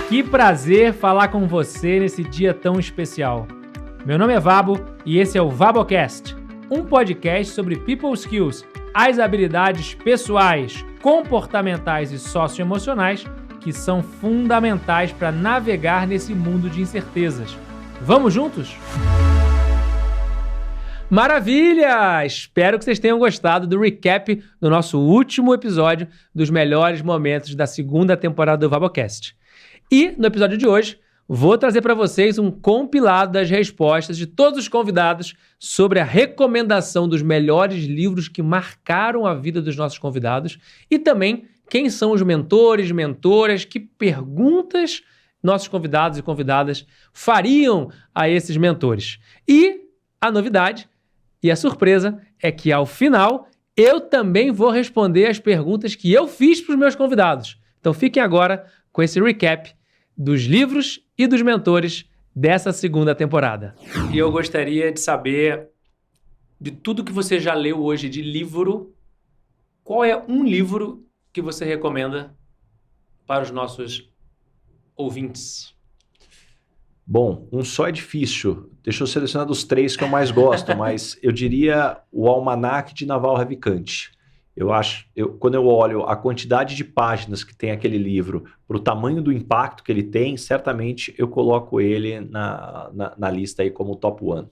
Que prazer falar com você nesse dia tão especial. Meu nome é Vabo e esse é o VaboCast, um podcast sobre people skills, as habilidades pessoais, comportamentais e socioemocionais que são fundamentais para navegar nesse mundo de incertezas. Vamos juntos? Maravilha! Espero que vocês tenham gostado do recap do nosso último episódio dos melhores momentos da segunda temporada do VaboCast. E no episódio de hoje, vou trazer para vocês um compilado das respostas de todos os convidados sobre a recomendação dos melhores livros que marcaram a vida dos nossos convidados e também quem são os mentores, mentoras, que perguntas nossos convidados e convidadas fariam a esses mentores. E a novidade e a surpresa é que ao final eu também vou responder as perguntas que eu fiz para os meus convidados. Então fiquem agora com esse recap dos livros e dos mentores dessa segunda temporada. E eu gostaria de saber, de tudo que você já leu hoje de livro, qual é um livro que você recomenda para os nossos ouvintes? Bom, um só é difícil. Deixa eu selecionar dos três que eu mais gosto, mas eu diria o Almanaque de Naval Ravikant. Quando eu olho a quantidade de páginas que tem aquele livro para o tamanho do impacto que ele tem, certamente eu coloco ele na lista aí como top one.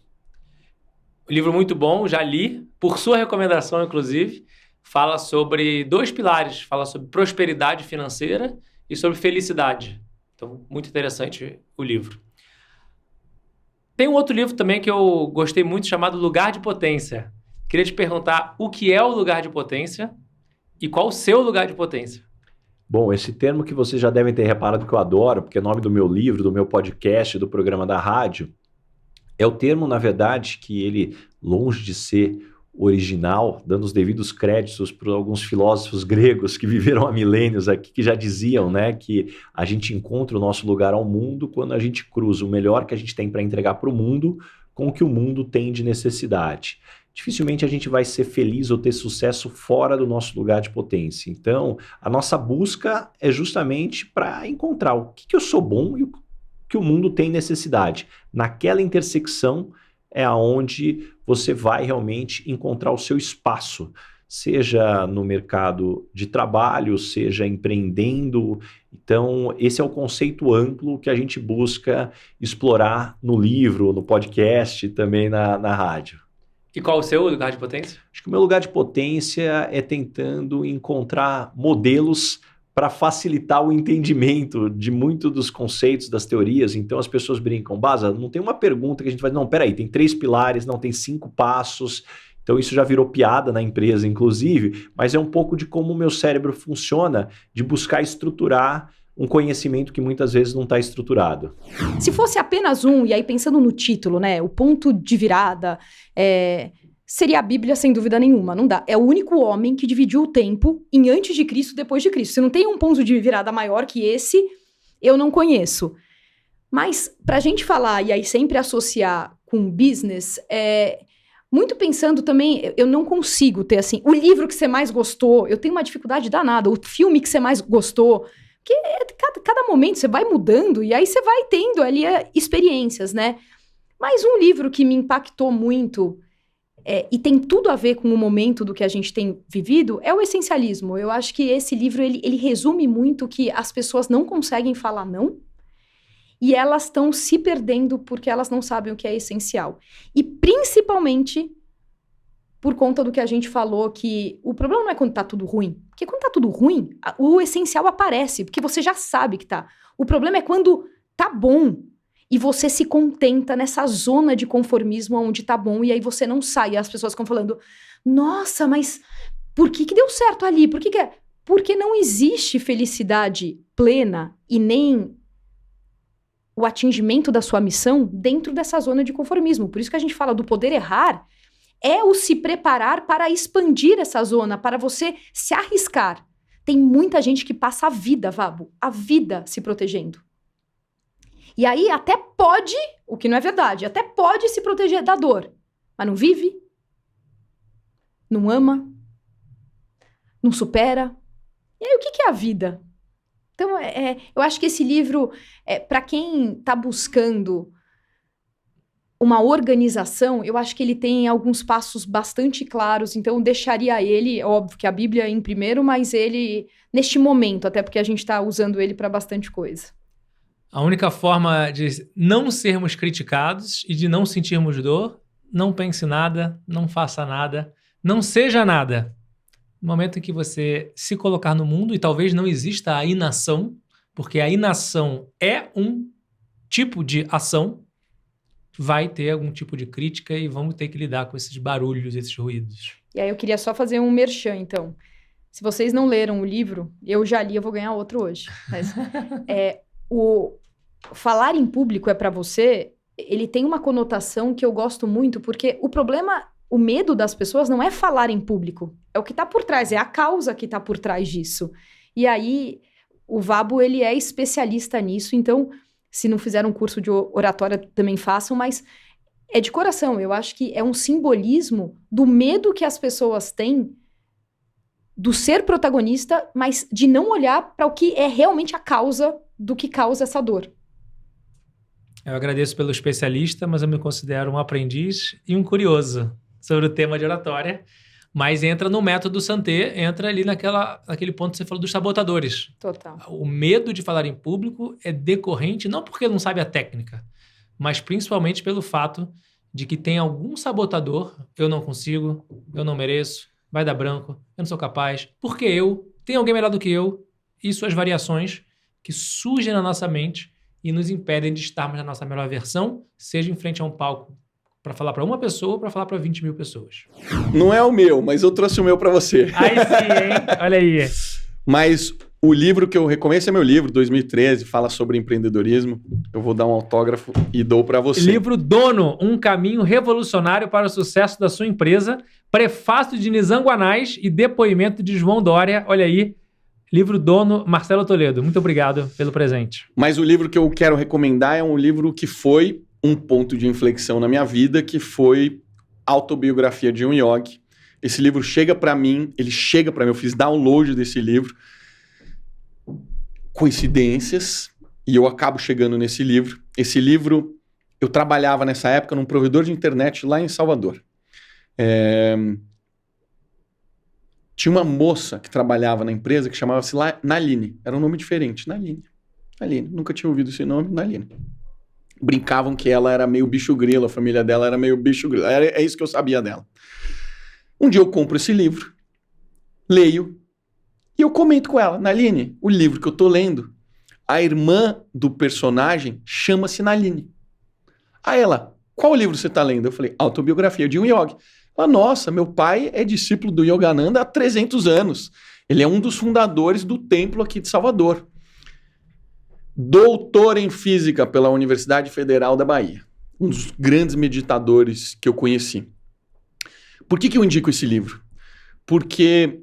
Um livro muito bom, já li, por sua recomendação, inclusive. Fala sobre dois pilares, fala sobre prosperidade financeira e sobre felicidade. Então, muito interessante o livro. Tem um outro livro também que eu gostei muito, chamado Lugar de Potência. Queria te perguntar o que é o lugar de potência e qual o seu lugar de potência. Bom, esse termo que vocês já devem ter reparado que eu adoro, porque é nome do meu livro, do meu podcast, do programa da rádio, é o termo, na verdade, que ele, longe de ser original, dando os devidos créditos para alguns filósofos gregos que viveram há milênios aqui, que já diziam, né, que a gente encontra o nosso lugar ao mundo quando a gente cruza o melhor que a gente tem para entregar para o mundo com o que o mundo tem de necessidade. Dificilmente a gente vai ser feliz ou ter sucesso fora do nosso lugar de potência. Então, a nossa busca é justamente para encontrar o que eu sou bom e o que o mundo tem necessidade. Naquela intersecção é aonde você vai realmente encontrar o seu espaço, seja no mercado de trabalho, seja empreendendo. Então, esse é o conceito amplo que a gente busca explorar no livro, no podcast e também na rádio. E qual o seu lugar de potência? Acho que o meu lugar de potência é tentando encontrar modelos para facilitar o entendimento de muitos dos conceitos, das teorias. Então as pessoas brincam, Baza, não tem uma pergunta que a gente vai... Não, peraí, tem 3 pilares, não tem 5 passos. Então isso já virou piada na empresa, inclusive, mas é um pouco de como o meu cérebro funciona, de buscar estruturar um conhecimento que muitas vezes não está estruturado. Se fosse apenas um, e aí pensando no título, né, o ponto de virada, seria a Bíblia sem dúvida nenhuma, não dá. É o único homem que dividiu o tempo em antes de Cristo e depois de Cristo. Se não tem um ponto de virada maior que esse, eu não conheço. Mas pra gente falar e aí sempre associar com business, muito pensando também, eu não consigo ter assim, o livro que você mais gostou, eu tenho uma dificuldade danada, o filme que você mais gostou, porque cada momento você vai mudando e aí você vai tendo ali experiências, né? Mas um livro que me impactou muito e tem tudo a ver com o momento do que a gente tem vivido é o Essencialismo. Eu acho que esse livro, ele resume muito que as pessoas não conseguem falar não e elas estão se perdendo porque elas não sabem o que é essencial. E principalmente por conta do que a gente falou, que o problema não é quando tá tudo ruim. Porque quando tá tudo ruim, o essencial aparece, porque você já sabe que tá. O problema é quando tá bom e você se contenta nessa zona de conformismo onde tá bom e aí você não sai. E as pessoas ficam falando, nossa, mas por que deu certo ali? Por que é? Porque não existe felicidade plena e nem o atingimento da sua missão dentro dessa zona de conformismo. Por isso que a gente fala do poder errar, é o se preparar para expandir essa zona, para você se arriscar. Tem muita gente que passa a vida, Vabo, a vida se protegendo. E aí até pode, o que não é verdade, até pode se proteger da dor, mas não vive, não ama, não supera. E aí o que é a vida? Então, eu acho que esse livro, para quem está buscando uma organização, eu acho que ele tem alguns passos bastante claros, então eu deixaria ele, óbvio que a Bíblia em primeiro, mas ele neste momento, até porque a gente está usando ele para bastante coisa. A única forma de não sermos criticados e de não sentirmos dor, não pense nada, não faça nada, não seja nada. No momento em que você se colocar no mundo, e talvez não exista a inação, porque a inação é um tipo de ação, vai ter algum tipo de crítica e vamos ter que lidar com esses barulhos, esses ruídos. E aí eu queria só fazer um merchan, então. Se vocês não leram o livro, eu já li, eu vou ganhar outro hoje. Mas, o falar em público é para você, ele tem uma conotação que eu gosto muito, porque o problema, o medo das pessoas não é falar em público, é o que está por trás, é a causa que está por trás disso. E aí, o Vabo, ele é especialista nisso, então, se não fizeram um curso de oratória, também façam, mas é de coração. Eu acho que é um simbolismo do medo que as pessoas têm do ser protagonista, mas de não olhar para o que é realmente a causa do que causa essa dor. Eu agradeço pelo especialista, mas eu me considero um aprendiz e um curioso sobre o tema de oratória. Mas entra no método Santé, entra ali naquele ponto que você falou dos sabotadores. Total. O medo de falar em público é decorrente, não porque não sabe a técnica, mas principalmente pelo fato de que tem algum sabotador, eu não consigo, eu não mereço, vai dar branco, eu não sou capaz, porque tem alguém melhor do que eu, e suas variações que surgem na nossa mente e nos impedem de estarmos na nossa melhor versão, seja em frente a um palco para falar para uma pessoa ou para falar para 20 mil pessoas. Não é o meu, mas eu trouxe o meu para você. Aí sim, hein? Olha aí. Mas o livro que eu recomendo, esse é meu livro, 2013, fala sobre empreendedorismo. Eu vou dar um autógrafo e dou para você. Livro Dono, um caminho revolucionário para o sucesso da sua empresa. Prefácio de Nizam Guanais e depoimento de João Dória. Olha aí. Livro Dono, Marcelo Toledo. Muito obrigado pelo presente. Mas o livro que eu quero recomendar é um livro que foi um ponto de inflexão na minha vida, que foi Autobiografia de um Yogi. Esse livro chega para mim, eu fiz download desse livro. Coincidências, e eu acabo chegando nesse livro. Esse livro, eu trabalhava nessa época num provedor de internet lá em Salvador. Tinha uma moça que trabalhava na empresa que chamava-se Naline. Era um nome diferente, Naline. Nunca tinha ouvido esse nome, Naline. Brincavam que ela era meio bicho grilo, a família dela era meio bicho grilo. É isso que eu sabia dela. Um dia eu compro esse livro, leio, e eu comento com ela, Naline, o livro que eu tô lendo, a irmã do personagem chama-se Naline. Aí ela, qual livro você tá lendo? Eu falei, Autobiografia de um Yogi. Ela, nossa, meu pai é discípulo do Yogananda há 300 anos. Ele é um dos fundadores do templo aqui de Salvador. Doutor em Física pela Universidade Federal da Bahia. Um dos grandes meditadores que eu conheci. Por que eu indico esse livro? Porque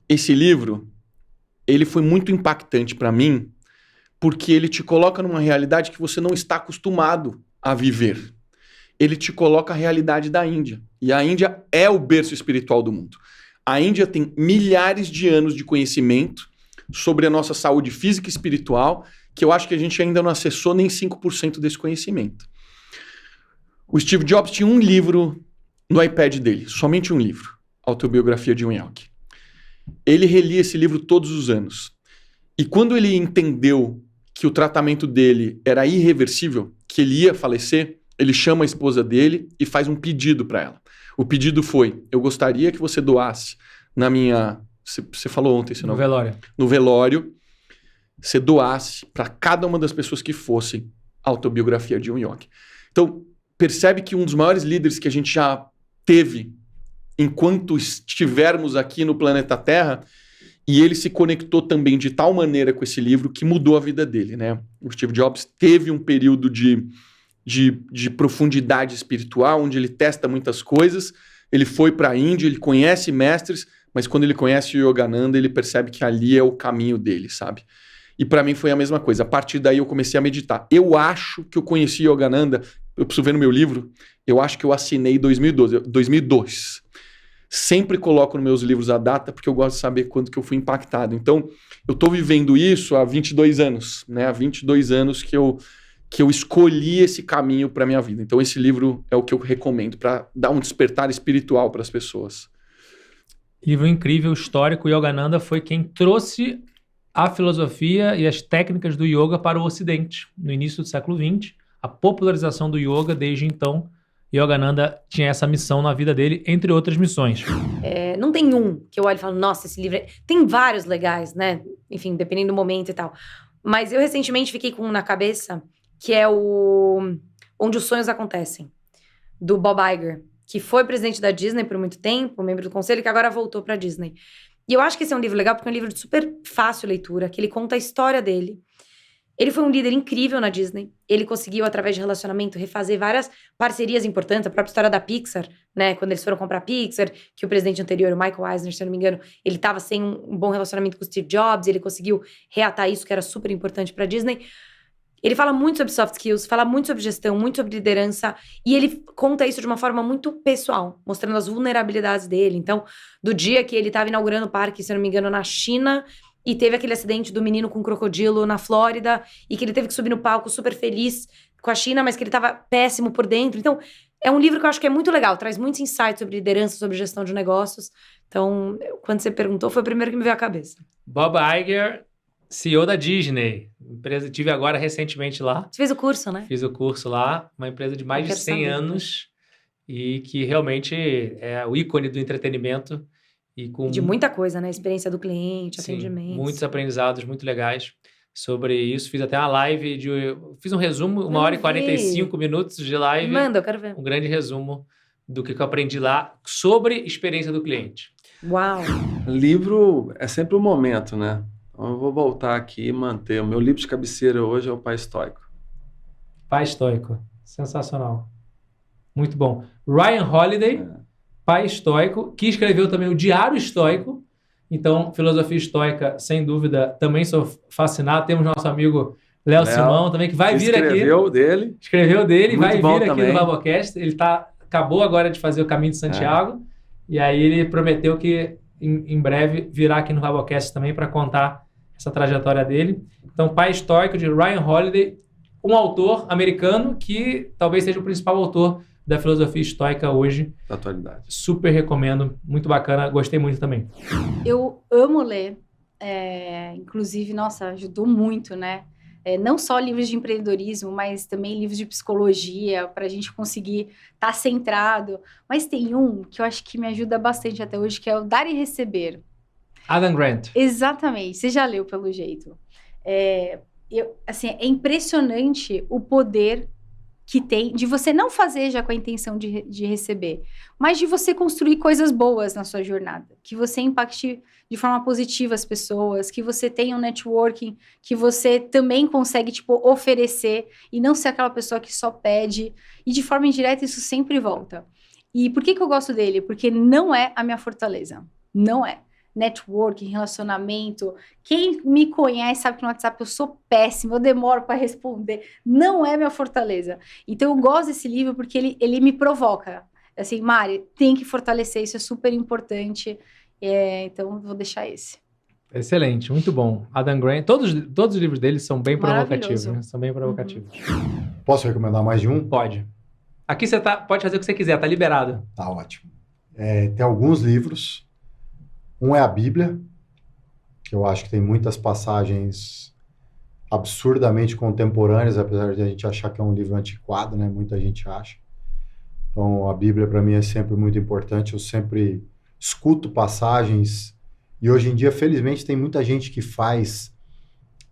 esse livro, ele foi muito impactante para mim, porque ele te coloca numa realidade que você não está acostumado a viver. Ele te coloca a realidade da Índia. E a Índia é o berço espiritual do mundo. A Índia tem milhares de anos de conhecimento sobre a nossa saúde física e espiritual, que eu acho que a gente ainda não acessou nem 5% desse conhecimento. O Steve Jobs tinha um livro no iPad dele, somente um livro, Autobiografia de um Yogi. Ele relia esse livro todos os anos. E quando ele entendeu que o tratamento dele era irreversível, que ele ia falecer, ele chama a esposa dele e faz um pedido para ela. O pedido foi, eu gostaria que você doasse na minha... Você falou ontem esse nome. No velório. No velório, você doasse para cada uma das pessoas que fossem Autobiografia de um Yogi. Então, percebe que um dos maiores líderes que a gente já teve enquanto estivermos aqui no planeta Terra, e ele se conectou também de tal maneira com esse livro que mudou a vida dele, né? O Steve Jobs teve um período de profundidade espiritual, onde ele testa muitas coisas, ele foi para a Índia, ele conhece mestres, mas quando ele conhece o Yogananda, ele percebe que ali é o caminho dele, sabe? E para mim foi a mesma coisa. A partir daí eu comecei a meditar. Eu acho que eu conheci Yogananda, eu preciso ver no meu livro, eu acho que eu assinei em 2002. Sempre coloco nos meus livros a data, porque eu gosto de saber quando que eu fui impactado. Então, eu estou vivendo isso há 22 anos, né? Há 22 anos que eu escolhi esse caminho para minha vida. Então, esse livro é o que eu recomendo para dar um despertar espiritual para as pessoas. Livro incrível, histórico. O Yogananda foi quem trouxe a filosofia e as técnicas do yoga para o Ocidente, no início do século XX. A popularização do yoga, desde então, Yogananda tinha essa missão na vida dele, entre outras missões. Não tem um que eu olho e falo, nossa, esse livro... Tem vários legais, né? Enfim, dependendo do momento e tal. Mas eu recentemente fiquei com um na cabeça, que é o Onde os Sonhos Acontecem, do Bob Iger, que foi presidente da Disney por muito tempo, membro do conselho, que agora voltou pra Disney. E eu acho que esse é um livro legal, porque é um livro de super fácil leitura, que ele conta a história dele. Ele foi um líder incrível na Disney. Ele conseguiu, através de relacionamento, refazer várias parcerias importantes. A própria história da Pixar, né? Quando eles foram comprar a Pixar, que o presidente anterior, o Michael Eisner, se eu não me engano, ele estava sem um bom relacionamento com o Steve Jobs. Ele conseguiu reatar isso, que era super importante para a Disney. Ele fala muito sobre soft skills, fala muito sobre gestão, muito sobre liderança. E ele conta isso de uma forma muito pessoal, mostrando as vulnerabilidades dele. Então, do dia que ele estava inaugurando o parque, se eu não me engano, na China... E teve aquele acidente do menino com um crocodilo na Flórida, e que ele teve que subir no palco super feliz com a China, mas que ele estava péssimo por dentro. Então, é um livro que eu acho que é muito legal, traz muitos insights sobre liderança, sobre gestão de negócios. Então, quando você perguntou, foi o primeiro que me veio à cabeça. Bob Iger, CEO da Disney. Empresa, tive agora recentemente lá. Você fez o curso, né? Fiz o curso lá, uma empresa de mais de 100 anos, e que realmente é o ícone do entretenimento. E de muita coisa, né? Experiência do cliente, sim, atendimento. Muitos aprendizados muito legais sobre isso. Fiz até uma live, fiz um resumo, 1h e 45 minutos de live. Manda, eu quero ver. Um grande resumo do que eu aprendi lá sobre experiência do cliente. Uau! Livro é sempre um momento, né? Então eu vou voltar aqui e manter. O meu livro de cabeceira hoje é O Pai Estoico. Pai Estoico. Sensacional. Muito bom. Ryan Holiday... Pai estoico, que escreveu também o Diário Estoico. Então, filosofia estoica, sem dúvida, também sou fascinado. Temos nosso amigo Léo Simão também, que vai vir aqui. Escreveu dele, vai vir aqui no Babocast. Ele acabou agora de fazer o Caminho de Santiago. E aí ele prometeu que em breve virá aqui no Babocast também para contar essa trajetória dele. Então, Pai Estoico, de Ryan Holiday, um autor americano que talvez seja o principal autor da filosofia estoica hoje. Da atualidade. Super recomendo, muito bacana, gostei muito também. Eu amo ler, inclusive, nossa, ajudou muito, né? Não só livros de empreendedorismo, mas também livros de psicologia, para a gente conseguir estar centrado. Mas tem um que eu acho que me ajuda bastante até hoje, que é o Dar e Receber. Adam Grant. Exatamente, você já leu pelo jeito. É impressionante o poder que tem de você não fazer já com a intenção de receber, mas de você construir coisas boas na sua jornada, que você impacte de forma positiva as pessoas, que você tenha um networking, que você também consegue, oferecer e não ser aquela pessoa que só pede, e de forma indireta isso sempre volta. E por que eu gosto dele? Porque não é a minha fortaleza, não é. Networking, relacionamento. Quem me conhece sabe que no WhatsApp eu sou péssima, eu demoro para responder. Não é minha fortaleza. Então eu gosto desse livro porque ele me provoca. Assim, Mari, tem que fortalecer, isso é super importante. Então eu vou deixar esse. Excelente, muito bom. Adam Grant, todos os livros dele são bem provocativos, né? São bem provocativos. Posso recomendar mais de um? Pode. Aqui você pode fazer o que você quiser, tá liberado. Tá ótimo. Tem alguns livros. Um é a Bíblia, que eu acho que tem muitas passagens absurdamente contemporâneas, apesar de a gente achar que é um livro antiquado, né? Muita gente acha. Então, a Bíblia, para mim, é sempre muito importante. Eu sempre escuto passagens, e hoje em dia, felizmente, tem muita gente que faz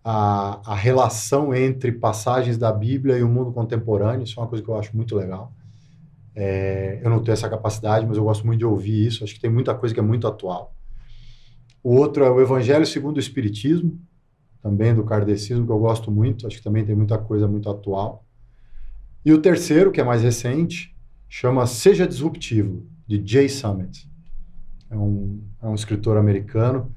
a relação entre passagens da Bíblia e o mundo contemporâneo. Isso é uma coisa que eu acho muito legal. Eu não tenho essa capacidade, mas eu gosto muito de ouvir isso. Acho que tem muita coisa que é muito atual. O outro é o Evangelho segundo o Espiritismo, também do kardecismo, que eu gosto muito, acho que também tem muita coisa muito atual. E o terceiro, que é mais recente, chama Seja Disruptivo, de Jay Summit. É um escritor americano,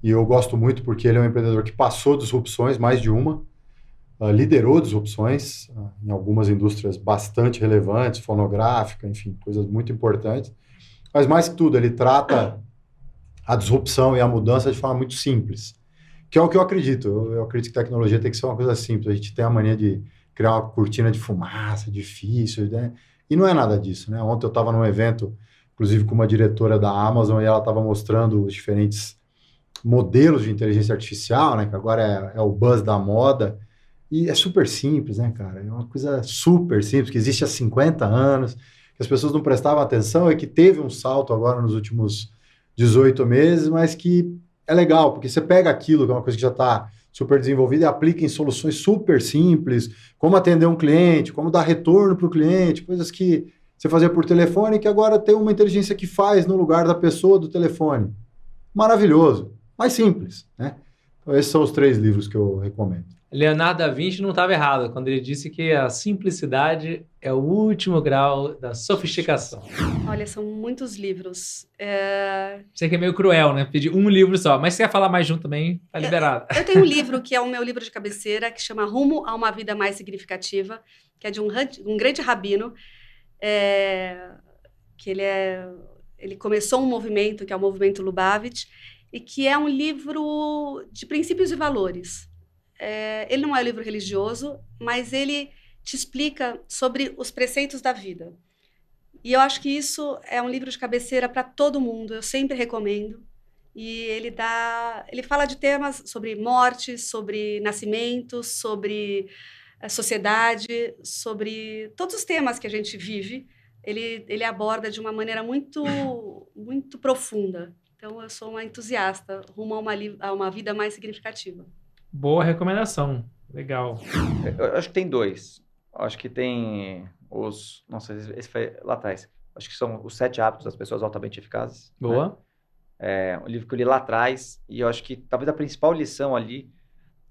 e eu gosto muito porque ele é um empreendedor que passou disrupções, mais de uma, liderou disrupções em algumas indústrias bastante relevantes, fonográfica, enfim, coisas muito importantes. Mas mais que tudo, ele trata a disrupção e a mudança de forma muito simples. Que é o que eu acredito. Eu acredito que tecnologia tem que ser uma coisa simples. A gente tem a mania de criar uma cortina de fumaça, difícil, né? E não é nada disso, né? Ontem eu estava num evento, inclusive com uma diretora da Amazon, e ela estava mostrando os diferentes modelos de inteligência artificial, né? Que agora é o buzz da moda. E é super simples, né, cara? É uma coisa super simples, que existe há 50 anos, que as pessoas não prestavam atenção e que teve um salto agora nos últimos 18 meses, mas que é legal, porque você pega aquilo, que é uma coisa que já está super desenvolvida, e aplica em soluções super simples, como atender um cliente, como dar retorno para o cliente, coisas que você fazia por telefone, que agora tem uma inteligência que faz no lugar da pessoa do telefone. Maravilhoso, mais simples, né? Então, esses são os 3 livros que eu recomendo. Leonardo da Vinci não estava errado quando ele disse que a simplicidade é o último grau da sofisticação. Olha, são muitos livros. Sei que é meio cruel, né? Pedir um livro só. Mas se quer falar mais de um também, tá liberado. Eu tenho um livro que é o meu livro de cabeceira, que chama Rumo a uma Vida Mais Significativa, que é de um grande rabino, que ele começou um movimento, que é o movimento Lubavitch, e que é um livro de princípios e valores. Ele não é um livro religioso, mas ele te explica sobre os preceitos da vida. E eu acho que isso é um livro de cabeceira para todo mundo, eu sempre recomendo. E ele fala de temas sobre morte, sobre nascimento, sobre sociedade, sobre todos os temas que a gente vive. Ele aborda de uma maneira muito, muito profunda. Então, eu sou uma entusiasta, rumo a uma vida mais significativa. Boa recomendação. Legal. Eu acho que tem 2. Acho que tem os... Nossa, esse foi lá atrás. Acho que são os 7 hábitos das pessoas altamente eficazes. Boa. Né? É um livro que eu li lá atrás e eu acho que talvez a principal lição ali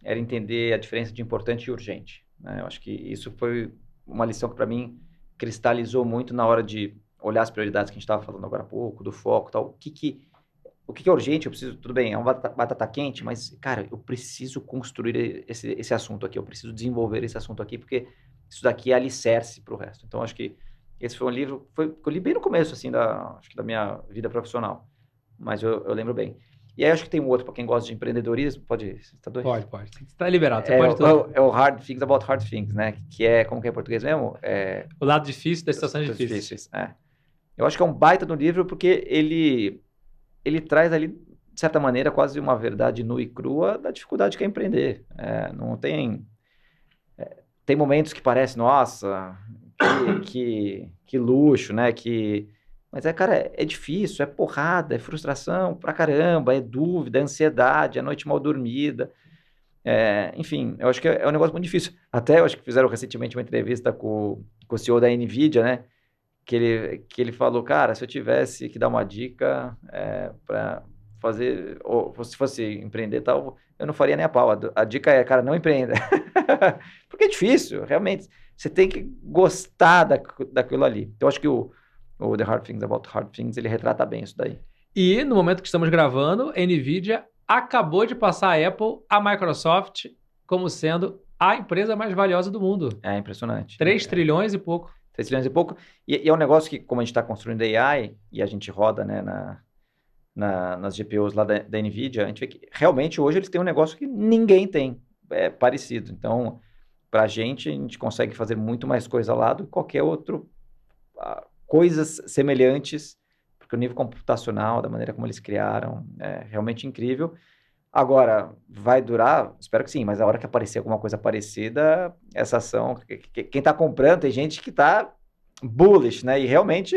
era entender a diferença de importante e urgente. Né? Eu acho que isso foi uma lição que para mim cristalizou muito na hora de olhar as prioridades que a gente estava falando agora há pouco, do foco e tal. O que é urgente? Eu preciso, tudo bem, é uma batata quente, mas, cara, eu preciso construir esse assunto aqui, eu preciso desenvolver esse assunto aqui, porque isso daqui é alicerce para o resto. Então, acho que esse foi um livro que eu li bem no começo, assim, acho que da minha vida profissional, mas eu lembro bem. E aí, acho que tem um outro, para quem gosta de empreendedorismo, pode... Você tá doido? Pode. Está liberado, você pode tudo. É o Hard Things About Hard Things, né? Que é, como que é em português mesmo? O lado difícil das situações difíceis. Eu acho que é um baita no livro, porque ele traz ali, de certa maneira, quase uma verdade nua e crua da dificuldade que é empreender. Não tem... tem momentos que parece, nossa, que luxo, né? Mas, cara, é difícil, é porrada, é frustração pra caramba, é dúvida, é ansiedade, é noite mal dormida. Enfim, eu acho que é um negócio muito difícil. Até, eu acho que fizeram recentemente uma entrevista com o CEO da NVIDIA, né? Que ele falou, cara, se eu tivesse que dar uma dica para fazer, ou se fosse empreender e tal, eu não faria nem a pau. A dica é, cara, não empreenda. Porque é difícil, realmente. Você tem que gostar daquilo ali. Então, acho que o The Hard Things About Hard Things, ele retrata bem isso daí. E, no momento que estamos gravando, a NVIDIA acabou de passar a Apple, a Microsoft, como sendo a empresa mais valiosa do mundo. É impressionante. 3 trilhões e pouco. 3 trilhões e pouco. E é um negócio que, como a gente está construindo AI, e a gente roda, né, nas GPUs lá da NVIDIA, a gente vê que realmente hoje eles têm um negócio que ninguém tem parecido. Então, para a gente consegue fazer muito mais coisa lá do que qualquer outro, coisas semelhantes, porque o nível computacional, da maneira como eles criaram, é realmente incrível. Agora, vai durar? Espero que sim, mas a hora que aparecer alguma coisa parecida, essa ação, quem está comprando, tem gente que está bullish, né? E realmente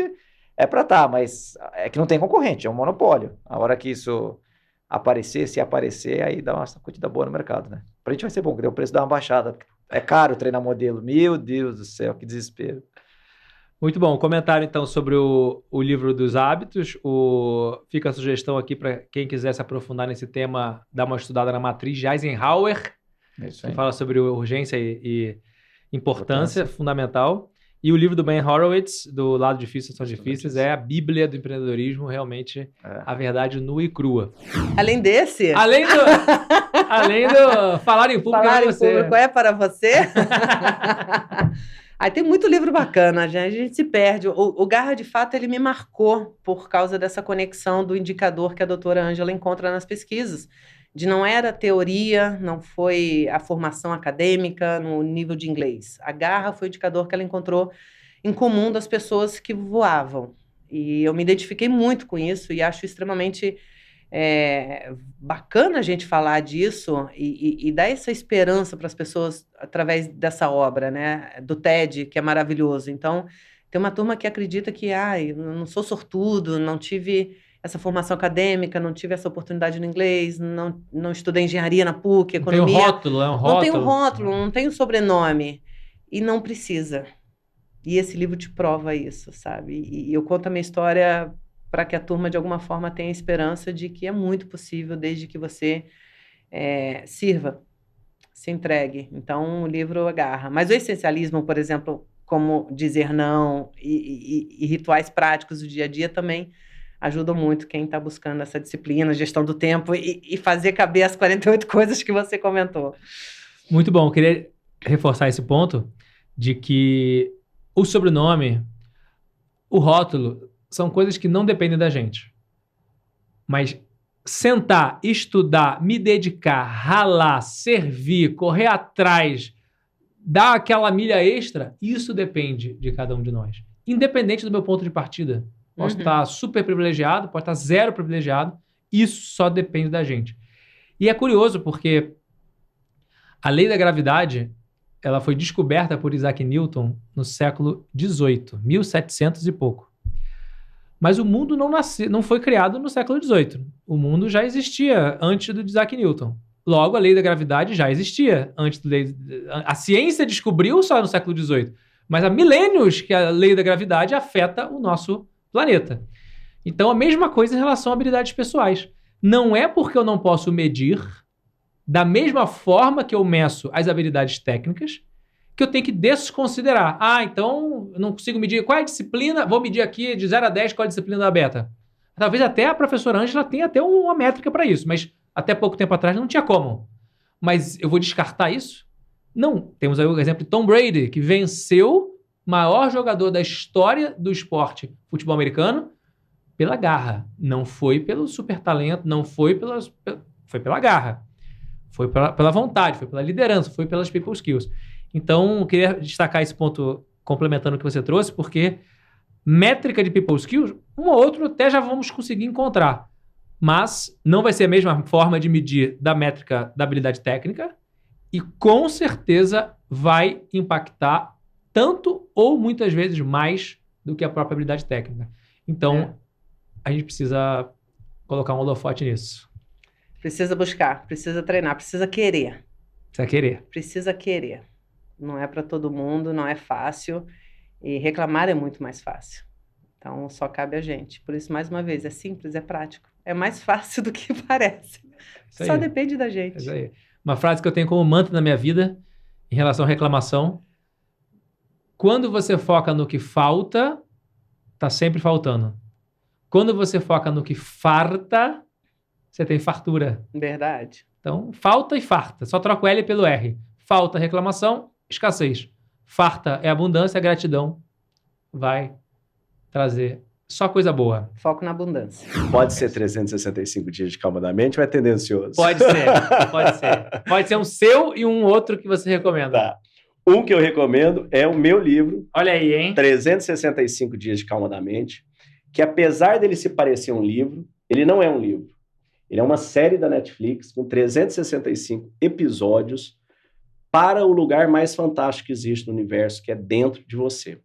é para estar, mas é que não tem concorrente, é um monopólio. A hora que isso aparecer, se aparecer, aí dá uma sacudida boa no mercado, né? Pra gente vai ser bom, que dê o preço dar uma baixada. É caro treinar modelo, meu Deus do céu, que desespero. Muito bom. Comentário, então, sobre o livro dos hábitos. Fica a sugestão aqui para quem quiser se aprofundar nesse tema, dar uma estudada na matriz de Eisenhower, que fala sobre urgência e importância fundamental. E o livro do Ben Horowitz, do Lado Difícil São Difíceis, é a bíblia do empreendedorismo, realmente a verdade nua e crua. Além desse... Além do falar em público falar é em você. público é para você? Aí tem muito livro bacana, gente. A gente se perde. O Garra, de fato, ele me marcou por causa dessa conexão do indicador que a doutora Ângela encontra nas pesquisas. De não era teoria, não foi a formação acadêmica no nível de inglês. A Garra foi o indicador que ela encontrou em comum das pessoas que voavam. E eu me identifiquei muito com isso e acho extremamente bacana a gente falar disso e dar essa esperança para as pessoas através dessa obra, né? Do TED, que é maravilhoso. Então, tem uma turma que acredita que eu não sou sortudo, não tive essa formação acadêmica, não tive essa oportunidade no inglês, não estudei engenharia na PUC, economia. Tem um rótulo, é um rótulo. Não tem um rótulo, não tem um sobrenome. E não precisa. E esse livro te prova isso, sabe? E eu conto a minha história para que a turma, de alguma forma, tenha esperança de que é muito possível, desde que você sirva, se entregue. Então, o livro agarra. Mas o essencialismo, por exemplo, como dizer não e rituais práticos do dia a dia também ajudam muito quem está buscando essa disciplina, gestão do tempo e fazer caber as 48 coisas que você comentou. Muito bom. Eu queria reforçar esse ponto de que o sobrenome, o rótulo, são coisas que não dependem da gente. Mas sentar, estudar, me dedicar, ralar, servir, correr atrás, dar aquela milha extra, isso depende de cada um de nós. Independente do meu ponto de partida. Posso estar super privilegiado, posso estar zero privilegiado. Isso só depende da gente. E é curioso porque a lei da gravidade, ela foi descoberta por Isaac Newton no século XVIII, 1700 e pouco. Mas o mundo não foi criado no século XVIII. O mundo já existia antes do Isaac Newton. Logo, a lei da gravidade já existia antes do a ciência descobriu só no século XVIII. Mas há milênios que a lei da gravidade afeta o nosso planeta. Então, a mesma coisa em relação a habilidades pessoais. Não é porque eu não posso medir da mesma forma que eu meço as habilidades técnicas que eu tenho que desconsiderar. Então, eu não consigo medir qual é a disciplina, vou medir aqui de 0 a 10 qual é a disciplina da beta. Talvez até a professora Ângela tenha até uma métrica para isso, mas até pouco tempo atrás não tinha como. Mas eu vou descartar isso? Não. Temos aí o exemplo de Tom Brady, que venceu o maior jogador da história do esporte futebol americano pela garra. Não foi pelo super talento, não foi foi pela garra. Foi pela vontade, foi pela liderança, foi pelas people skills. Então, eu queria destacar esse ponto complementando o que você trouxe, porque métrica de people skills, um ou outro até já vamos conseguir encontrar. Mas não vai ser a mesma forma de medir da métrica da habilidade técnica e com certeza vai impactar tanto ou muitas vezes mais do que a própria habilidade técnica. Então, a gente precisa colocar um holofote nisso. Precisa buscar, precisa treinar, precisa querer. Precisa querer. Precisa querer. Não é para todo mundo, não é fácil. E reclamar é muito mais fácil. Então, só cabe a gente. Por isso, mais uma vez, é simples, é prático. É mais fácil do que parece. Só depende da gente. Isso aí. Uma frase que eu tenho como mantra na minha vida, em relação à reclamação. Quando você foca no que falta, tá sempre faltando. Quando você foca no que farta, você tem fartura. Verdade. Então, falta e farta. Só troca o L pelo R. Falta, reclamação, escassez. Farta é abundância, gratidão vai trazer só coisa boa. Foco na abundância. Pode ser 365 dias de calma da mente ou é tendencioso? Pode ser, pode ser. Pode ser um seu e um outro que você recomenda. Tá. Um que eu recomendo é o meu livro. Olha aí, hein? 365 dias de calma da mente, que apesar dele se parecer um livro, ele não é um livro. Ele é uma série da Netflix com 365 episódios para o lugar mais fantástico que existe no universo, que é dentro de você.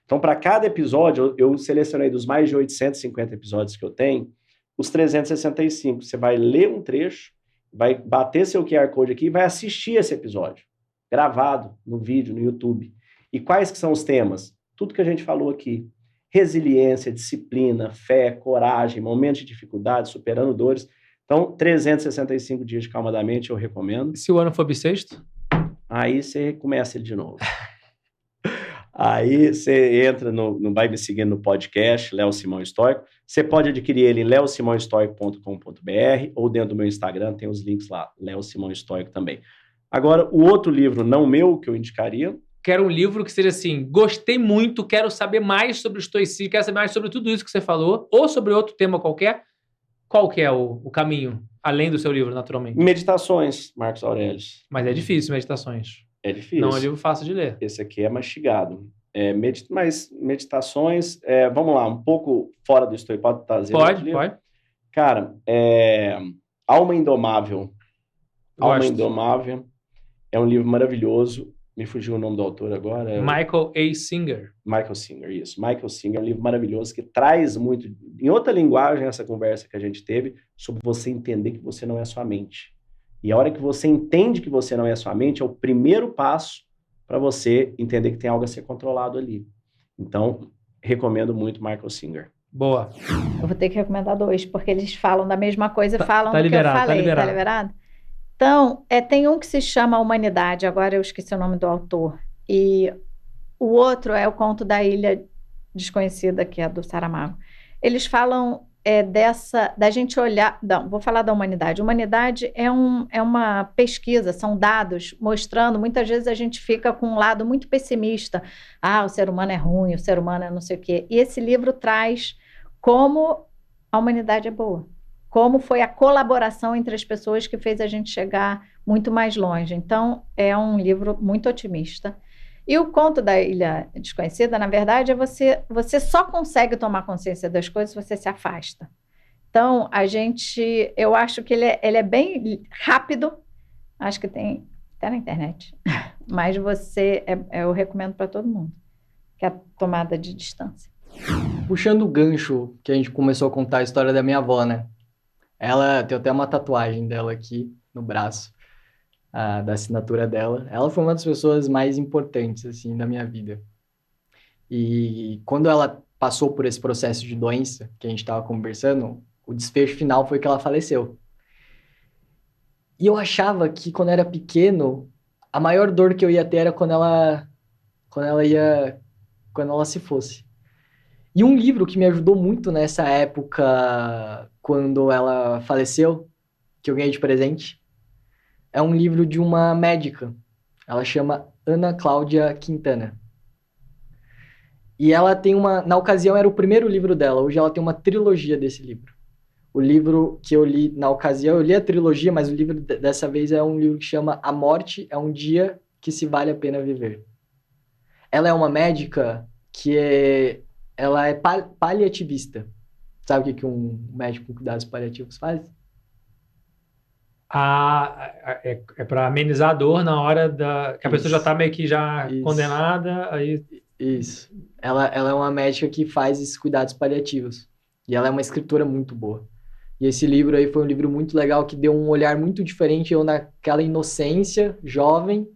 Então, para cada episódio, eu selecionei dos mais de 850 episódios que eu tenho, os 365. Você vai ler um trecho, vai bater seu QR Code aqui e vai assistir esse episódio, gravado no vídeo, no YouTube. E quais que são os temas? Tudo que a gente falou aqui. Resiliência, disciplina, fé, coragem, momentos de dificuldade, superando dores. Então, 365 dias de calma da mente eu recomendo. Se o ano for bissexto? Aí você começa ele de novo. Aí você entra vai me seguindo no podcast, Léo Simão Estoico. Você pode adquirir ele em leosimãoestoico.com.br ou dentro do meu Instagram, tem os links lá, Léo Simão Estoico também. Agora, o outro livro, não meu, que eu indicaria... Quero um livro que seja assim, gostei muito, quero saber mais sobre o estoicismo, quero saber mais sobre tudo isso que você falou, ou sobre outro tema qualquer. Qual que é o caminho, além do seu livro, naturalmente? Meditações, Marcos Aurelius. Mas é difícil, Meditações. É difícil. Não é um livro fácil de ler. Esse aqui é mastigado. Mas meditações, vamos lá, um pouco fora do estoico, pode trazer? Pode. Cara, Alma Indomável. Alma Gosto. Indomável é um livro maravilhoso. Me fugiu o nome do autor agora. Michael A. Singer. Michael Singer, isso. Michael Singer é um livro maravilhoso que traz muito, em outra linguagem, essa conversa que a gente teve, sobre você entender que você não é sua mente. E a hora que você entende que você não é sua mente, é o primeiro passo para você entender que tem algo a ser controlado ali. Então, recomendo muito Michael Singer. Boa. Eu vou ter que recomendar 2, porque eles falam da mesma coisa, falam tá do liberado, que eu falei. tá Tá liberado? Então, tem um que se chama Humanidade, agora eu esqueci o nome do autor. E o outro é o Conto da Ilha Desconhecida, que é do Saramago. Eles falam da gente olhar... Não, vou falar da humanidade. Humanidade é uma pesquisa, são dados mostrando... Muitas vezes a gente fica com um lado muito pessimista. O ser humano é ruim, o ser humano é não sei o quê. E esse livro traz como a humanidade é boa. Como foi a colaboração entre as pessoas que fez a gente chegar muito mais longe. Então, é um livro muito otimista. E o Conto da Ilha Desconhecida, na verdade, você só consegue tomar consciência das coisas se você se afasta. Então, eu acho que ele é bem rápido, acho que tem até na internet, mas eu recomendo para todo mundo, que é a tomada de distância. Puxando o gancho que a gente começou a contar a história da minha avó, né? Ela tem até uma tatuagem dela aqui no braço, da assinatura dela. Ela foi uma das pessoas mais importantes, assim, da minha vida. E quando ela passou por esse processo de doença, que a gente estava conversando, o desfecho final foi que ela faleceu. E eu achava que quando era pequeno, a maior dor que eu ia ter era quando ela se fosse. E um livro que me ajudou muito nessa época, quando ela faleceu, que eu ganhei de presente, é um livro de uma médica. Ela chama Ana Cláudia Quintana. E ela tem na ocasião era o primeiro livro dela, hoje ela tem uma trilogia desse livro. O livro que eu li na ocasião, eu li a trilogia, mas o livro dessa vez é um livro que chama A Morte é um Dia que se Vale a Pena Viver. Ela é uma médica ela é paliativista. Sabe o que um médico com cuidados paliativos faz? É para amenizar a dor na hora que a pessoa já está meio que condenada. Aí... Isso. Ela é uma médica que faz esses cuidados paliativos. E ela é uma escritora muito boa. E esse livro aí foi um livro muito legal que deu um olhar muito diferente, eu naquela inocência jovem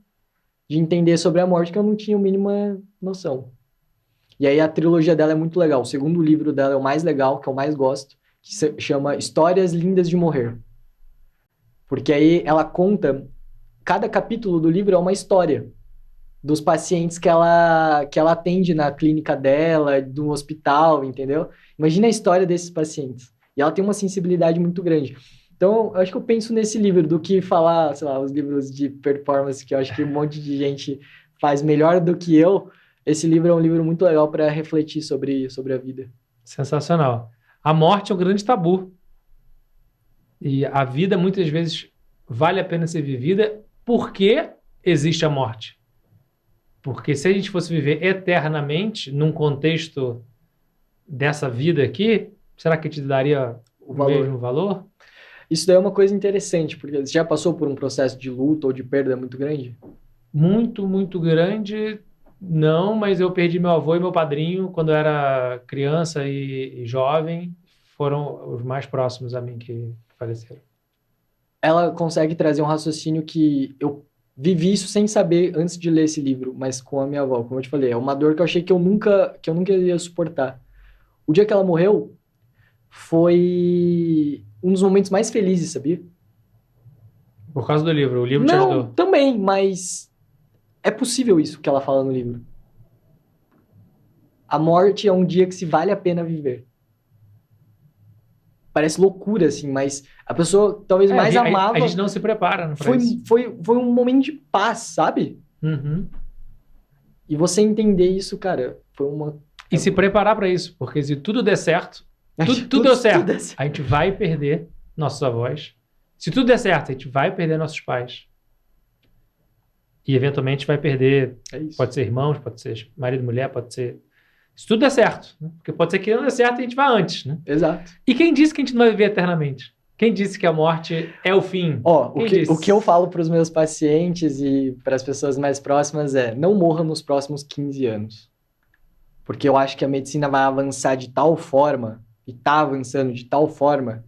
de entender sobre a morte que eu não tinha a mínima noção. E aí a trilogia dela é muito legal. O segundo livro dela é o mais legal, que eu mais gosto, que se chama Histórias Lindas de Morrer. Porque aí ela conta, cada capítulo do livro é uma história dos pacientes que ela atende na clínica dela, do hospital, entendeu? Imagina a história desses pacientes. E ela tem uma sensibilidade muito grande. Então, eu acho que eu penso nesse livro do que falar, sei lá, os livros de performance, que eu acho que um monte de gente faz melhor do que eu. Esse livro é um livro muito legal para refletir sobre a vida. Sensacional. A morte é um grande tabu. E a vida, muitas vezes, vale a pena ser vivida porque existe a morte. Porque se a gente fosse viver eternamente num contexto dessa vida aqui, será que te daria o mesmo valor? Isso daí é uma coisa interessante, porque você já passou por um processo de luto ou de perda muito grande? Muito, muito grande... Não, mas eu perdi meu avô e meu padrinho quando eu era criança e jovem. Foram os mais próximos a mim que faleceram. Ela consegue trazer um raciocínio que eu vivi isso sem saber antes de ler esse livro, mas com a minha avó, como eu te falei. É uma dor que eu achei que eu nunca ia suportar. O dia que ela morreu foi um dos momentos mais felizes, sabia? Por causa do livro? O livro te ajudou? Também, mas... É possível isso que ela fala no livro. A morte é um dia que se vale a pena viver. Parece loucura, assim, mas a pessoa talvez mais amava... A gente não se prepara pra isso. Foi um momento de paz, sabe? Uhum. E você entender isso, cara, foi uma... E se preparar pra isso, porque se tudo der certo, tudo deu certo, a gente vai perder nossos avós. Se tudo der certo, a gente vai perder nossos pais. E eventualmente vai perder, pode ser irmãos, pode ser marido e mulher, pode ser... Se tudo der certo, né? Porque pode ser que não dê certo e a gente vá antes, né? Exato. E quem disse que a gente não vai viver eternamente? Quem disse que a morte é o fim? O que eu falo para os meus pacientes e para as pessoas mais próximas é: não morra nos próximos 15 anos. Porque eu acho que a medicina vai avançar de tal forma, e está avançando de tal forma,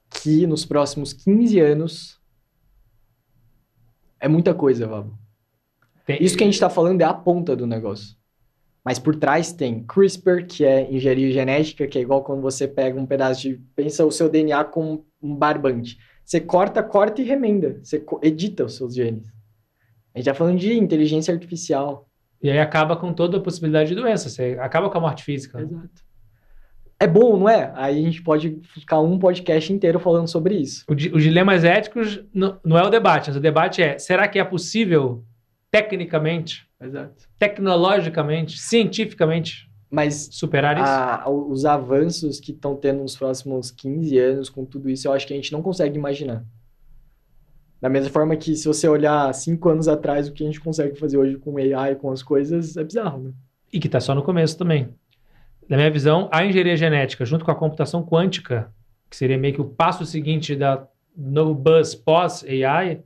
que nos próximos 15 anos é muita coisa, Vabo. Isso que a gente está falando é a ponta do negócio. Mas por trás tem CRISPR, que é engenharia genética, que é igual quando você pega um pedaço de... Pensa o seu DNA com um barbante. Você corta e remenda. Você edita os seus genes. A gente tá falando de inteligência artificial. E aí acaba com toda a possibilidade de doença. Você acaba com a morte física. Né? Exato. É bom, não é? Aí a gente pode ficar um podcast inteiro falando sobre isso. Os dilemas éticos não é o debate. Mas o debate é: será que é possível, tecnicamente... Exato. Tecnologicamente, cientificamente, mas superar isso? Os avanços que estão tendo nos próximos 15 anos com tudo isso, eu acho que a gente não consegue imaginar. Da mesma forma que se você olhar 5 anos atrás, o que a gente consegue fazer hoje com AI, com as coisas, é bizarro, né? E que está só no começo também. Na minha visão, a engenharia genética, junto com a computação quântica, que seria meio que o passo seguinte da novo buzz pós-AI,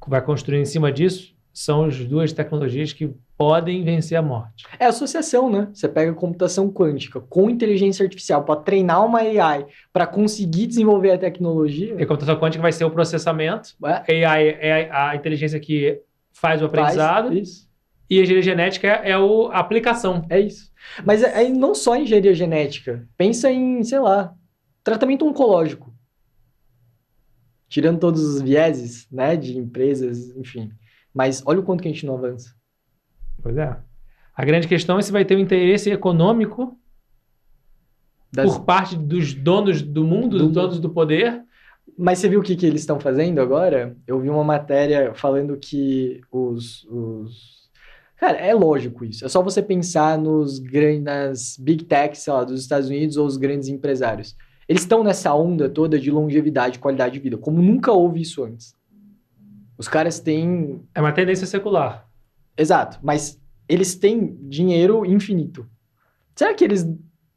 que vai construir em cima disso, são as duas tecnologias que podem vencer a morte. É associação, né? Você pega a computação quântica com inteligência artificial para treinar uma AI, para conseguir desenvolver a tecnologia. E a computação quântica vai ser o processamento, AI é a inteligência que faz o aprendizado, isso. E a engenharia genética é a aplicação. É isso. Mas aí não só engenharia genética. Pensa em, sei lá, tratamento oncológico. Tirando todos os vieses, né, de empresas, enfim. Mas olha o quanto que a gente não avança. Pois é. A grande questão é se vai ter um interesse econômico por parte dos donos do mundo, dos donos do poder. Mas você viu o que eles estão fazendo agora? Eu vi uma matéria falando que Cara, é lógico isso. É só você pensar nas big techs, sei lá, dos Estados Unidos ou os grandes empresários. Eles estão nessa onda toda de longevidade e qualidade de vida, como nunca houve isso antes. Os caras têm... É uma tendência secular. Exato, mas eles têm dinheiro infinito. Será que eles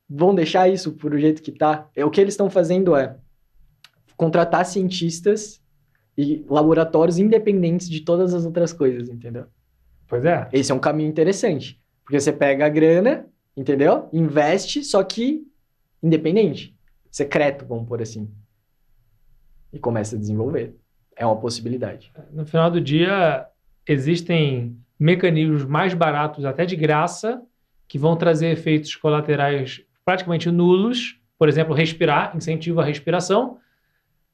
vão deixar isso por jeito que tá? O que eles estão fazendo é contratar cientistas e laboratórios independentes de todas as outras coisas, entendeu? Pois é. Esse é um caminho interessante. Porque você pega a grana, entendeu? Investe, só que independente. Secreto, vamos pôr assim. E começa a desenvolver. É uma possibilidade. No final do dia, existem mecanismos mais baratos, até de graça, que vão trazer efeitos colaterais praticamente nulos. Por exemplo, respirar, incentivo à respiração,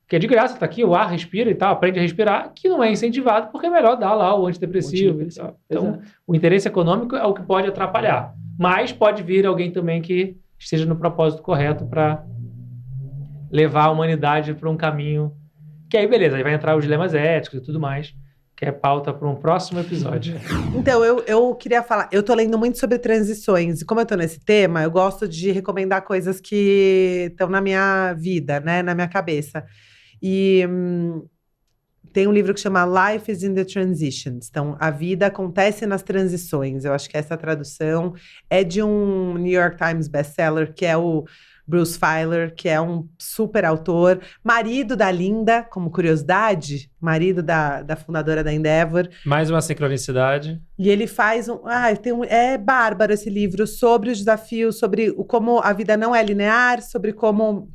que é de graça, tá aqui, o ar respira e tal, aprende a respirar, que não é incentivado, porque é melhor dar lá o antidepressivo. E tal. Então, o interesse econômico é o que pode atrapalhar. Mas pode vir alguém também que esteja no propósito correto para levar a humanidade para um caminho... Que aí, beleza, aí vai entrar os dilemas éticos e tudo mais, que é pauta para um próximo episódio. Então, eu queria falar, eu tô lendo muito sobre transições, e como eu tô nesse tema, eu gosto de recomendar coisas que estão na minha vida, né, na minha cabeça. E tem um livro que chama Life is in the Transitions. Então, a vida acontece nas transições. Eu acho que essa tradução é de um New York Times bestseller, que é o Bruce Feiler, que é um super autor, marido da Linda, como curiosidade, marido da fundadora da Endeavor. Mais uma sincronicidade. E ele faz é bárbaro esse livro sobre os desafios, sobre como a vida não é linear, sobre como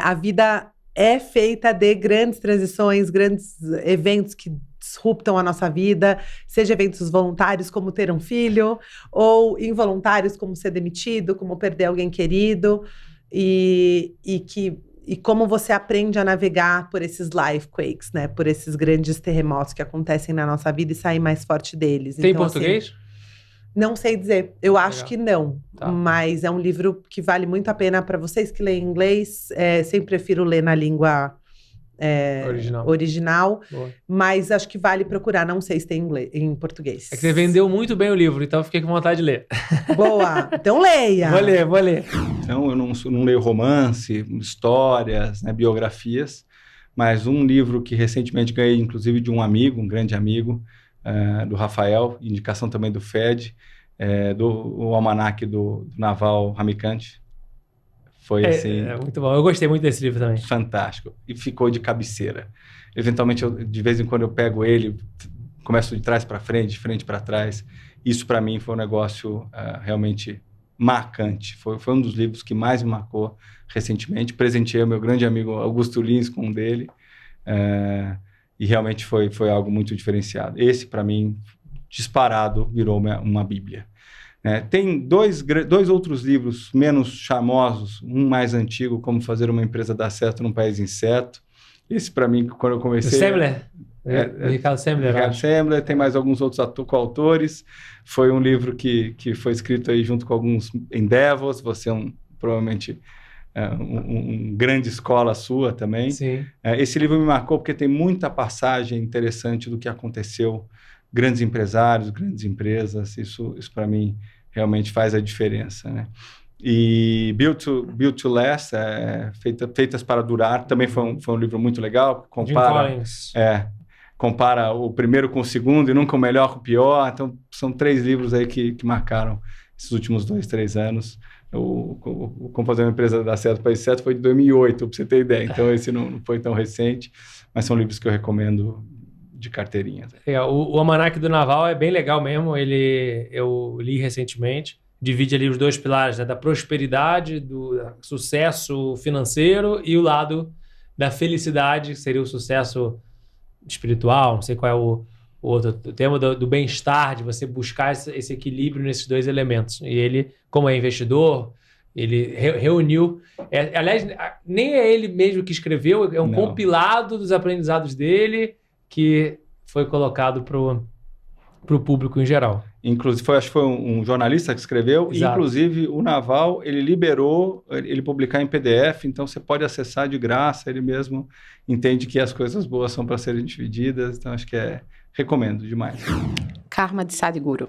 a vida é feita de grandes transições, grandes eventos que disruptam a nossa vida, seja eventos voluntários como ter um filho, ou involuntários como ser demitido, como perder alguém querido, e como você aprende a navegar por esses life quakes, né? Por esses grandes terremotos que acontecem na nossa vida e sair mais forte deles. Tem então, português? Não sei dizer. Eu acho Legal. que não. Tá. Mas é um livro que vale muito a pena para vocês que leem inglês. Sempre prefiro ler na língua original. Boa. Mas acho que vale procurar. Não sei se tem em português. É que você vendeu muito bem o livro, então eu fiquei com vontade de ler. Boa! Então leia! Vou ler. Então, eu não leio romance, histórias, né, biografias, mas um livro que recentemente ganhei, inclusive, de um amigo, um grande amigo, do Rafael, indicação também do Fed, o Almanaque do Naval Ravikant. Foi assim... É muito bom. Eu gostei muito desse livro também. Fantástico. E ficou de cabeceira. Eventualmente, de vez em quando eu pego ele, começo de trás para frente, de frente para trás. Isso, para mim, foi um negócio realmente marcante. Foi um dos livros que mais me marcou recentemente. Presenteei o meu grande amigo Augusto Lins com um dele. E realmente foi algo muito diferenciado. Esse, para mim, disparado, virou uma bíblia. Tem dois outros livros menos charmosos, um mais antigo, Como Fazer uma Empresa Dar Certo num País Incerto. Esse, para mim, quando eu comecei... O Semler? Ricardo Semler. Ricardo Semler, tem mais alguns outros coautores. Foi um livro que foi escrito aí junto com alguns endeavors. Você provavelmente uma grande escola sua também. Sim. Esse livro me marcou porque tem muita passagem interessante do que aconteceu. Grandes empresários, grandes empresas, isso para mim realmente faz a diferença, né? E Built to Last, Feitas para Durar, também foi um livro muito legal. Compara o primeiro com o segundo e nunca o melhor com o pior. Então, são 3 livros aí que marcaram esses últimos 2-3 anos. Como Fazer uma Empresa Dar Certo, País Certo foi de 2008, para você ter ideia. Então, esse não foi tão recente, mas são livros que eu recomendo de carteirinha. O Almanaque do Naval é bem legal mesmo. Eu li recentemente. Divide ali os 2 pilares, né, da prosperidade, do sucesso financeiro e o lado da felicidade, que seria o sucesso espiritual, não sei qual é o outro tema, do bem-estar, de você buscar esse equilíbrio nesses 2 elementos. E ele, como é investidor, ele reuniu... aliás, nem é ele mesmo que escreveu, é um compilado dos aprendizados dele que foi colocado para o público em geral. Inclusive, acho que foi um jornalista que escreveu. Exato. Inclusive, o Naval, ele liberou ele publicar em PDF, então você pode acessar de graça, ele mesmo entende que as coisas boas são para serem divididas, então acho que recomendo demais. Karma, de Sadhguru.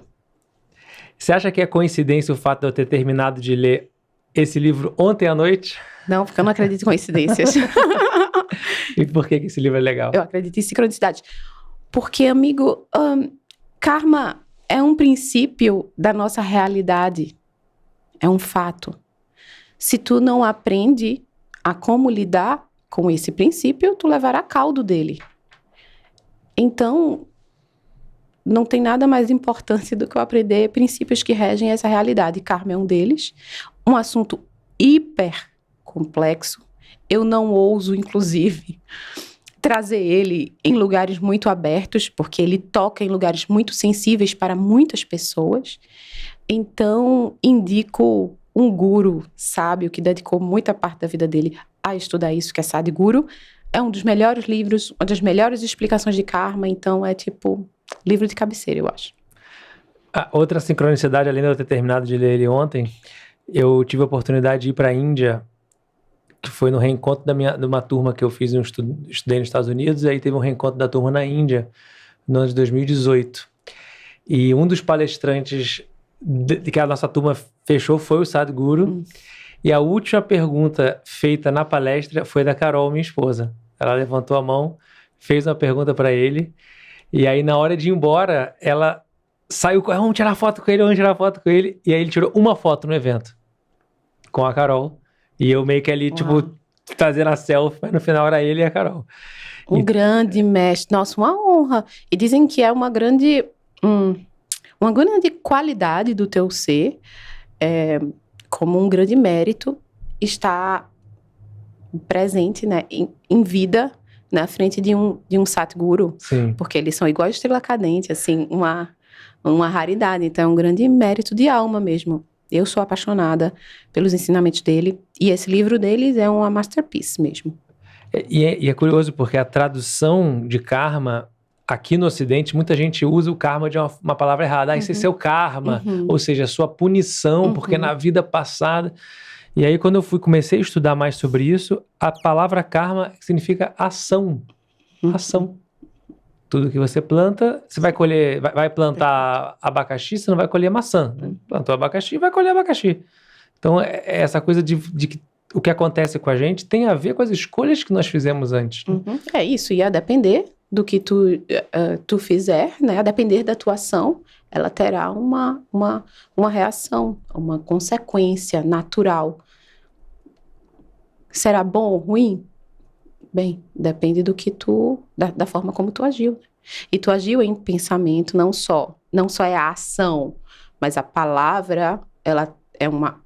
Você acha que é coincidência o fato de eu ter terminado de ler esse livro ontem à noite? Não, porque eu não acredito em coincidências. E por que esse livro é legal? Eu acredito em sincronicidade. Porque, amigo, karma é um princípio da nossa realidade. É um fato. Se tu não aprende a como lidar com esse princípio, tu levará caldo dele. Então, não tem nada mais importante do que eu aprender princípios que regem essa realidade. Karma é um deles. Um assunto hiper complexo. Eu não ouso, inclusive, trazer ele em lugares muito abertos, porque ele toca em lugares muito sensíveis para muitas pessoas. Então, indico um guru sábio que dedicou muita parte da vida dele a estudar isso, que é Sadhguru. É um dos melhores livros, uma das melhores explicações de karma, então é tipo livro de cabeceira, eu acho. Outra sincronicidade, além de eu ter terminado de ler ele ontem, eu tive a oportunidade de ir para a Índia, que foi no reencontro de uma turma que eu fiz, estudei nos Estados Unidos, e aí teve um reencontro da turma na Índia, no ano de 2018. E um dos palestrantes que a nossa turma fechou foi o Sadhguru. E a última pergunta feita na palestra foi da Carol, minha esposa. Ela levantou a mão, fez uma pergunta para ele, e aí na hora de ir embora, ela saiu, vamos tirar foto com ele, e aí ele tirou uma foto no evento, com a Carol. E eu meio que ali, fazendo a selfie, mas no final era ele e a Carol. Um grande mestre. Nossa, uma honra. E dizem que é uma grande qualidade do teu ser, como um grande mérito, estar presente, né, em vida, na frente de um Sadhguru. Sim. Porque eles são igual a estrela cadente, assim, uma raridade. Então, é um grande mérito de alma mesmo. Eu sou apaixonada pelos ensinamentos dele. E esse livro deles é uma masterpiece mesmo. E é curioso porque a tradução de karma aqui no Ocidente, muita gente usa o karma de uma palavra errada. Esse é seu karma, ou seja, a sua punição, porque na vida passada... E aí, quando eu comecei a estudar mais sobre isso, a palavra karma significa ação. Ação. Tudo que você planta, você vai colher, vai plantar abacaxi, você não vai colher maçã. Né? Plantou abacaxi, vai colher abacaxi. Então, essa coisa de que o que acontece com a gente tem a ver com as escolhas que nós fizemos antes. Né? É isso, e a depender do que tu fizer, né? A depender da tua ação, ela terá uma reação, uma consequência natural. Será bom ou ruim? Bem, depende do que da forma como tu agiu. E tu agiu em pensamento, não só é a ação, mas a palavra, ela é uma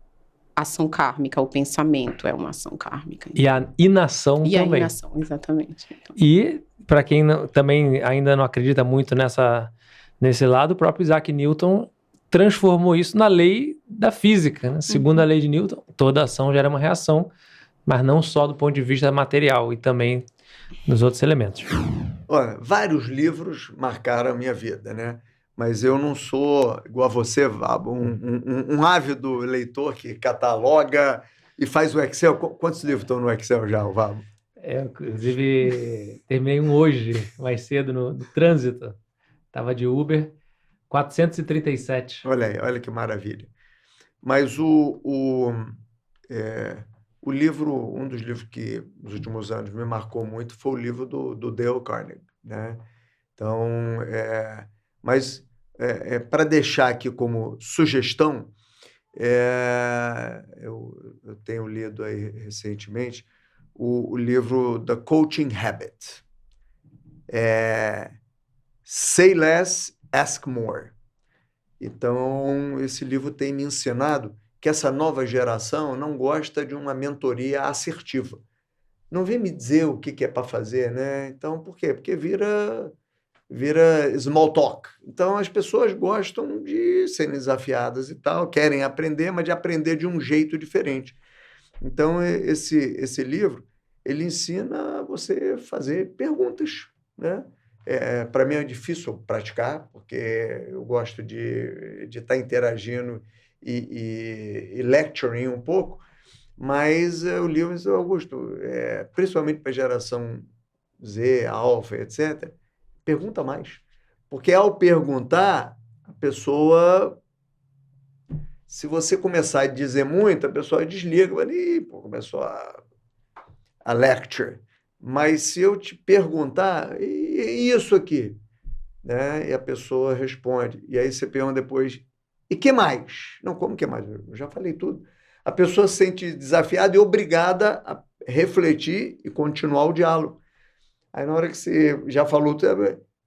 ação kármica, o pensamento é uma ação kármica. E a inação também. E a inação, exatamente. Então. E, para quem também ainda não acredita muito nesse lado, o próprio Isaac Newton transformou isso na lei da física. Né? Segundo a lei de Newton, toda ação gera uma reação, mas não só do ponto de vista material, e também nos outros elementos. Olha, vários livros marcaram a minha vida, né? Mas eu não sou, igual a você, Vabo, um ávido leitor que cataloga e faz o Excel. Quantos livros estão no Excel já, Vabo? Inclusive, terminei um hoje, mais cedo, no trânsito. Estava de Uber, 437. Olha aí, olha que maravilha. Mas o livro, um dos livros que nos últimos anos me marcou muito foi o livro do Dale Carnegie, né? Então, mas para deixar aqui como sugestão, eu tenho lido aí recentemente o livro The Coaching Habit. Say Less, Ask More. Então, esse livro tem me ensinado que essa nova geração não gosta de uma mentoria assertiva. Não vem me dizer o que é para fazer, né? Então, por quê? Porque vira small talk. Então, as pessoas gostam de serem desafiadas e tal, querem aprender, mas de aprender de um jeito diferente. Então, esse livro, ele ensina você a fazer perguntas, né? Para mim é difícil praticar, porque eu gosto de estar interagindo e lecturing um pouco, mas o livro, Augusto, principalmente para a geração Z, Alpha, etc., pergunta mais. Porque ao perguntar, a pessoa, se você começar a dizer muito, a pessoa desliga, começou a lecture. Mas se eu te perguntar, e isso aqui? Né? E a pessoa responde. E aí você pergunta depois, e que mais? Não, como que mais? Eu já falei tudo. A pessoa se sente desafiada e obrigada a refletir e continuar o diálogo. Aí na hora que você já falou,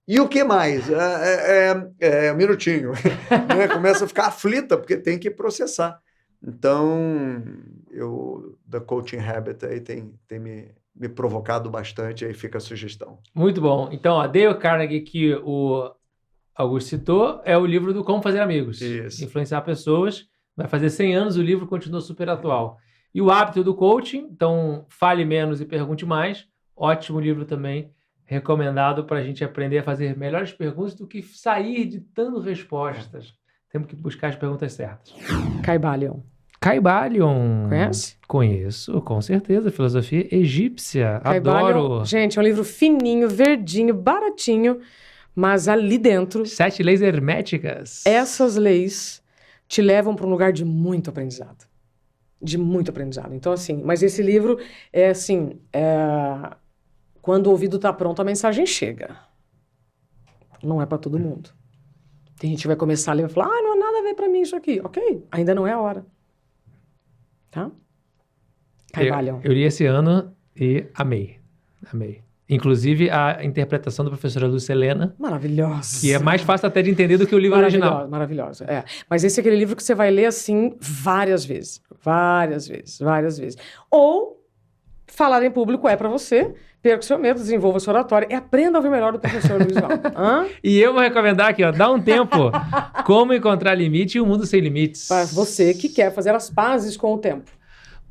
e o que mais? Um minutinho. Né? Começa a ficar aflita, porque tem que processar. Então, The Coaching Habit aí tem me provocado bastante, aí fica a sugestão. Muito bom. Então, a Dale Carnegie, que o Augusto citou, é o livro do Como Fazer Amigos. Isso. Influenciar pessoas. Vai fazer 100 anos, o livro continua super atual. E o Hábito do Coaching, então, Fale Menos e Pergunte Mais. Ótimo livro também, recomendado para a gente aprender a fazer melhores perguntas do que sair ditando respostas. Temos que buscar as perguntas certas. Kybalion. Kybalion. Conhece? Conheço, com certeza. Filosofia egípcia. Kybalion, Adoro. gente, é um livro fininho, verdinho, baratinho, mas ali dentro... 7 leis herméticas. Essas leis te levam para um lugar de muito aprendizado. De muito aprendizado. Então, assim, mas esse livro é assim... Quando o ouvido está pronto, a mensagem chega. Não é para todo mundo. Tem gente que vai começar a ler e vai falar, não há nada a ver para mim isso aqui. Ok, ainda não é a hora. Tá? Kybalion. Eu li esse ano e amei. Amei. Inclusive a interpretação da professora Lúcia Helena. Maravilhosa. Que é mais fácil até de entender do que o livro original. Maravilhosa. Mas esse é aquele livro que você vai ler assim várias vezes. Várias vezes. Várias vezes. Ou falar em público é para você. Perca o seu medo, desenvolva sua oratória e aprenda a ouvir melhor do professor Luiz Val. E eu vou recomendar aqui, ó, dá um tempo. Como encontrar limite e o mundo sem limites. Para você que quer fazer as pazes com o tempo.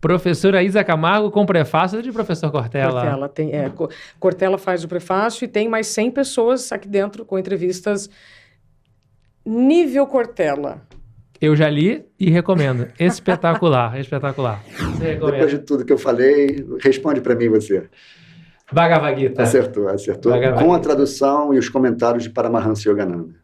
Professora Isa Camargo com prefácio de professor Cortella. Cortella tem, Cortella faz o prefácio e tem mais 100 pessoas aqui dentro com entrevistas nível Cortella. Eu já li e recomendo. Espetacular, espetacular. Você recomenda? Depois de tudo que eu falei, responde para mim você. Bhagavad Gita. Acertou. Bhagavad Com a Gita. tradução e os comentários de Paramahansa Yogananda.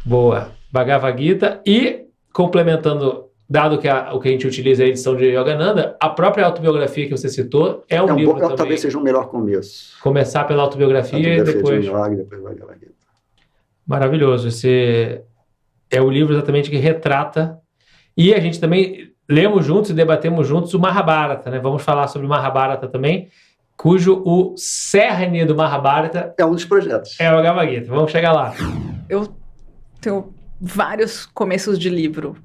Boa. Bhagavad Gita. E, complementando, dado que o que a gente utiliza é a edição de Yogananda, a própria autobiografia que você citou é um livro também. Talvez seja um melhor começo. Começar pela autobiografia e depois... de um Yoga, depois Bhagavad Gita. Maravilhoso. Esse é o livro exatamente que retrata. E a gente também lemos juntos e debatemos juntos o Mahabharata, né? Vamos falar sobre o Mahabharata também, cujo o cerne do Mahabharata é um dos projetos. É o Bhagavad Gita. Vamos chegar lá. Eu tenho vários começos de livro.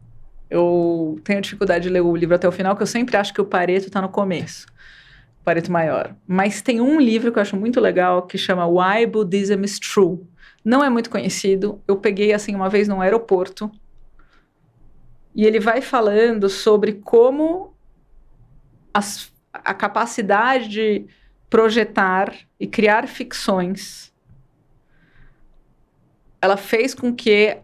Eu tenho dificuldade de ler o livro até o final, porque eu sempre acho que o Pareto está no começo. O Pareto maior. Mas tem um livro que eu acho muito legal, que chama Why Buddhism is True. Não é muito conhecido. Eu peguei, assim, uma vez num aeroporto. E ele vai falando sobre como a capacidade de projetar e criar ficções, ela fez com que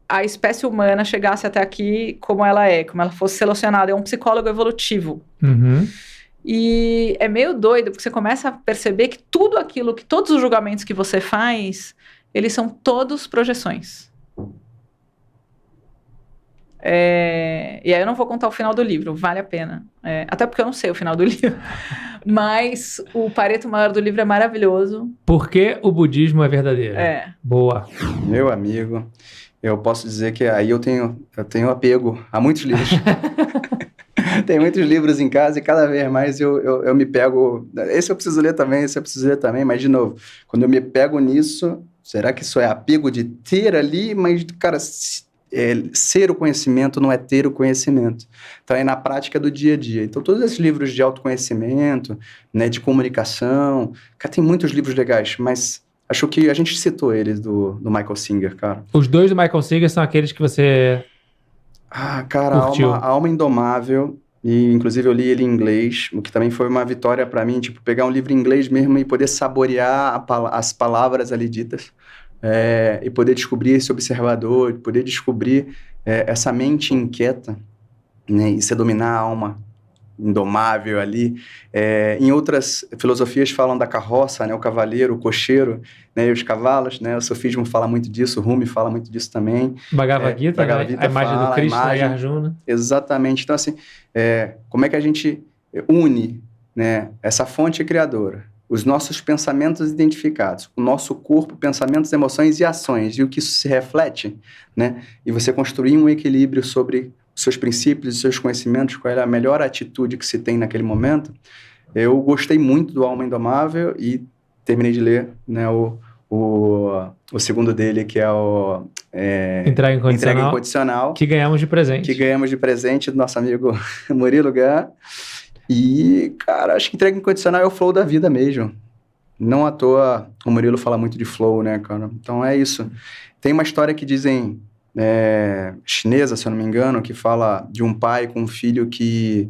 a espécie humana chegasse até aqui como ela é, como ela fosse selecionada. É um psicólogo evolutivo. Uhum. E é meio doido, porque você começa a perceber que tudo aquilo, que todos os julgamentos que você faz, eles são todos projeções. E aí eu não vou contar o final do livro, vale a pena. Até porque eu não sei o final do livro. Mas o Pareto maior do livro é maravilhoso. Por que o budismo é verdadeiro? Boa. Meu amigo, eu posso dizer que aí eu tenho apego a muitos livros. Tem muitos livros em casa e cada vez mais eu me pego... Esse eu preciso ler também, mas de novo, quando eu me pego nisso, será que isso é apego de ter ali? Mas, cara... ser o conhecimento não é ter o conhecimento. Então, é na prática do dia a dia. Então, todos esses livros de autoconhecimento, né, de comunicação... Cara, tem muitos livros legais, mas acho que a gente citou eles do Michael Singer, cara. Os dois do Michael Singer são aqueles que você cara, curtiu. a Alma Indomável, e inclusive eu li ele em inglês, o que também foi uma vitória para mim, tipo, pegar um livro em inglês mesmo e poder saborear as palavras ali ditas. E poder descobrir esse observador, poder descobrir essa mente inquieta, né, e se dominar a alma indomável ali. Em outras filosofias falam da carroça, né, o cavaleiro, o cocheiro, né, e os cavalos, né, o sofismo fala muito disso, o Rumi fala muito disso também. Bhagavad Gita, né? A imagem do Krishna e Arjuna. Exatamente. Então, assim, como é que a gente une, né, essa fonte criadora? Os nossos pensamentos identificados, o nosso corpo, pensamentos, emoções e ações, e o que isso se reflete, né? E você construir um equilíbrio sobre os seus princípios e seus conhecimentos, qual é a melhor atitude que se tem naquele momento. Eu gostei muito do Alma Indomável e terminei de ler, né, o segundo dele, que é o... Entrega Incondicional. Que ganhamos de presente. Que ganhamos de presente do nosso amigo Murilo Gun. E, cara, acho que Entrega Incondicional é o flow da vida mesmo. Não à toa o Murilo fala muito de flow, né, cara? Então é isso. Tem uma história que dizem, chinesa, se eu não me engano, que fala de um pai com um filho que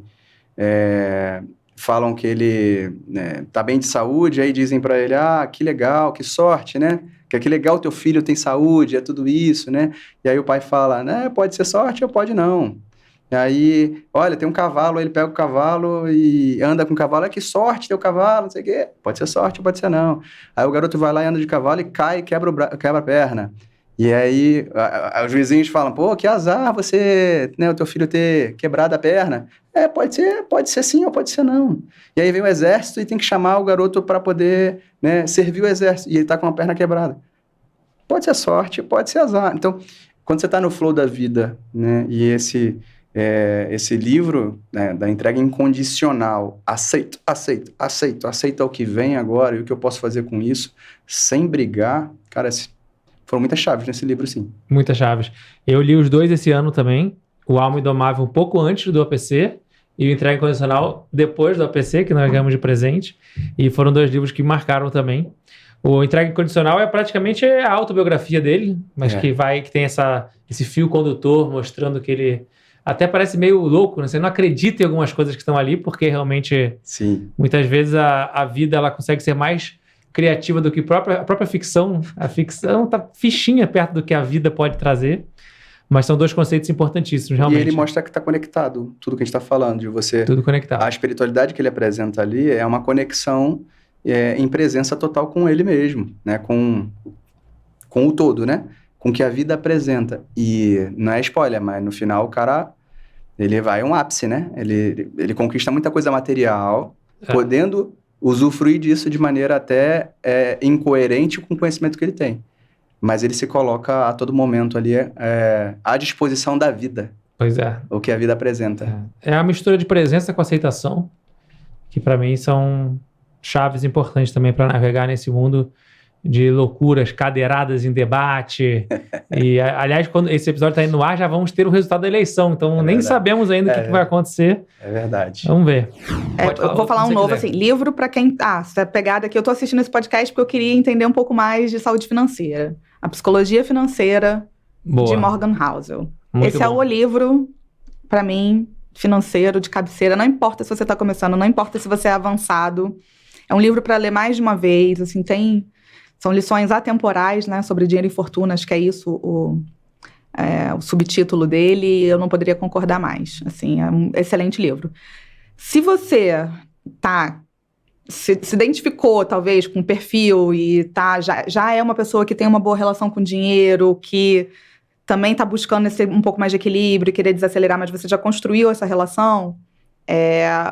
falam que ele tá bem de saúde, aí dizem pra ele, que legal, que sorte, né? Que legal teu filho tem saúde, é tudo isso, né? E aí o pai fala, né, pode ser sorte ou pode não. E aí, olha, tem um cavalo, ele pega o cavalo e anda com o cavalo, que sorte teu cavalo, não sei o quê. Pode ser sorte ou pode ser não. Aí o garoto vai lá e anda de cavalo e cai e quebra a perna. E aí os vizinhos falam, pô, que azar você, né, o teu filho ter quebrado a perna. Pode ser sim ou pode ser não. E aí vem o exército e tem que chamar o garoto para poder, né, servir o exército. E ele tá com a perna quebrada. Pode ser sorte, pode ser azar. Então, quando você tá no flow da vida, né, e esse livro, né, da entrega incondicional, aceita o que vem agora e o que eu posso fazer com isso, sem brigar, cara, foram muitas chaves nesse livro, sim. Muitas chaves. Eu li os dois esse ano também, o Alma Indomável um pouco antes do APC e o Entrega Incondicional depois do APC, que nós ganhamos de presente, e foram dois livros que marcaram também. O Entrega Incondicional é praticamente a autobiografia dele, mas que tem esse fio condutor mostrando que ele até parece meio louco, né? Você não acredita em algumas coisas que estão ali, porque realmente, Sim. muitas vezes a vida ela consegue ser mais criativa do que a própria ficção. A ficção tá fichinha perto do que a vida pode trazer, mas são dois conceitos importantíssimos, realmente. E ele mostra que está conectado, tudo que a gente está falando, de você... Tudo conectado. A espiritualidade que ele apresenta ali é uma conexão em presença total com ele mesmo, né? Com o todo, né? Com o que a vida apresenta. E não é spoiler, mas no final o cara, ele vai a um ápice, né? Ele conquista muita coisa material, podendo usufruir disso de maneira até incoerente com o conhecimento que ele tem. Mas ele se coloca a todo momento ali à disposição da vida. Pois é. O que a vida apresenta. É a mistura de presença com aceitação, que para mim são chaves importantes também para navegar nesse mundo de loucuras, cadeiradas em debate. E, aliás, quando esse episódio está indo no ar, já vamos ter o resultado da eleição. Então, nem sabemos ainda o que vai acontecer. É verdade. Vamos ver. Eu vou falar um novo, assim, livro para quem... essa pegada aqui, eu tô assistindo esse podcast porque eu queria entender um pouco mais de saúde financeira. A Psicologia Financeira, de Morgan Housel. Esse é o livro, para mim, financeiro, de cabeceira. Não importa se você está começando, não importa se você é avançado. É um livro para ler mais de uma vez, assim, são lições atemporais, né, sobre dinheiro e fortuna, acho que é isso o subtítulo dele, e eu não poderia concordar mais. Assim, é um excelente livro. Se você se identificou, talvez, com o perfil e já é uma pessoa que tem uma boa relação com dinheiro, que também está buscando um pouco mais de equilíbrio e querer desacelerar, mas você já construiu essa relação,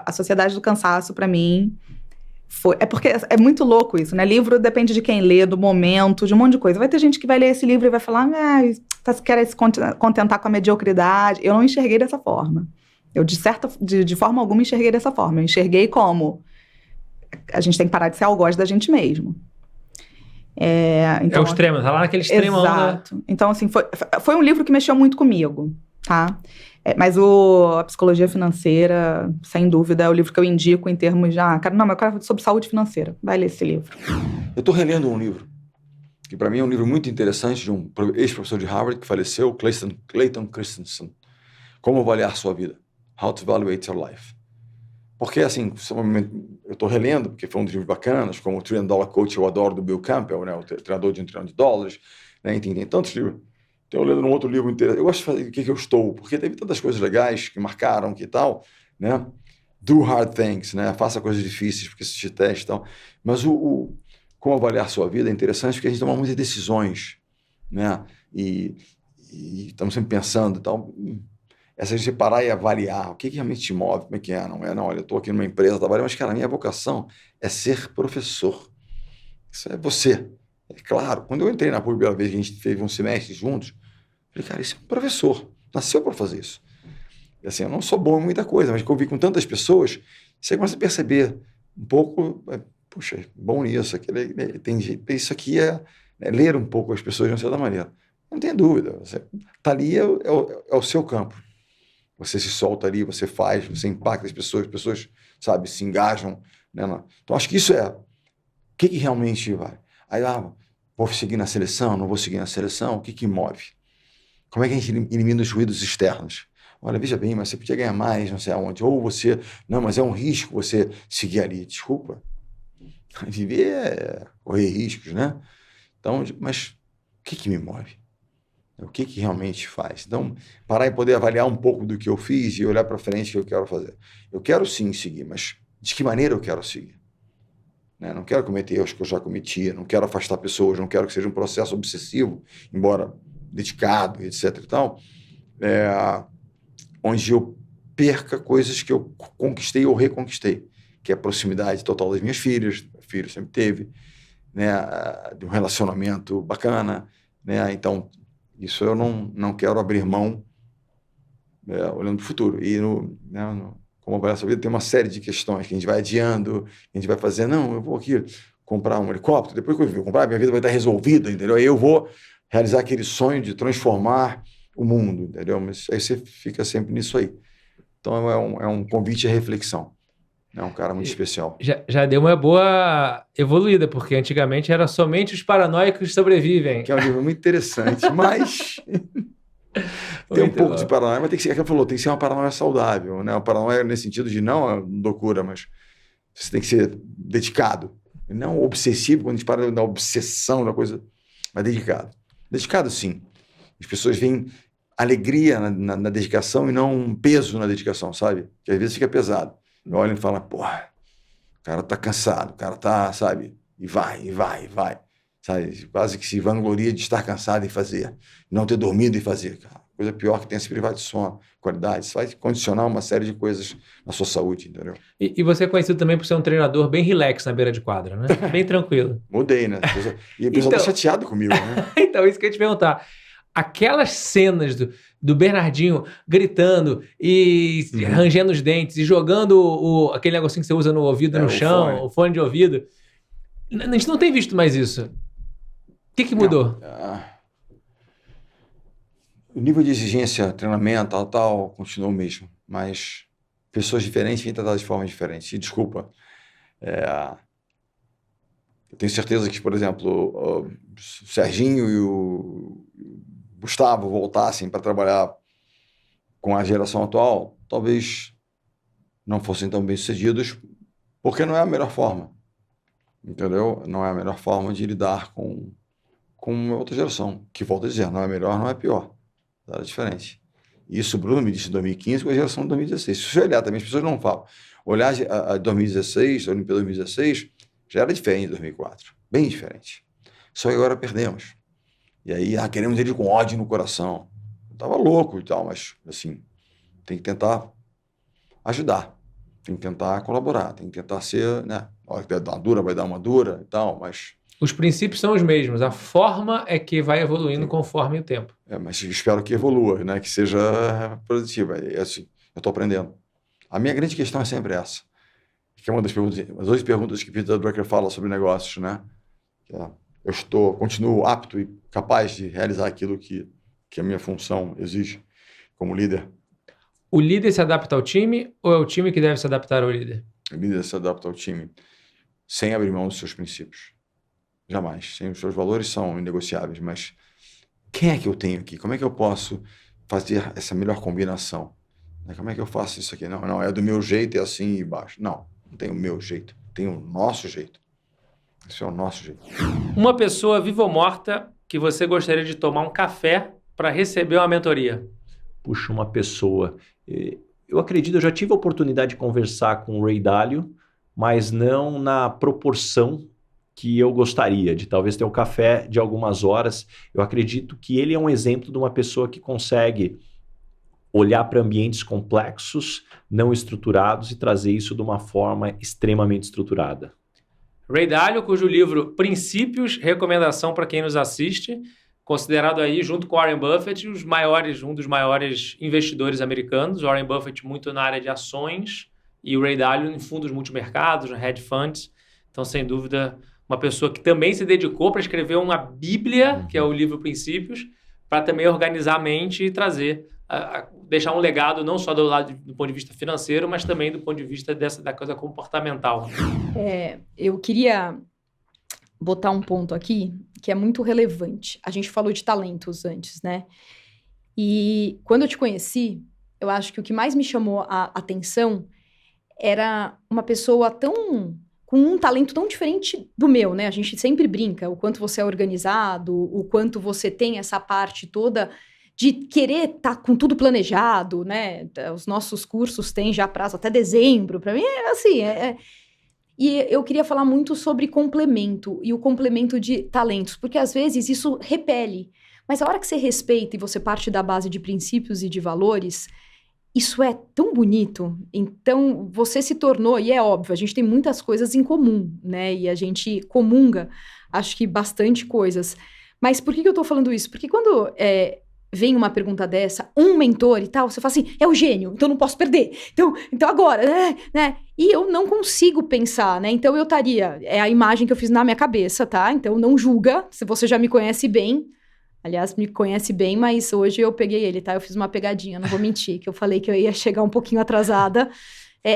a Sociedade do Cansaço, para mim, é porque é muito louco isso, né? Livro depende de quem lê, do momento, de um monte de coisa. Vai ter gente que vai ler esse livro e vai falar, quer se contentar com a mediocridade. Eu não enxerguei dessa forma. Eu, de forma alguma, enxerguei dessa forma. Eu enxerguei como a gente tem que parar de ser algoz da gente mesmo. Então, é o extremo, tá lá naquele extremo. Exato. Então, assim, foi um livro que mexeu muito comigo, tá? Mas a Psicologia Financeira, sem dúvida, é o livro que eu indico em termos de... eu quero sobre saúde financeira. Vai ler esse livro. Eu estou relendo um livro, que para mim é um livro muito interessante, de um ex-professor de Harvard que faleceu, Clayton Christensen. Como avaliar sua vida? How to Evaluate Your Life. Porque, assim, eu estou relendo, porque foi um dos livros bacanas, como o $1 Trillion Coach, eu adoro, do Bill Campbell, né, o treinador de $1 trilhão, né, tem tantos livros. Estou lendo um outro livro inteiro. Eu gosto de fazer o que eu estou, porque teve tantas coisas legais que marcaram, que tal, né? Do hard things, né? Faça coisas difíceis, porque isso te testa e tal. Mas como avaliar a sua vida é interessante, porque a gente toma muitas decisões, né? E estamos sempre pensando e tal. Essa gente parar e avaliar o que realmente te move, como é que é, não, olha, eu estou aqui numa empresa trabalhando, mas, cara, a minha vocação é ser professor. Isso é você. É claro, quando eu entrei na PUC pela vez que a gente fez um semestre juntos, eu falei, cara, isso é um professor, nasceu para fazer isso. E assim, eu não sou bom em muita coisa, mas convivi com tantas pessoas, você começa a perceber um pouco, puxa, bom nisso, tem jeito, isso aqui ler um pouco as pessoas de uma certa maneira. Não tem dúvida, você tá ali, é o seu campo. Você se solta ali, você faz, você impacta as pessoas, sabe, se engajam, né? Então, acho que isso o que realmente vai. Aí, vou seguir na seleção, não vou seguir na seleção, o que move? Como é que a gente elimina os ruídos externos? Olha, veja bem, mas você podia ganhar mais, não sei aonde. Ou você, não, mas é um risco você seguir ali. Desculpa. Viver é correr riscos, né? Então, mas o que me move? O que realmente faz? Então, parar e poder avaliar um pouco do que eu fiz e olhar para frente o que eu quero fazer. Eu quero sim seguir, mas de que maneira eu quero seguir? Né? Não quero cometer erros que eu já cometi, não quero afastar pessoas, não quero que seja um processo obsessivo, embora dedicado, etc. e tal, onde eu perca coisas que eu conquistei ou reconquistei, que é a proximidade total das minhas filhas, meu filho sempre teve, né? De um relacionamento bacana, né? Então, isso eu não quero abrir mão, olhando para o futuro. E como avaliar essa vida, tem uma série de questões que a gente vai adiando, a gente vai fazer, não, eu vou aqui comprar um helicóptero, depois que eu comprar, minha vida vai estar resolvida, entendeu? Aí eu vou realizar aquele sonho de transformar o mundo, entendeu? Mas aí você fica sempre nisso aí. Então é um convite à reflexão. É um cara muito especial. Já deu uma boa evoluída, porque antigamente era somente os paranoicos sobrevivem. Que é um livro muito interessante, mas Tem um Muito pouco bom. de paranoia, mas tem que ser, como falou, tem que ser uma paranoia saudável, né? Uma paranoia nesse sentido de não a loucura, mas você tem que ser dedicado. Não obsessivo, quando a gente para da obsessão da coisa, mas dedicado. Dedicado, sim. As pessoas veem alegria na dedicação e não um peso na dedicação, sabe? Que às vezes fica pesado. Olham e falam, porra, o cara tá cansado, o cara tá, sabe? E vai. Sabe? Quase que se vangloria de estar cansado e fazer. Não ter dormido e fazer. Coisa pior que tem se privar de sono, qualidade. Isso vai condicionar uma série de coisas na sua saúde, entendeu? E você é conhecido também por ser um treinador bem relax na beira de quadra, né? Bem tranquilo. Mudei, né? E o pessoal tá chateado comigo, né? Então, isso que eu ia te perguntar. Aquelas cenas do Bernardinho gritando e rangendo os dentes e jogando aquele negocinho que você usa no ouvido no chão, o fone de ouvido. A gente não tem visto mais isso. O que mudou? O nível de exigência, treinamento, tal, continua o mesmo. Mas pessoas diferentes vêm tratadas de forma diferente. E desculpa. Eu tenho certeza que, por exemplo, o Serginho e o Gustavo voltassem para trabalhar com a geração atual, talvez não fossem tão bem-sucedidos, porque não é a melhor forma. Entendeu? Não é a melhor forma de lidar com outra geração. Que, volto a dizer, não é melhor, não é pior. É diferente. Isso o Bruno me disse em 2015 com a geração de 2016. Se você olhar também, as pessoas não falam. Olhar a 2016, a Olimpíada 2016, já era diferente de 2004. Bem diferente. Só que agora perdemos. E aí, queremos ele com ódio no coração. Eu tava louco e tal, mas, assim, tem que tentar ajudar. Tem que tentar colaborar. Tem que tentar ser, né? A hora que der uma dura, vai dar uma dura e tal, mas... Os princípios são os mesmos. A forma é que vai evoluindo conforme o tempo. Mas espero que evolua, né? Que seja produtiva. Assim, eu estou aprendendo. A minha grande questão é sempre essa. Que é uma das perguntas, as 2 perguntas que Peter Drucker fala sobre negócios, né? Que continuo apto e capaz de realizar aquilo que a minha função exige como líder. O líder se adapta ao time ou é o time que deve se adaptar ao líder? O líder se adapta ao time sem abrir mão dos seus princípios. Jamais. Os seus valores são inegociáveis, mas quem é que eu tenho aqui? Como é que eu posso fazer essa melhor combinação? Como é que eu faço isso aqui? Não, é do meu jeito, é assim e baixo. Não tem o meu jeito, tem o nosso jeito. Esse é o nosso jeito. Uma pessoa viva ou morta que você gostaria de tomar um café para receber uma mentoria? Puxa, uma pessoa. Eu acredito, eu já tive a oportunidade de conversar com o Ray Dalio, mas não na proporção que eu gostaria, de talvez ter um café de algumas horas. Eu acredito que ele é um exemplo de uma pessoa que consegue olhar para ambientes complexos, não estruturados e trazer isso de uma forma extremamente estruturada. Ray Dalio, cujo livro Princípios, recomendação para quem nos assiste, considerado aí, junto com Warren Buffett, um dos maiores investidores americanos. Warren Buffett muito na área de ações e o Ray Dalio em fundos multimercados, hedge funds. Então, sem dúvida, uma pessoa que também se dedicou para escrever uma Bíblia, que é o livro Princípios, para também organizar a mente e trazer, deixar um legado não só do ponto de vista financeiro, mas também do ponto de vista da coisa comportamental. Eu queria botar um ponto aqui que é muito relevante. A gente falou de talentos antes, né? E quando eu te conheci, eu acho que o que mais me chamou a atenção era uma pessoa com um talento tão diferente do meu, né? A gente sempre brinca o quanto você é organizado, o quanto você tem essa parte toda de querer estar com tudo planejado, né? Os nossos cursos têm já prazo até dezembro. Para mim é assim, E eu queria falar muito sobre complemento e o complemento de talentos, porque às vezes isso repele. Mas a hora que você respeita e você parte da base de princípios e de valores, isso é tão bonito. Então, você se tornou, e é óbvio, a gente tem muitas coisas em comum, né? E a gente comunga, acho que bastante coisas. Mas por que eu tô falando isso? Porque quando vem uma pergunta dessa, um mentor e tal, você fala assim, é o gênio, então não posso perder. Então agora, né? E eu não consigo pensar, né? Então eu estaria, é a imagem que eu fiz na minha cabeça, tá? Então não julga, se você já me conhece bem. Aliás, me conhece bem, mas hoje eu peguei ele, tá? Eu fiz uma pegadinha, não vou mentir, que eu falei que eu ia chegar um pouquinho atrasada.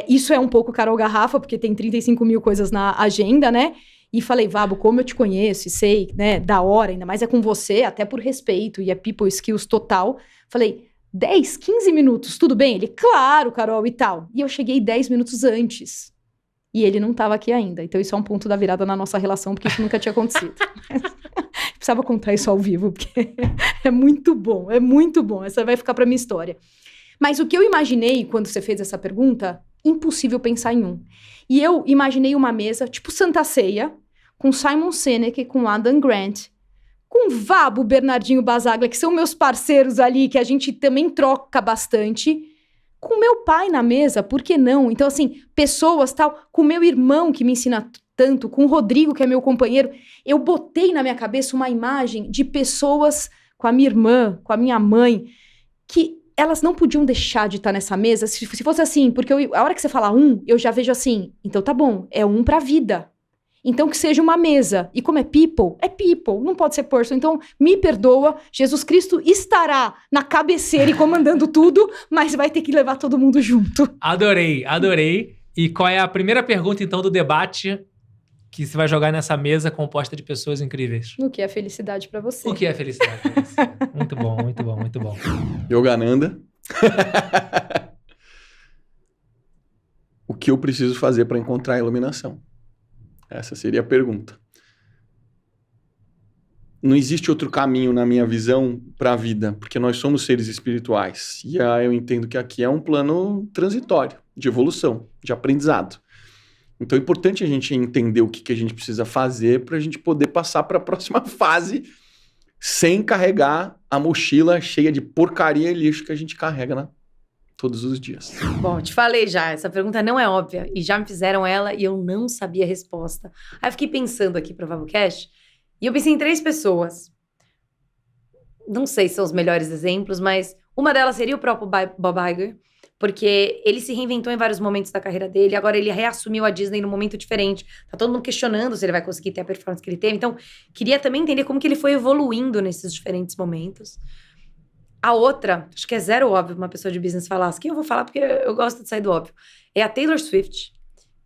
Isso é um pouco Carol Garrafa, porque tem 35 mil coisas na agenda, né? E falei, Vabo, como eu te conheço e sei, né, da hora, ainda mais é com você, até por respeito, e é people skills total. Falei, 10, 15 minutos, tudo bem? Ele, claro, Carol, e tal. E eu cheguei 10 minutos antes. E ele não estava aqui ainda. Então isso é um ponto da virada na nossa relação, porque isso nunca tinha acontecido. Precisava contar isso ao vivo, porque é muito bom, é muito bom. Essa vai ficar pra minha história. Mas o que eu imaginei quando você fez essa pergunta, impossível pensar em um. E eu imaginei uma mesa, tipo Santa Ceia, com Simon Sinek, com Adam Grant, com Vabo, Bernardinho Basaglia, que são meus parceiros ali, que a gente também troca bastante, com meu pai na mesa, por que não? Então, assim, pessoas tal, com meu irmão, que me ensina tanto, com o Rodrigo, que é meu companheiro, eu botei na minha cabeça uma imagem de pessoas com a minha irmã, com a minha mãe, que elas não podiam deixar de estar nessa mesa, se fosse assim, porque a hora que você fala eu já vejo assim, então tá bom, é pra vida. Então que seja uma mesa. E como é people, não pode ser person. Então me perdoa, Jesus Cristo estará na cabeceira e comandando tudo, mas vai ter que levar todo mundo junto. Adorei. E qual é a primeira pergunta, então, do debate que você vai jogar nessa mesa composta de pessoas incríveis? O que é felicidade pra você? O que é felicidade pra você? Muito bom, muito bom, muito bom. Yogananda. O que eu preciso fazer para encontrar a iluminação? Essa seria a pergunta. Não existe outro caminho, na minha visão, para a vida, porque nós somos seres espirituais. E eu entendo que aqui é um plano transitório, de evolução, de aprendizado. Então é importante a gente entender o que a gente precisa fazer para a gente poder passar para a próxima fase sem carregar a mochila cheia de porcaria e lixo que a gente carrega todos os dias. Bom, te falei já, essa pergunta não é óbvia e já me fizeram ela e eu não sabia a resposta. Aí eu fiquei pensando aqui para o VaboCast e eu pensei em 3 pessoas. Não sei se são os melhores exemplos, mas uma delas seria o próprio Bob Iger, porque ele se reinventou em vários momentos da carreira dele, agora ele reassumiu a Disney num momento diferente. Tá todo mundo questionando se ele vai conseguir ter a performance que ele teve. Então, queria também entender como que ele foi evoluindo nesses diferentes momentos. A outra, acho que é zero óbvio uma pessoa de business falasse, que eu vou falar porque eu gosto de sair do óbvio, é a Taylor Swift,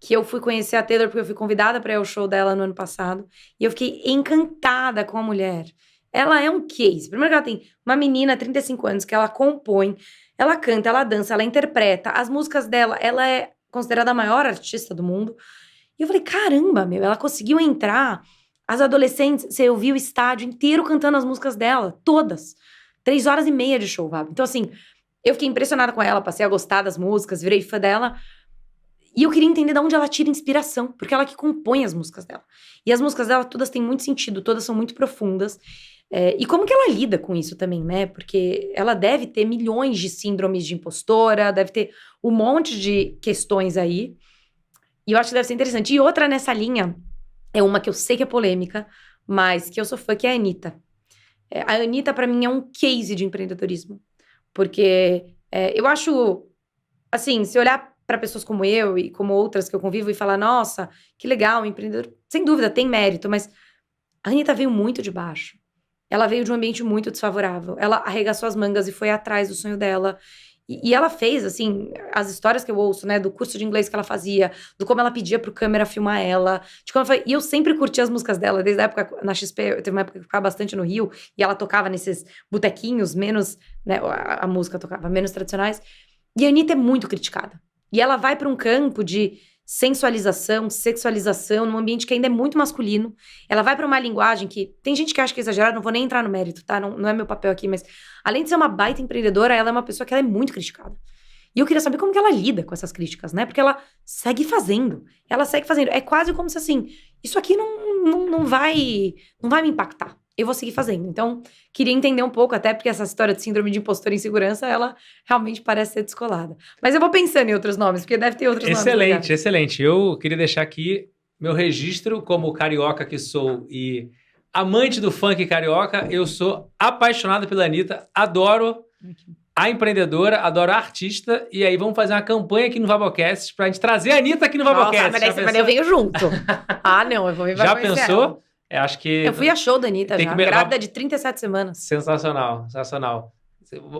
que eu fui conhecer a Taylor porque eu fui convidada para ir ao show dela no ano passado, e eu fiquei encantada com a mulher. Ela é um case. Primeiro que ela tem uma menina, 35 anos, que ela compõe, ela canta, ela dança, ela interpreta. As músicas dela, ela é considerada a maior artista do mundo. E eu falei, caramba, ela conseguiu entrar. As adolescentes, você ouviu o estádio inteiro cantando as músicas dela, todas. 3 horas e meia de show, Vabo. Então, assim, eu fiquei impressionada com ela, passei a gostar das músicas, virei fã dela. E eu queria entender de onde ela tira inspiração, porque ela que compõe as músicas dela. E as músicas dela todas têm muito sentido, todas são muito profundas. E como que ela lida com isso também, né? Porque ela deve ter milhões de síndromes de impostora, deve ter um monte de questões aí. E eu acho que deve ser interessante. E outra nessa linha, é uma que eu sei que é polêmica, mas que eu sou fã, que é a Anitta. A Anitta, pra mim, é um case de empreendedorismo. Porque eu acho, assim, se olhar para pessoas como eu e como outras que eu convivo e falar, nossa, que legal, empreendedor, sem dúvida, tem mérito, mas a Anitta veio muito de baixo. Ela veio de um ambiente muito desfavorável. Ela arregaçou as mangas e foi atrás do sonho dela. E ela fez, assim, as histórias que eu ouço, né, do curso de inglês que ela fazia, do como ela pedia pro câmera filmar ela, de como ela foi... E eu sempre curti as músicas dela, desde a época, na XP, teve uma época que eu ficava bastante no Rio, e ela tocava nesses botequinhos menos, né, a música tocava menos tradicionais. E a Anitta é muito criticada. E ela vai para um campo de sensualização, sexualização, num ambiente que ainda é muito masculino. Ela vai para uma linguagem que... Tem gente que acha que é exagerado, não vou nem entrar no mérito, tá? Não é meu papel aqui, mas... Além de ser uma baita empreendedora, ela é uma pessoa que ela é muito criticada. E eu queria saber como que ela lida com essas críticas, né? Porque ela segue fazendo. Ela segue fazendo. É quase como se, assim, isso aqui não vai me impactar. Eu vou seguir fazendo. Então, queria entender um pouco, até porque essa história de síndrome de impostor e insegurança, ela realmente parece ser descolada. Mas eu vou pensando em outros nomes, porque deve ter outros nomes. Excelente, excelente. Eu queria deixar aqui meu registro como carioca que sou e amante do funk carioca. Eu sou apaixonado pela Anitta, adoro a empreendedora, adoro a artista. E aí vamos fazer uma campanha aqui no VaboCast pra gente trazer a Anitta aqui no VaboCast. Nossa, mas eu venho junto. Não, eu vou me Já pensou? Acho que... Eu fui a show da Anitta já, grávida de 37 semanas. Sensacional, sensacional.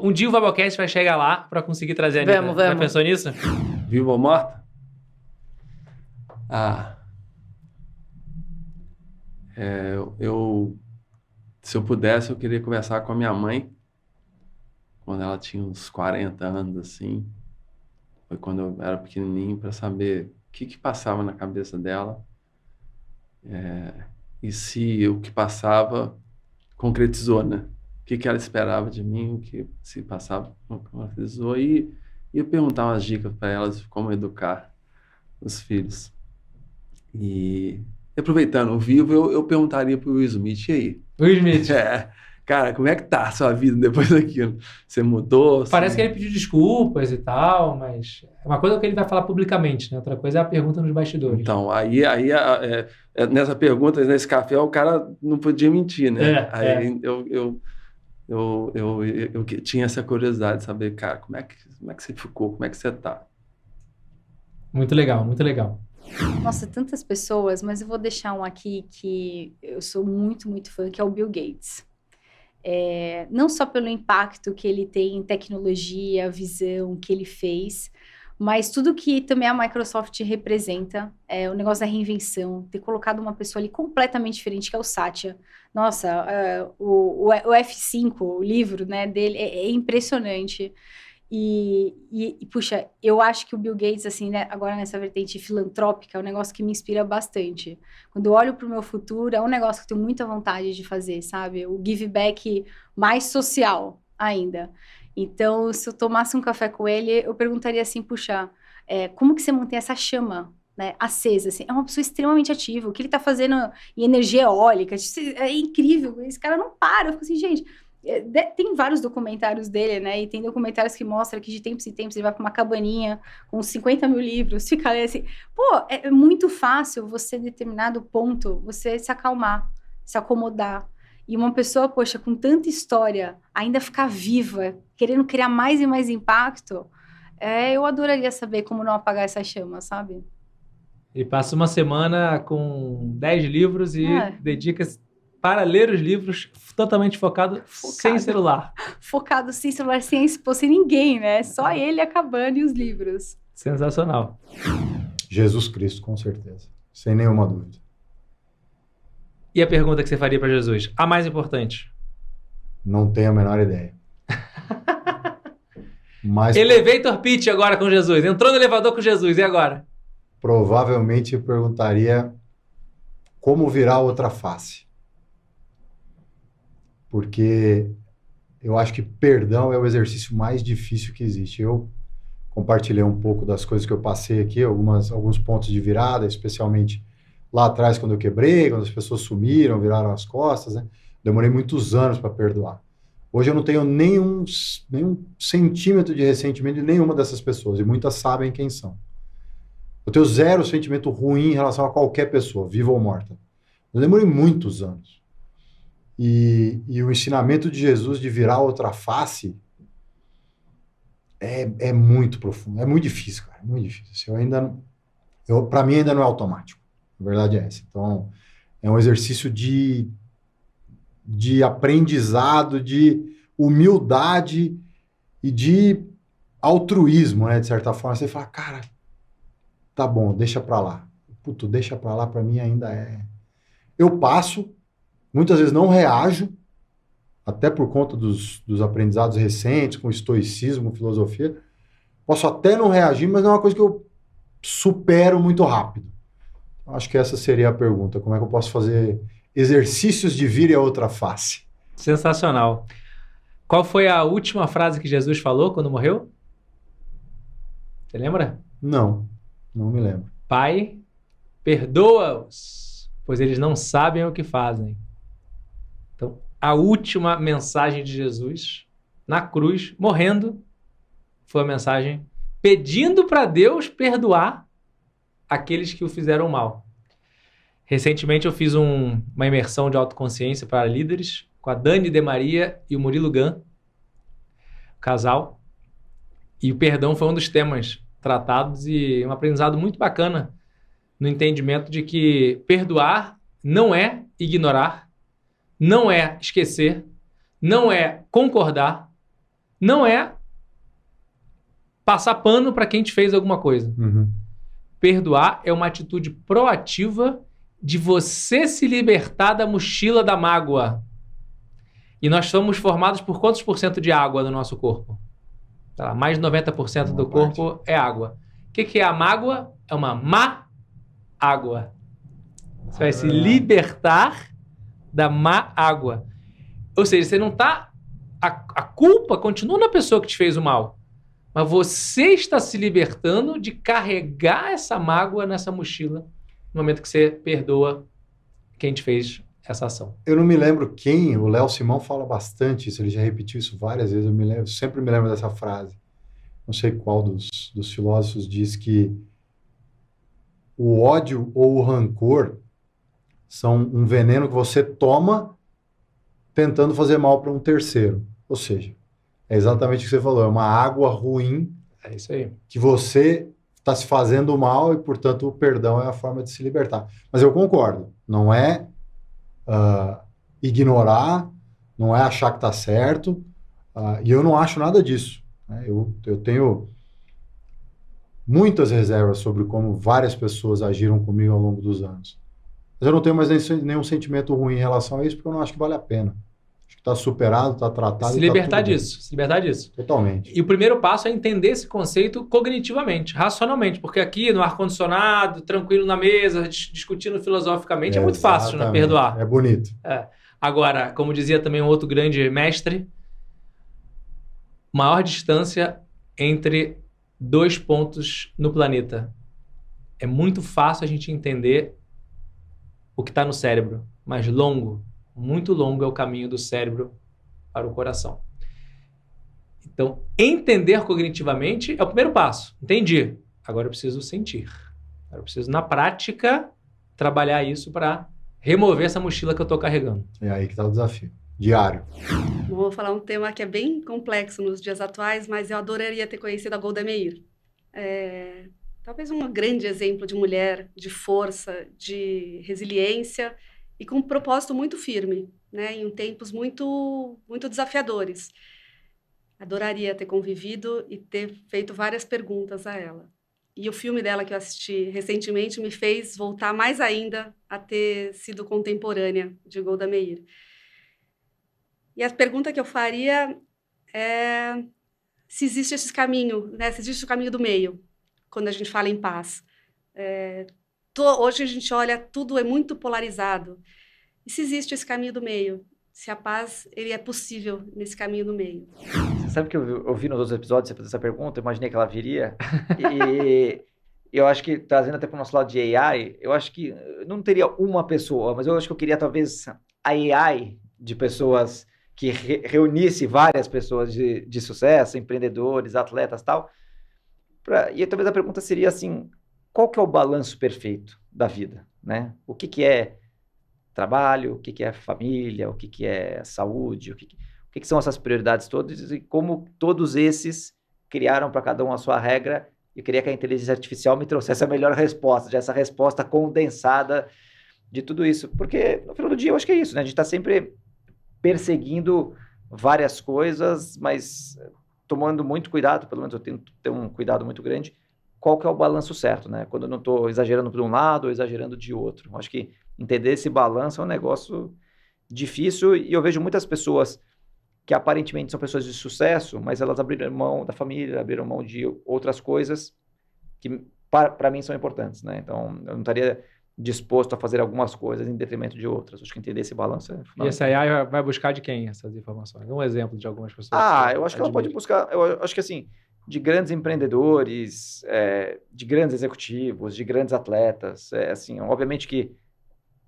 Um dia o VaboCast vai chegar lá pra conseguir trazer a Anitta. Vamos. Já pensou nisso? Viva ou morta? Se eu pudesse, eu queria conversar com a minha mãe, quando ela tinha uns 40 anos, assim. Foi quando eu era pequenininho, para saber o que passava na cabeça dela. E se o que passava concretizou, né? O que ela esperava de mim, o que se passava concretizou. E eu perguntar umas dicas para elas de como educar os filhos. E aproveitando o vivo, eu perguntaria pro Will Smith, e aí? Will Smith. Cara, como é que tá a sua vida depois daquilo? Você mudou? Parece que ele pediu desculpas e tal, mas é uma coisa que ele vai falar publicamente, né? Outra coisa é a pergunta nos bastidores. Então, aí nessa pergunta, nesse café, o cara não podia mentir, né? Eu tinha essa curiosidade de saber, cara, como é que você ficou? Como é que você tá? Muito legal, muito legal. Nossa, tantas pessoas, mas eu vou deixar um aqui que eu sou muito, muito fã, que é o Bill Gates. Não só pelo impacto que ele tem em tecnologia, visão que ele fez, mas tudo que também a Microsoft representa, o negócio da reinvenção, ter colocado uma pessoa ali completamente diferente, que é o Satya. Nossa, o F5, o livro, né, dele, é impressionante. E, puxa, eu acho que o Bill Gates, assim, né, agora nessa vertente filantrópica, é um negócio que me inspira bastante. Quando eu olho para o meu futuro, é um negócio que eu tenho muita vontade de fazer, sabe? O give back mais social ainda. Então, se eu tomasse um café com ele, eu perguntaria assim, puxa, como que você mantém essa chama, né, acesa? Assim? É uma pessoa extremamente ativa. O que ele está fazendo em energia eólica? É incrível. Esse cara não para. Eu fico assim, gente... Tem vários documentários dele, né? E tem documentários que mostram que de tempos em tempos ele vai para uma cabaninha com 50 mil livros, fica ali assim. Pô, é muito fácil você, em determinado ponto, você se acalmar, se acomodar. E uma pessoa, poxa, com tanta história, ainda ficar viva, querendo criar mais e mais impacto, eu adoraria saber como não apagar essa chama, sabe? Ele passa uma semana com 10 livros e dedica-se para ler os livros totalmente focado sem celular. Focado sem celular, sem expor, sem ninguém, né? Só ele acabando e os livros. Sensacional. Jesus Cristo, com certeza. Sem nenhuma dúvida. E a pergunta que você faria para Jesus? A mais importante? Não tenho a menor ideia. Mas Elevator pitch agora com Jesus. Entrou no elevador com Jesus, e agora? Provavelmente eu perguntaria como virar outra face. Porque eu acho que perdão é o exercício mais difícil que existe. Eu compartilhei um pouco das coisas que eu passei aqui, alguns pontos de virada, especialmente lá atrás quando eu quebrei, quando as pessoas sumiram, viraram as costas, né? Demorei muitos anos para perdoar. Hoje eu não tenho nenhum centímetro de ressentimento de nenhuma dessas pessoas, e muitas sabem quem são. Eu tenho zero sentimento ruim em relação a qualquer pessoa, viva ou morta. Eu demorei muitos anos. E o ensinamento de Jesus de virar outra face é muito profundo, é muito difícil, cara, é muito difícil. Para mim ainda não é automático, a verdade é essa. Então, é um exercício de aprendizado, de humildade e de altruísmo, né, de certa forma. Você fala, cara, tá bom, deixa pra lá. Puto, deixa pra lá, pra mim ainda é... Eu passo... Muitas vezes não reajo, até por conta dos aprendizados recentes, com estoicismo, filosofia. Posso até não reagir, mas não é uma coisa que eu supero muito rápido. Acho que essa seria a pergunta. Como é que eu posso fazer exercícios de vir a outra face? Sensacional. Qual foi a última frase que Jesus falou quando morreu? Você lembra? Não me lembro. Pai, perdoa-os, pois eles não sabem o que fazem. Então, a última mensagem de Jesus na cruz, morrendo, foi a mensagem pedindo para Deus perdoar aqueles que o fizeram mal. Recentemente eu fiz uma imersão de autoconsciência para líderes com a Dani de Maria e o Murilo Gun, casal, e o perdão foi um dos temas tratados e um aprendizado muito bacana no entendimento de que perdoar não é ignorar, não é esquecer, não é concordar, não é passar pano para quem te fez alguma coisa. Uhum. Perdoar é uma atitude proativa de você se libertar da mochila da mágoa. E nós somos formados por quantos % de água no nosso corpo? Sei lá, mais de 90% do corpo é água. O que é a mágoa? É uma má água. Você vai se libertar da má água. Ou seja, você não está... A culpa continua na pessoa que te fez o mal. Mas você está se libertando de carregar essa mágoa nessa mochila no momento que você perdoa quem te fez essa ação. Eu não me lembro quem, o Léo Simão fala bastante isso, ele já repetiu isso várias vezes, sempre me lembro dessa frase. Não sei qual dos filósofos diz que o ódio ou o rancor são um veneno que você toma tentando fazer mal para um terceiro. Ou seja, é exatamente o que você falou, é uma água ruim. É isso aí. Que você está se fazendo mal e, portanto, o perdão é a forma de se libertar. Mas eu concordo, não é ignorar, não é achar que está certo, e eu não acho nada disso. Né? Eu tenho muitas reservas sobre como várias pessoas agiram comigo ao longo dos anos. Mas eu não tenho mais nenhum sentimento ruim em relação a isso, porque eu não acho que vale a pena. Acho que está superado, está tratado. Se libertar disso, se libertar disso. Totalmente. E o primeiro passo é entender esse conceito cognitivamente, racionalmente, porque aqui no ar-condicionado, tranquilo na mesa, discutindo filosoficamente, é muito fácil, né, perdoar. É bonito. Agora, como dizia também um outro grande mestre, maior distância entre 2 pontos no planeta. É muito fácil a gente entender o que está no cérebro, mas muito longo é o caminho do cérebro para o coração. Então, entender cognitivamente é o primeiro passo. Entendi. Agora eu preciso sentir. Agora eu preciso, na prática, trabalhar isso para remover essa mochila que eu estou carregando. É aí que está o desafio. Diário. Bom, vou falar um tema que é bem complexo nos dias atuais, mas eu adoraria ter conhecido a Golda Meir. Talvez um grande exemplo de mulher, de força, de resiliência e com um propósito muito firme, né, em tempos muito, muito desafiadores. Adoraria ter convivido e ter feito várias perguntas a ela. E o filme dela que eu assisti recentemente me fez voltar mais ainda a ter sido contemporânea de Golda Meir. E a pergunta que eu faria é se existe esse caminho, né, se existe o caminho do meio, quando a gente fala em paz. Hoje a gente olha, tudo é muito polarizado. E se existe esse caminho do meio? Se a paz ele é possível nesse caminho do meio? Você sabe que eu ouvi nos outros episódios você fazer essa pergunta, eu imaginei que ela viria. E eu acho que, trazendo até para o nosso lado de AI, eu acho que não teria uma pessoa, mas eu acho que eu queria talvez a AI de pessoas que reunisse várias pessoas de sucesso, empreendedores, atletas e tal. E talvez a pergunta seria assim, qual que é o balanço perfeito da vida, né? O que é trabalho, o que é família, o que é saúde, o que são essas prioridades todas e como todos esses criaram para cada um a sua regra. Eu queria que a inteligência artificial me trouxesse a melhor resposta, essa resposta condensada de tudo isso. Porque no final do dia eu acho que é isso, né? A gente está sempre perseguindo várias coisas, mas tomando muito cuidado, pelo menos eu tento ter um cuidado muito grande, qual que é o balanço certo, né? Quando eu não estou exagerando de um lado ou exagerando de outro. Eu acho que entender esse balanço é um negócio difícil e eu vejo muitas pessoas que aparentemente são pessoas de sucesso, mas elas abriram mão da família, abriram mão de outras coisas que para mim são importantes, né? Então, eu não estaria disposto a fazer algumas coisas em detrimento de outras. Acho que entender esse balanço é fundamental. E essa AI vai buscar de quem essas informações? Um exemplo de algumas pessoas. Eu acho que ela pode buscar, eu acho que assim, de grandes empreendedores, de grandes executivos, de grandes atletas, assim, obviamente que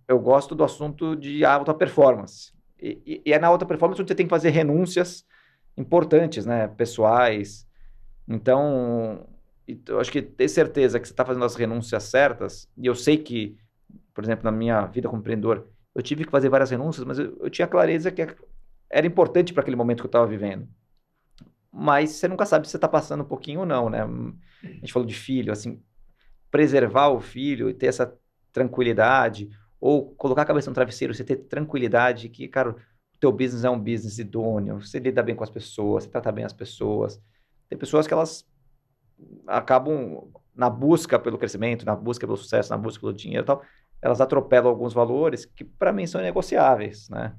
eu gosto do assunto de alta performance. E é na alta performance onde você tem que fazer renúncias importantes, né, pessoais. Então, eu acho que ter certeza que você está fazendo as renúncias certas, e eu sei que, por exemplo, na minha vida como empreendedor, eu tive que fazer várias renúncias, mas eu tinha clareza que era importante para aquele momento que eu estava vivendo. Mas você nunca sabe se você está passando um pouquinho ou não, né? A gente falou de filho, assim, preservar o filho e ter essa tranquilidade, ou colocar a cabeça no travesseiro, você ter tranquilidade que, cara, o teu business é um business idôneo, você lida bem com as pessoas, você trata bem as pessoas. Tem pessoas que elas acabam na busca pelo crescimento, na busca pelo sucesso, na busca pelo dinheiro e tal, elas atropelam alguns valores que para mim são inegociáveis, né?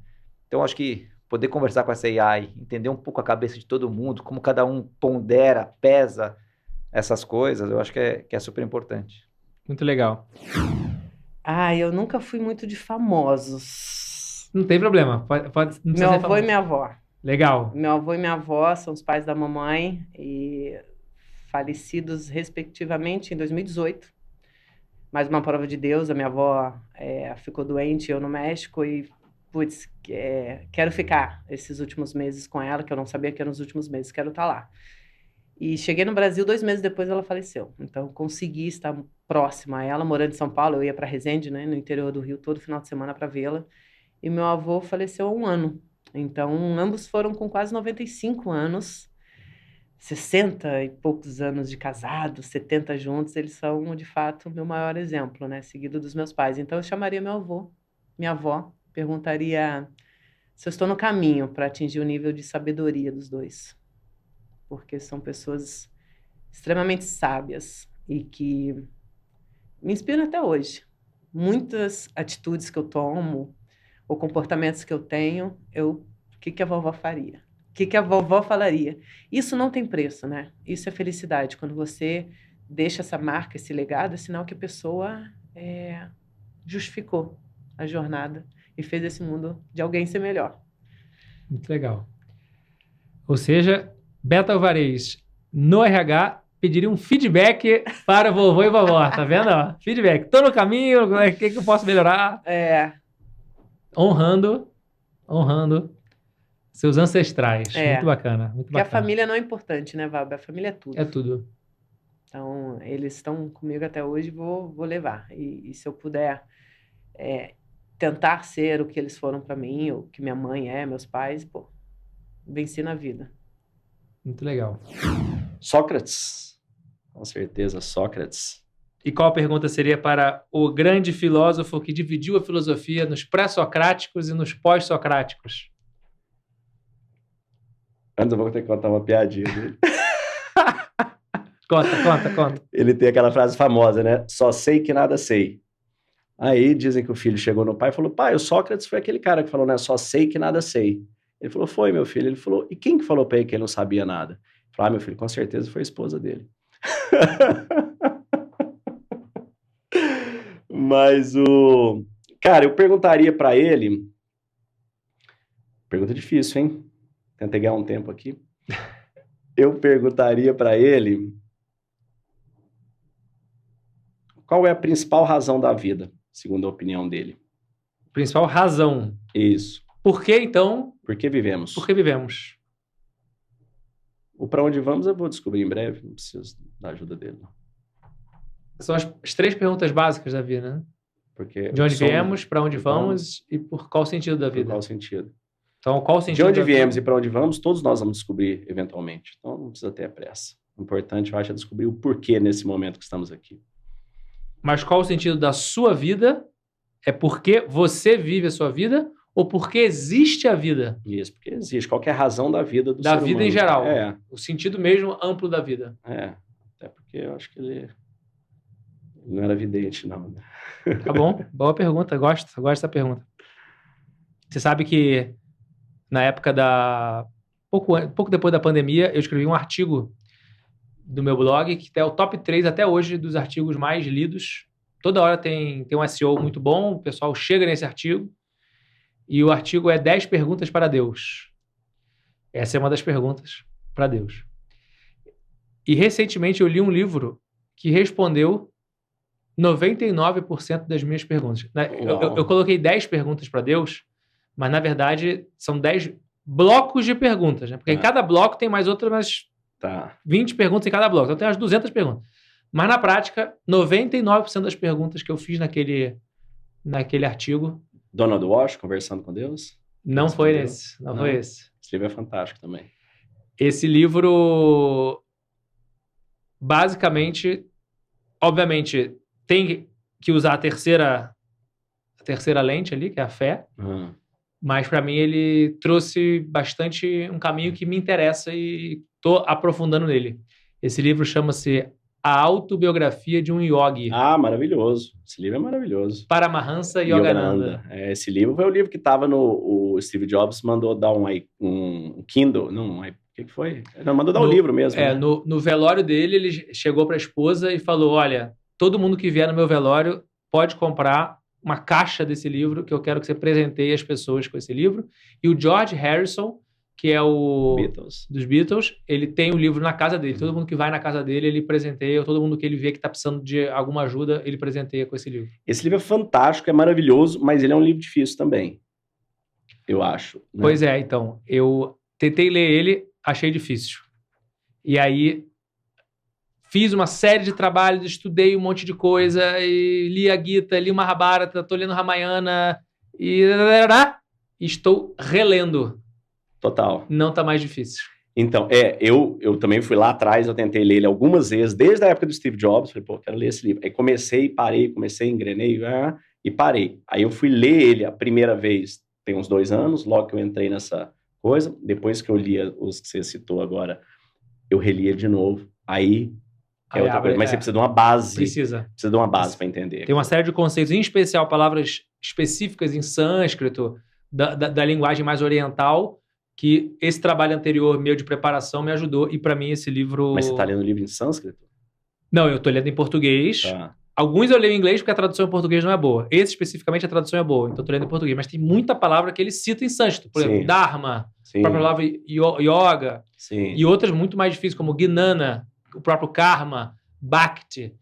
Então acho que poder conversar com essa AI, entender um pouco a cabeça de todo mundo, como cada um pondera, pesa essas coisas, eu acho que é super importante. Muito legal. Eu nunca fui muito de famosos. Não tem problema. Não Meu avô e minha avó. Legal. Meu avô e minha avó são os pais da mamãe e falecidos respectivamente em 2018. Mais uma prova de Deus, a minha avó ficou doente, eu no México, e putz, quero ficar esses últimos meses com ela, que eu não sabia que eram os últimos meses, quero estar lá. E cheguei no Brasil 2 meses depois, ela faleceu. Então consegui estar próxima a ela, morando em São Paulo, eu ia para Resende, né, no interior do Rio, todo final de semana para vê-la. E meu avô faleceu há 1 ano. Então ambos foram com quase 95 anos, 60 e poucos anos de casados, 70 juntos, eles são, de fato, o meu maior exemplo, né? Seguido dos meus pais. Então, eu chamaria meu avô, minha avó, perguntaria se eu estou no caminho para atingir o nível de sabedoria dos dois. Porque são pessoas extremamente sábias e que me inspiram até hoje. Muitas atitudes que eu tomo ou comportamentos que eu tenho, o que a vovó faria? O que a vovó falaria? Isso não tem preço, né? Isso é felicidade. Quando você deixa essa marca, esse legado, é sinal que a pessoa justificou a jornada e fez esse mundo de alguém ser melhor. Muito legal. Ou seja, Beta Alvarez, no RH, pediria um feedback para vovô e vovó. Tá vendo? Ó, feedback. Tô no caminho, o que eu posso melhorar? Honrando seus ancestrais. Muito bacana. Muito Porque bacana. a família não é importante, né, Valber? A família é tudo. É tudo. Então, eles estão comigo até hoje, vou levar. E se eu puder tentar ser o que eles foram para mim, ou que minha mãe meus pais, venci na vida. Muito legal. Sócrates. Com certeza, Sócrates. E qual a pergunta seria para o grande filósofo que dividiu a filosofia nos pré-socráticos e nos pós-socráticos? Antes eu vou ter que contar uma piadinha dele. Conta. Ele tem aquela frase famosa, né? Só sei que nada sei. Aí dizem que o filho chegou no pai e falou: pai, o Sócrates foi aquele cara que falou, né? Só sei que nada sei. Ele falou: foi, meu filho. Ele falou: e quem que falou pra ele que ele não sabia nada? Ele falou: meu filho, com certeza foi a esposa dele. Mas cara, eu perguntaria pra ele... Pergunta difícil, hein? Tentei ganhar um tempo aqui. Eu perguntaria pra ele... Qual é a principal razão da vida, segundo a opinião dele? Principal razão. Isso. Por que, então? Por que vivemos? Por que vivemos? O pra onde vamos eu vou descobrir em breve. Não preciso da ajuda dele, não. São as 3 perguntas básicas da vida, né? Porque de onde viemos, para onde vamos e por qual sentido da vida. Por qual sentido. Então, qual o sentido de onde da viemos vida? e para onde vamos, todos nós vamos descobrir eventualmente. Então, não precisa ter pressa. O importante, eu acho, é descobrir o porquê nesse momento que estamos aqui. Mas qual o sentido da sua vida? É porque você vive a sua vida ou porque existe a vida? Isso, porque existe. Qual que é a razão da vida do Da ser vida humano? em geral. É. O sentido mesmo amplo da vida. Até porque eu acho que ele não era vidente, não. Né? Tá bom, boa pergunta, gosto dessa pergunta. Você sabe que na época pouco depois da pandemia, eu escrevi um artigo do meu blog, que é o top 3 até hoje dos artigos mais lidos. Toda hora tem um SEO muito bom, o pessoal chega nesse artigo, e o artigo é 10 perguntas para Deus. Essa é uma das perguntas para Deus. E recentemente eu li um livro que respondeu 99% das minhas perguntas. Eu coloquei 10 perguntas para Deus, mas na verdade são 10 blocos de perguntas, né? Porque em cada bloco tem mais outras 20 perguntas em cada bloco. Então tem umas 200 perguntas. Mas na prática, 99% das perguntas que eu fiz naquele artigo... Donald Walsh, Conversando com Deus? Não foi esse. Não foi esse. Esse livro é fantástico também. Esse livro, basicamente, obviamente, tem que usar a terceira lente ali, que é a fé. Mas para mim ele trouxe bastante um caminho que me interessa e estou aprofundando nele. Esse livro chama-se A Autobiografia de um Yogi. Ah, maravilhoso. Esse livro é maravilhoso. Paramahansa Yogananda. Esse livro foi o livro que estava o Steve Jobs mandou dar um Kindle, não, o que foi? Não, mandou dar um livro mesmo. É, né? no velório dele, ele chegou para a esposa e falou, olha, todo mundo que vier no meu velório pode comprar uma caixa desse livro, que eu quero que você presenteie as pessoas com esse livro. E o George Harrison, que é o dos Beatles, ele tem o livro na casa dele. Todo mundo que vai na casa dele, ele presenteia. Todo mundo que ele vê que está precisando de alguma ajuda, ele presenteia com esse livro. Esse livro é fantástico, é maravilhoso, mas ele é um livro difícil também, eu acho. Né? Pois é, então, eu tentei ler ele, achei difícil. E aí, fiz uma série de trabalhos, estudei um monte de coisa, e li a Gita, li o Mahabharata, estou lendo Ramayana, e estou relendo. Total. Não tá mais difícil. Então, eu também fui lá atrás, eu tentei ler ele algumas vezes, desde a época do Steve Jobs, falei, pô, quero ler esse livro. Aí comecei, parei, engrenei, e parei. Aí eu fui ler ele a primeira vez, tem uns 2 anos, logo que eu entrei nessa coisa, depois que eu li os que você citou agora, eu reli ele de novo, aí outra coisa, mas você precisa de uma base. Precisa de uma base para entender. Tem uma série de conceitos, em especial palavras específicas em sânscrito, da linguagem mais oriental, que esse trabalho anterior meu de preparação me ajudou, e para mim esse livro... Mas você tá lendo o livro em sânscrito? Não, eu tô lendo em português. Tá. Alguns eu leio em inglês porque a tradução em português não é boa. Esse especificamente a tradução é boa, então eu tô lendo em português. Mas tem muita palavra que ele cita em sânscrito. Por exemplo, Dharma, a própria palavra Yoga, e outras muito mais difíceis, como Gnana, o próprio Karma, Bhakti,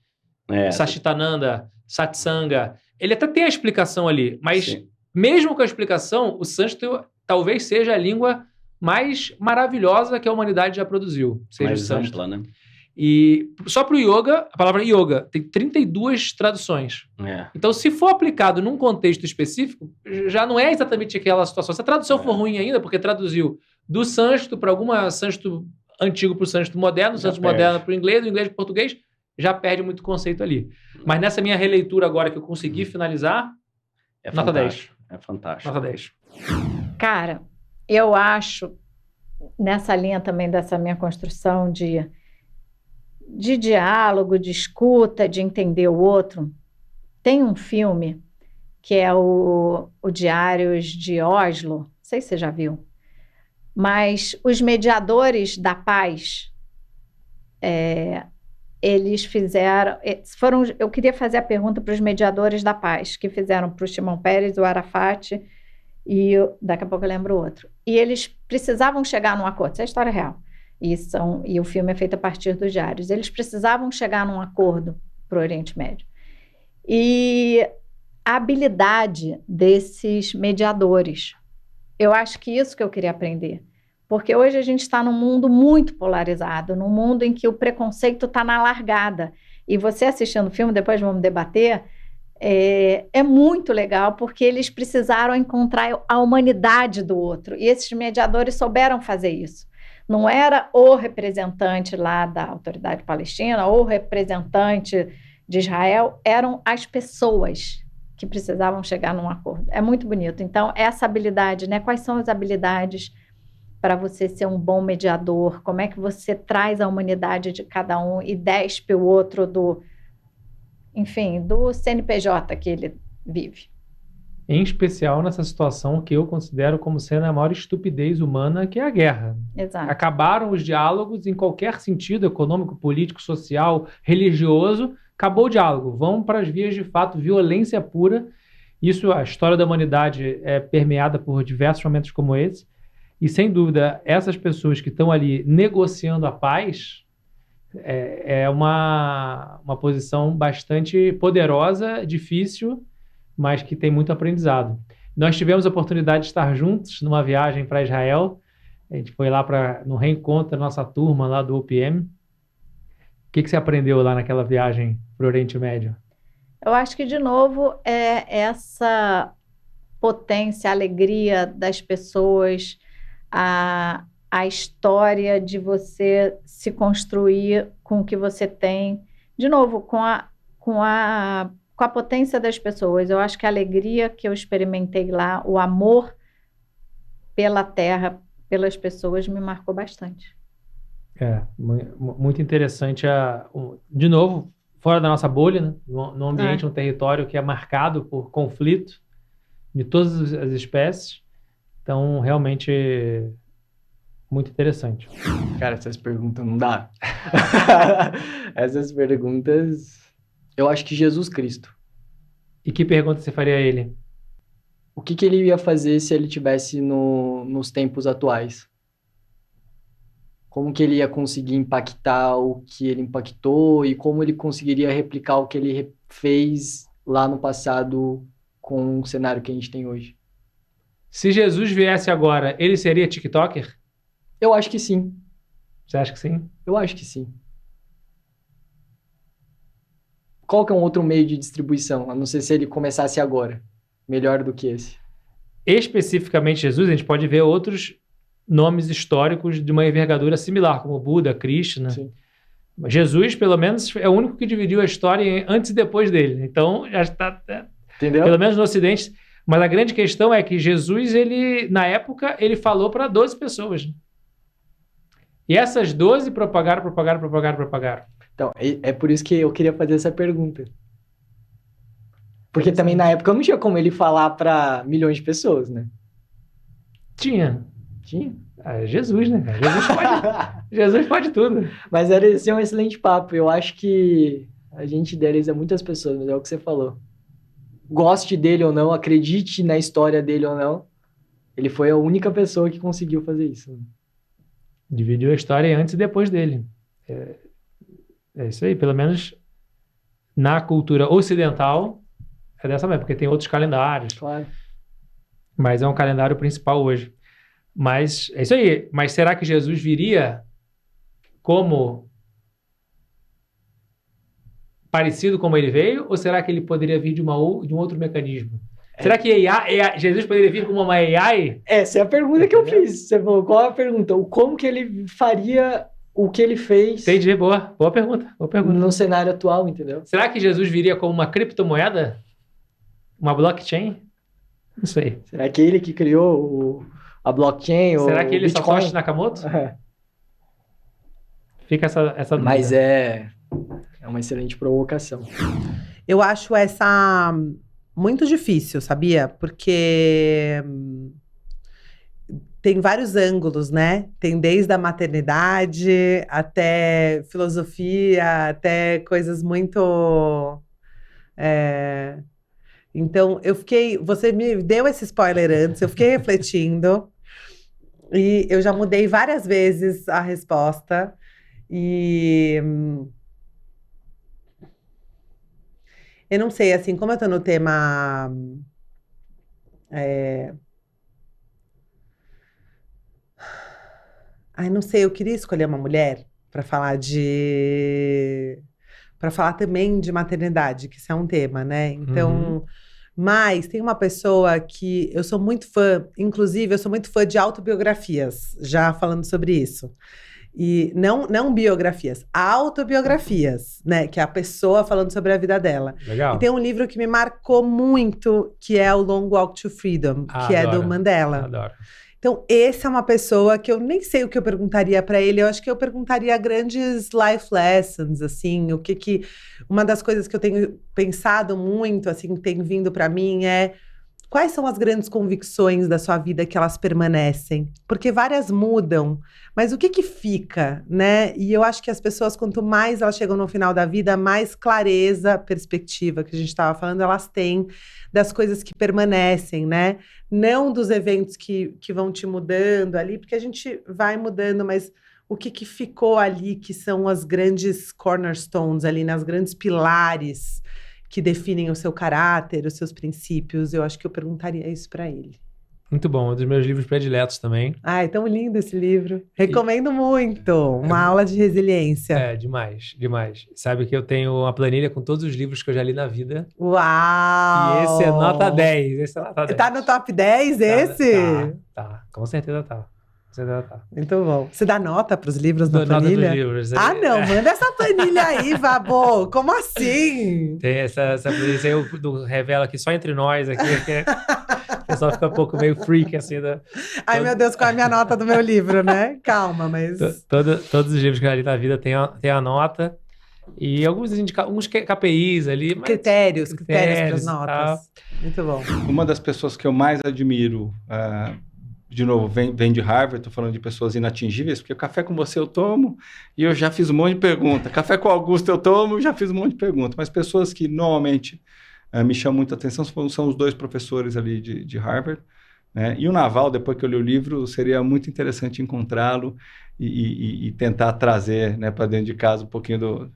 Sashitananda, Satsanga. Ele até tem a explicação ali, mas mesmo com a explicação, o sânscrito talvez seja a língua mais maravilhosa que a humanidade já produziu. Seja mais o sânscrito. ampla, né? E só para o yoga, a palavra yoga tem 32 traduções. Então, se for aplicado num contexto específico, já não é exatamente aquela situação. Se a tradução for ruim ainda, porque traduziu do sânscrito para alguma sânscrito antigo para o sânscrito moderno, do sânscrito moderno para o inglês, do inglês para o português, já perde muito conceito ali. Mas nessa minha releitura agora que eu consegui finalizar, nota 10. É fantástico. Nota 10. Cara, eu acho, nessa linha também dessa minha construção de diálogo, de escuta, de entender o outro, tem um filme que é o Diários de Oslo, não sei se você já viu, mas os mediadores da paz, eles eu queria fazer a pergunta para os mediadores da paz, que fizeram para o Shimon Peres, o Arafat, e daqui a pouco eu lembro outro. E eles precisavam chegar num acordo, isso é a história real, e o filme é feito a partir dos diários. Eles precisavam chegar num acordo para o Oriente Médio. E a habilidade desses mediadores, eu acho que isso que eu queria aprender. Porque hoje a gente está num mundo muito polarizado, num mundo em que o preconceito está na largada. E você assistindo o filme, depois vamos debater, é muito legal, porque eles precisaram encontrar a humanidade do outro. E esses mediadores souberam fazer isso. Não era o representante lá da autoridade palestina, ou o representante de Israel, eram as pessoas que precisavam chegar num acordo. É muito bonito. Então, essa habilidade, né? Quais são as habilidades para você ser um bom mediador? Como é que você traz a humanidade de cada um e despe o outro do CNPJ que ele vive? Em especial nessa situação que eu considero como sendo a maior estupidez humana, que é a guerra. Exato. Acabaram os diálogos em qualquer sentido, econômico, político, social, religioso. Acabou o diálogo. Vão para as vias de fato, violência pura. Isso, a história da humanidade é permeada por diversos momentos como esse. E, sem dúvida, essas pessoas que estão ali negociando a paz é uma posição bastante poderosa, difícil, mas que tem muito aprendizado. Nós tivemos a oportunidade de estar juntos numa viagem para Israel. A gente foi lá no reencontro da nossa turma lá do OPM. O que você aprendeu lá naquela viagem para o Oriente Médio? Eu acho que, de novo, é essa potência, a alegria das pessoas, a história de você se construir com o que você tem. De novo, com a potência das pessoas. Eu acho que a alegria que eu experimentei lá, o amor pela terra, pelas pessoas, me marcou bastante. Muito interessante. De novo, fora da nossa bolha, né? No ambiente, um território que é marcado por conflito de todas as espécies. Então, realmente, muito interessante. Cara, essas perguntas não dá. Essas perguntas, eu acho que Jesus Cristo. E que pergunta você faria a ele? O que ele ia fazer se ele tivesse nos tempos atuais? Como que ele ia conseguir impactar o que ele impactou e como ele conseguiria replicar o que ele fez lá no passado com o cenário que a gente tem hoje? Se Jesus viesse agora, ele seria TikToker? Eu acho que sim. Você acha que sim? Eu acho que sim. Qual que é um outro meio de distribuição, a não ser se ele começasse agora, melhor do que esse? Especificamente Jesus, a gente pode ver outros nomes históricos de uma envergadura similar, como Buda, Krishna. Sim. Jesus, pelo menos, é o único que dividiu a história antes e depois dele. Então, já está... Entendeu? Pelo menos no Ocidente. Mas a grande questão é que Jesus, na época, ele falou para 12 pessoas. E essas 12 propagaram. Então, é por isso que eu queria fazer essa pergunta. Porque também na época não tinha como ele falar para milhões de pessoas, né? Tinha. Jesus, né, cara? Jesus pode tudo. Mas esse é um excelente papo. Eu acho que a gente idealiza muitas pessoas, mas é o que você falou. Goste dele ou não, acredite na história dele ou não, ele foi a única pessoa que conseguiu fazer isso. Dividiu a história antes e depois dele. É isso aí, pelo menos na cultura ocidental é dessa maneira, porque tem outros calendários. Claro. Mas é um calendário principal hoje. Mas é isso aí. Mas será que Jesus viria como parecido como ele veio? Ou será que ele poderia vir de um outro mecanismo? Será que Jesus poderia vir como uma AI? Essa é a pergunta que eu fiz. Você falou, qual é a pergunta? Como que ele faria o que ele fez? Entendi, boa pergunta. No cenário atual, entendeu? Será que Jesus viria como uma criptomoeda? Uma blockchain? Não sei. Será que ele que criou a blockchain? Será que ele Bitcoin? só Satoshi Nakamoto? Fica essa dúvida. Mas é uma excelente provocação. Eu acho essa muito difícil, sabia? Porque tem vários ângulos, né? Tem desde a maternidade até filosofia, até coisas muito... Então, você me deu esse spoiler antes, eu fiquei refletindo e eu já mudei várias vezes a resposta e eu não sei, assim, como eu tô no tema não sei, eu queria escolher uma mulher para falar também de maternidade, que isso é um tema, né? Então, mas tem uma pessoa que eu sou muito fã, inclusive eu sou muito fã de autobiografias, já falando sobre isso. E não biografias, autobiografias, né? Que é a pessoa falando sobre a vida dela. Legal. E tem um livro que me marcou muito, que é o Long Walk to Freedom, que é do Mandela. Adoro. Então, esse é uma pessoa que eu nem sei o que eu perguntaria para ele. Eu acho que eu perguntaria grandes life lessons, assim, uma das coisas que eu tenho pensado muito, assim, que tem vindo para mim é quais são as grandes convicções da sua vida que elas permanecem? Porque várias mudam, mas o que fica, né? E eu acho que as pessoas, quanto mais elas chegam no final da vida, mais clareza, perspectiva que a gente estava falando, elas têm das coisas que permanecem, né? Não dos eventos que vão te mudando ali, porque a gente vai mudando, mas o que ficou ali, que são as grandes cornerstones ali, nas grandes pilares que definem o seu caráter, os seus princípios, eu acho que eu perguntaria isso para ele. Muito bom, um dos meus livros prediletos também. Ai, tão lindo esse livro. Recomendo muito. Uma aula de resiliência. Demais. Sabe que eu tenho uma planilha com todos os livros que eu já li na vida. Uau! E esse é nota 10. Tá no top 10 esse? Tá. Com certeza tá. Muito bom. Você dá nota pros livros na Nota planilha? dos livros. Ah, não. Manda essa planilha aí, Vabo. Como assim? Tem essa planilha aí, eu revelo aqui só entre nós aqui, que é pessoal fica um pouco meio freak, assim. Ai, meu Deus, qual é a minha nota do meu livro, né? Calma, mas... Todos os livros que eu li na vida tem a nota. E alguns KPIs ali. Critérios para as e notas. tal. Muito bom. Uma das pessoas que eu mais admiro, de novo, vem de Harvard, estou falando de pessoas inatingíveis, porque o café com você eu tomo e eu já fiz um monte de pergunta. Café com o Augusto eu tomo, já fiz um monte de pergunta. Mas pessoas que normalmente me chamam muita atenção são os 2 professores ali de Harvard. Né? E o Naval, depois que eu li o livro, seria muito interessante encontrá-lo e tentar trazer, né, para dentro de casa um pouquinho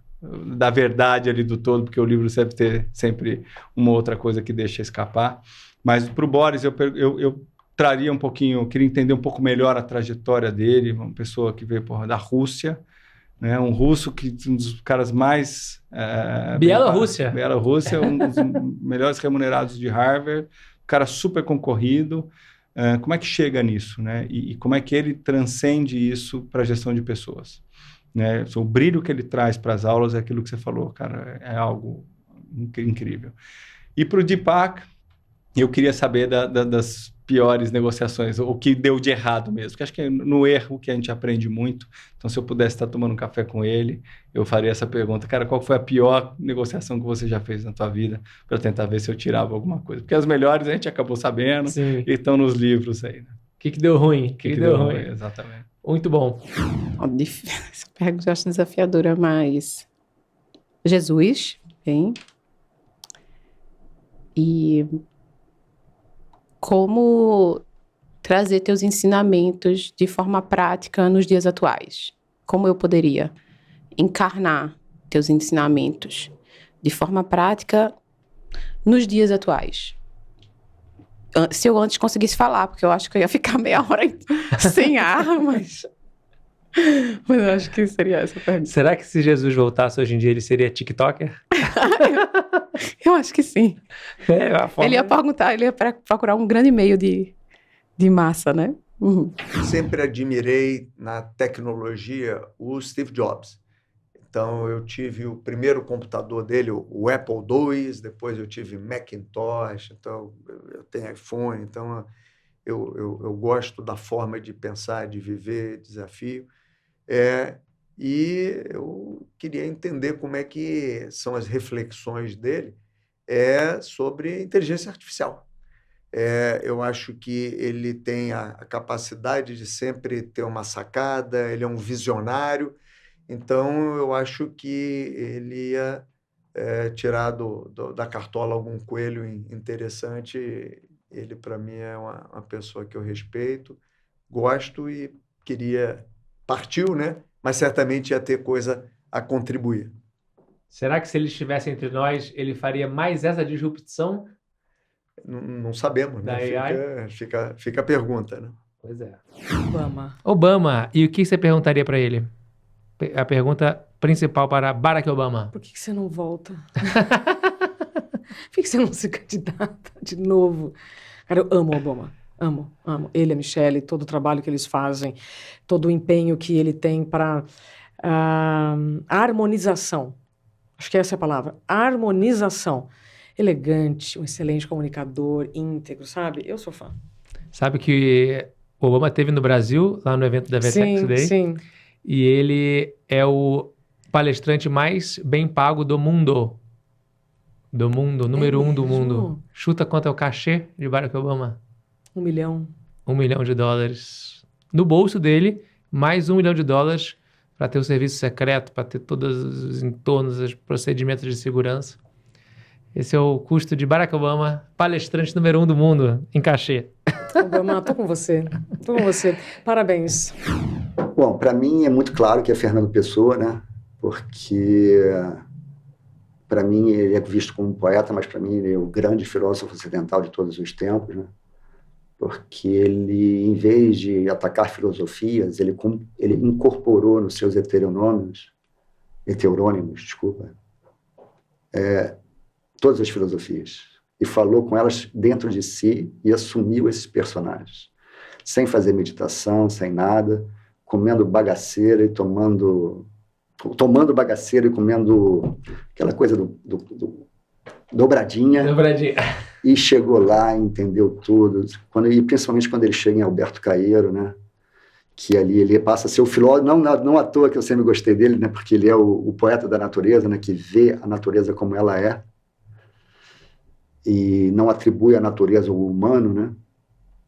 da verdade ali do todo, porque o livro deve ter sempre uma outra coisa que deixa escapar. Mas para o Boris, eu traria um pouquinho, queria entender um pouco melhor a trajetória dele, uma pessoa que veio da Rússia, né? Um russo, um dos caras mais... Bielorrússia, um dos melhores remunerados de Harvard, um cara super concorrido. Como é que chega nisso, né? E como é que ele transcende isso para a gestão de pessoas? Né? O brilho que ele traz para as aulas é aquilo que você falou, cara, é algo incrível. E para o Deepak, eu queria saber das piores negociações, o que deu de errado mesmo, porque acho que é no erro que a gente aprende muito. Então, se eu pudesse estar tomando um café com ele, eu faria essa pergunta, cara, qual foi a pior negociação que você já fez na tua vida, para tentar ver se eu tirava alguma coisa, porque as melhores a gente acabou sabendo. Sim. E estão nos livros aí, né? O que deu ruim? O que deu ruim? Exatamente. Muito bom. Essa pergunta eu acho desafiadora, mas... Jesus, bem... E... Como trazer teus ensinamentos de forma prática nos dias atuais? Como eu poderia encarnar teus ensinamentos de forma prática nos dias atuais? Se eu antes conseguisse falar, porque eu acho que eu ia ficar meia hora sem ar, mas eu acho que seria essa pergunta. Será que se Jesus voltasse hoje em dia, ele seria TikToker? Eu acho que sim. Ele ia perguntar, ele ia procurar um grande meio de massa, né? Uhum. Sempre admirei na tecnologia o Steve Jobs. Então, eu tive o primeiro computador dele, o Apple II, depois eu tive Macintosh, então eu tenho iPhone, então eu gosto da forma de pensar, de viver, desafio. E eu queria entender como é que são as reflexões dele sobre inteligência artificial. Eu acho que ele tem a capacidade de sempre ter uma sacada, ele é um visionário, então eu acho que ele ia tirar da cartola algum coelho interessante. Ele, para mim, é uma pessoa que eu respeito, gosto e queria... Partiu, né? Mas certamente ia ter coisa a contribuir. Será que se ele estivesse entre nós, ele faria mais essa disrupção? Não sabemos, né? Fica a pergunta, né? Pois é. Obama. E o que você perguntaria para ele? A pergunta principal para Barack Obama. Por que você não volta? Por que você não se candidata de novo? Cara, eu amo o Obama. Amo. Ele e a Michelle, todo o trabalho que eles fazem, todo o empenho que ele tem para a harmonização. Acho que essa é a palavra. Harmonização. Elegante, um excelente comunicador, íntegro, sabe? Eu sou fã. Sabe que o Obama esteve no Brasil, lá no evento da VTX Day? Sim. E ele é o palestrante mais bem pago do mundo. Número 1 do mundo. Chuta quanto é o cachê de Barack Obama? $1 milhão. $1 milhão. No bolso dele, mais $1 milhão para ter o serviço secreto, para ter todos os entornos, os procedimentos de segurança. Esse é o custo de Barack Obama, palestrante número 1 do mundo, em cachê. Obama, tô com você. Parabéns. Bom, para mim é muito claro que é Fernando Pessoa, né? Porque para mim ele é visto como um poeta, mas para mim ele é o grande filósofo ocidental de todos os tempos, né? Porque ele, em vez de atacar filosofias, ele incorporou nos seus heterônimos, todas as filosofias, e falou com elas dentro de si e assumiu esses personagens, sem fazer meditação, sem nada, comendo bagaceira e tomando bagaceira e comendo aquela coisa do dobradinha. Dobradinha. E chegou lá, entendeu tudo. E principalmente quando ele chega em Alberto Caeiro, né? Que ali ele passa a ser o filósofo, não à toa que eu sempre gostei dele, né? Porque ele é o poeta da natureza, né? Que vê a natureza como ela é e não atribui a natureza ao humano, né?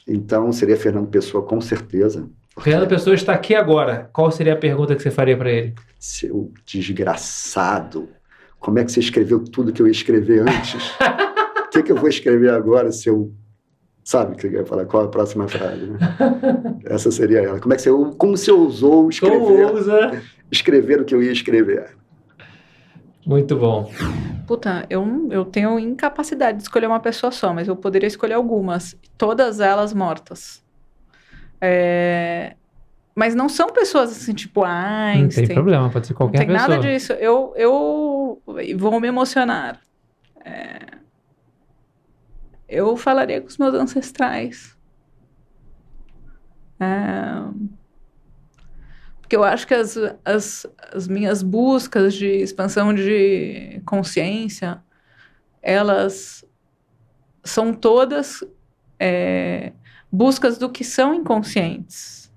Então seria Fernando Pessoa, com certeza. Fernando Pessoa está aqui agora. Qual seria a pergunta que você faria para ele? Seu desgraçado, como é que você escreveu tudo que eu ia escrever antes? O que eu vou escrever agora, seu... Sabe o que eu ia falar? Qual a próxima frase, né? Essa seria ela. Como você ousou escrever o que eu ia escrever? Muito bom. Puta, eu tenho incapacidade de escolher uma pessoa só, mas eu poderia escolher algumas. Todas elas mortas. Mas não são pessoas assim, tipo Einstein. Não tem problema, pode ser qualquer pessoa. Não tem nada disso. Eu vou me emocionar. Eu falaria com os meus ancestrais. Porque eu acho que as minhas buscas de expansão de consciência, elas são todas buscas do que são inconscientes.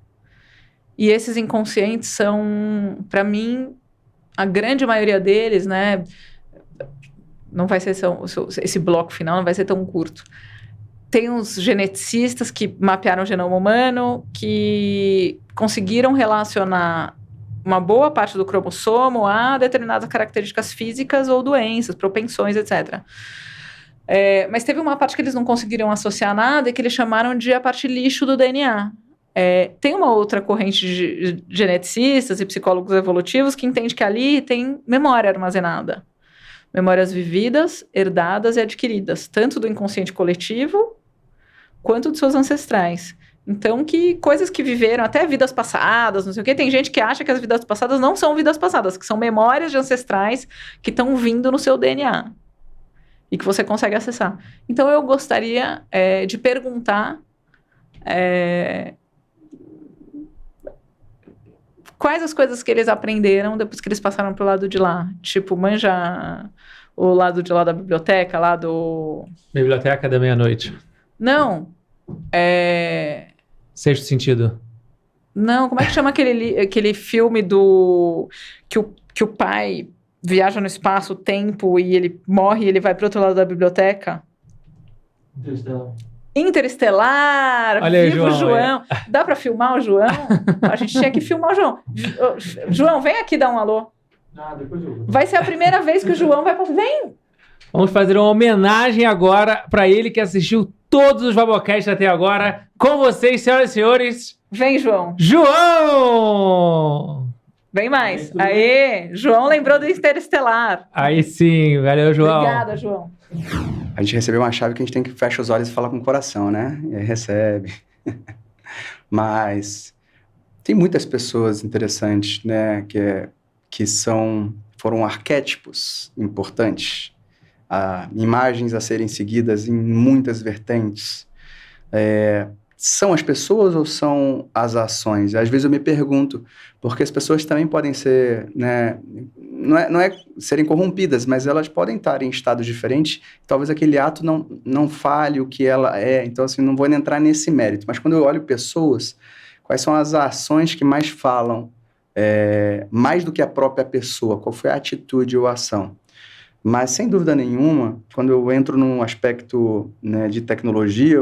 E esses inconscientes são, para mim, a grande maioria deles, né? Não vai ser esse bloco final não vai ser tão curto. Tem uns geneticistas que mapearam o genoma humano, que conseguiram relacionar uma boa parte do cromossomo a determinadas características físicas ou doenças, propensões, etc. Mas teve uma parte que eles não conseguiram associar nada e que eles chamaram de a parte lixo do DNA. Tem uma outra corrente de geneticistas e psicólogos evolutivos que entende que ali tem memória armazenada. Memórias vividas, herdadas e adquiridas, tanto do inconsciente coletivo quanto dos seus ancestrais. Então, que coisas que viveram, até vidas passadas, não sei o quê, tem gente que acha que as vidas passadas não são vidas passadas, que são memórias de ancestrais que estão vindo no seu DNA e que você consegue acessar. Então, eu gostaria de perguntar quais as coisas que eles aprenderam depois que eles passaram pro lado de lá. Tipo, manja o lado de lá da biblioteca, lá do... Biblioteca da Meia-Noite. Não. Sexto Sentido. Não, como é que chama aquele filme do... Que o pai viaja no espaço-tempo e ele morre e ele vai pro outro lado da biblioteca? Interestelar, olha aí, viva o João. Dá pra filmar o João? A gente tinha que filmar o João. João, vem aqui dar um alô. Depois eu vou. Vai ser a primeira vez que o João vai passar. Vem! Vamos fazer uma homenagem agora para ele que assistiu todos os Vabocasts até agora. Com vocês, senhoras e senhores. Vem, João. João! Vem mais. Aê! João lembrou do Interestelar. Aí sim, valeu, João. Obrigada, João. A gente recebeu uma chave que a gente tem que fechar os olhos e falar com o coração, né? E aí recebe. Mas tem muitas pessoas interessantes, né? Que foram arquétipos importantes. Imagens a serem seguidas em muitas vertentes. São as pessoas ou são as ações? Às vezes eu me pergunto, porque as pessoas também podem ser, né, não é serem corrompidas, mas elas podem estar em estados diferentes, talvez aquele ato não fale o que ela é, então assim, não vou entrar nesse mérito, mas quando eu olho pessoas, quais são as ações que mais falam, mais do que a própria pessoa, qual foi a atitude ou a ação? Mas, sem dúvida nenhuma, quando eu entro num aspecto, né, de tecnologia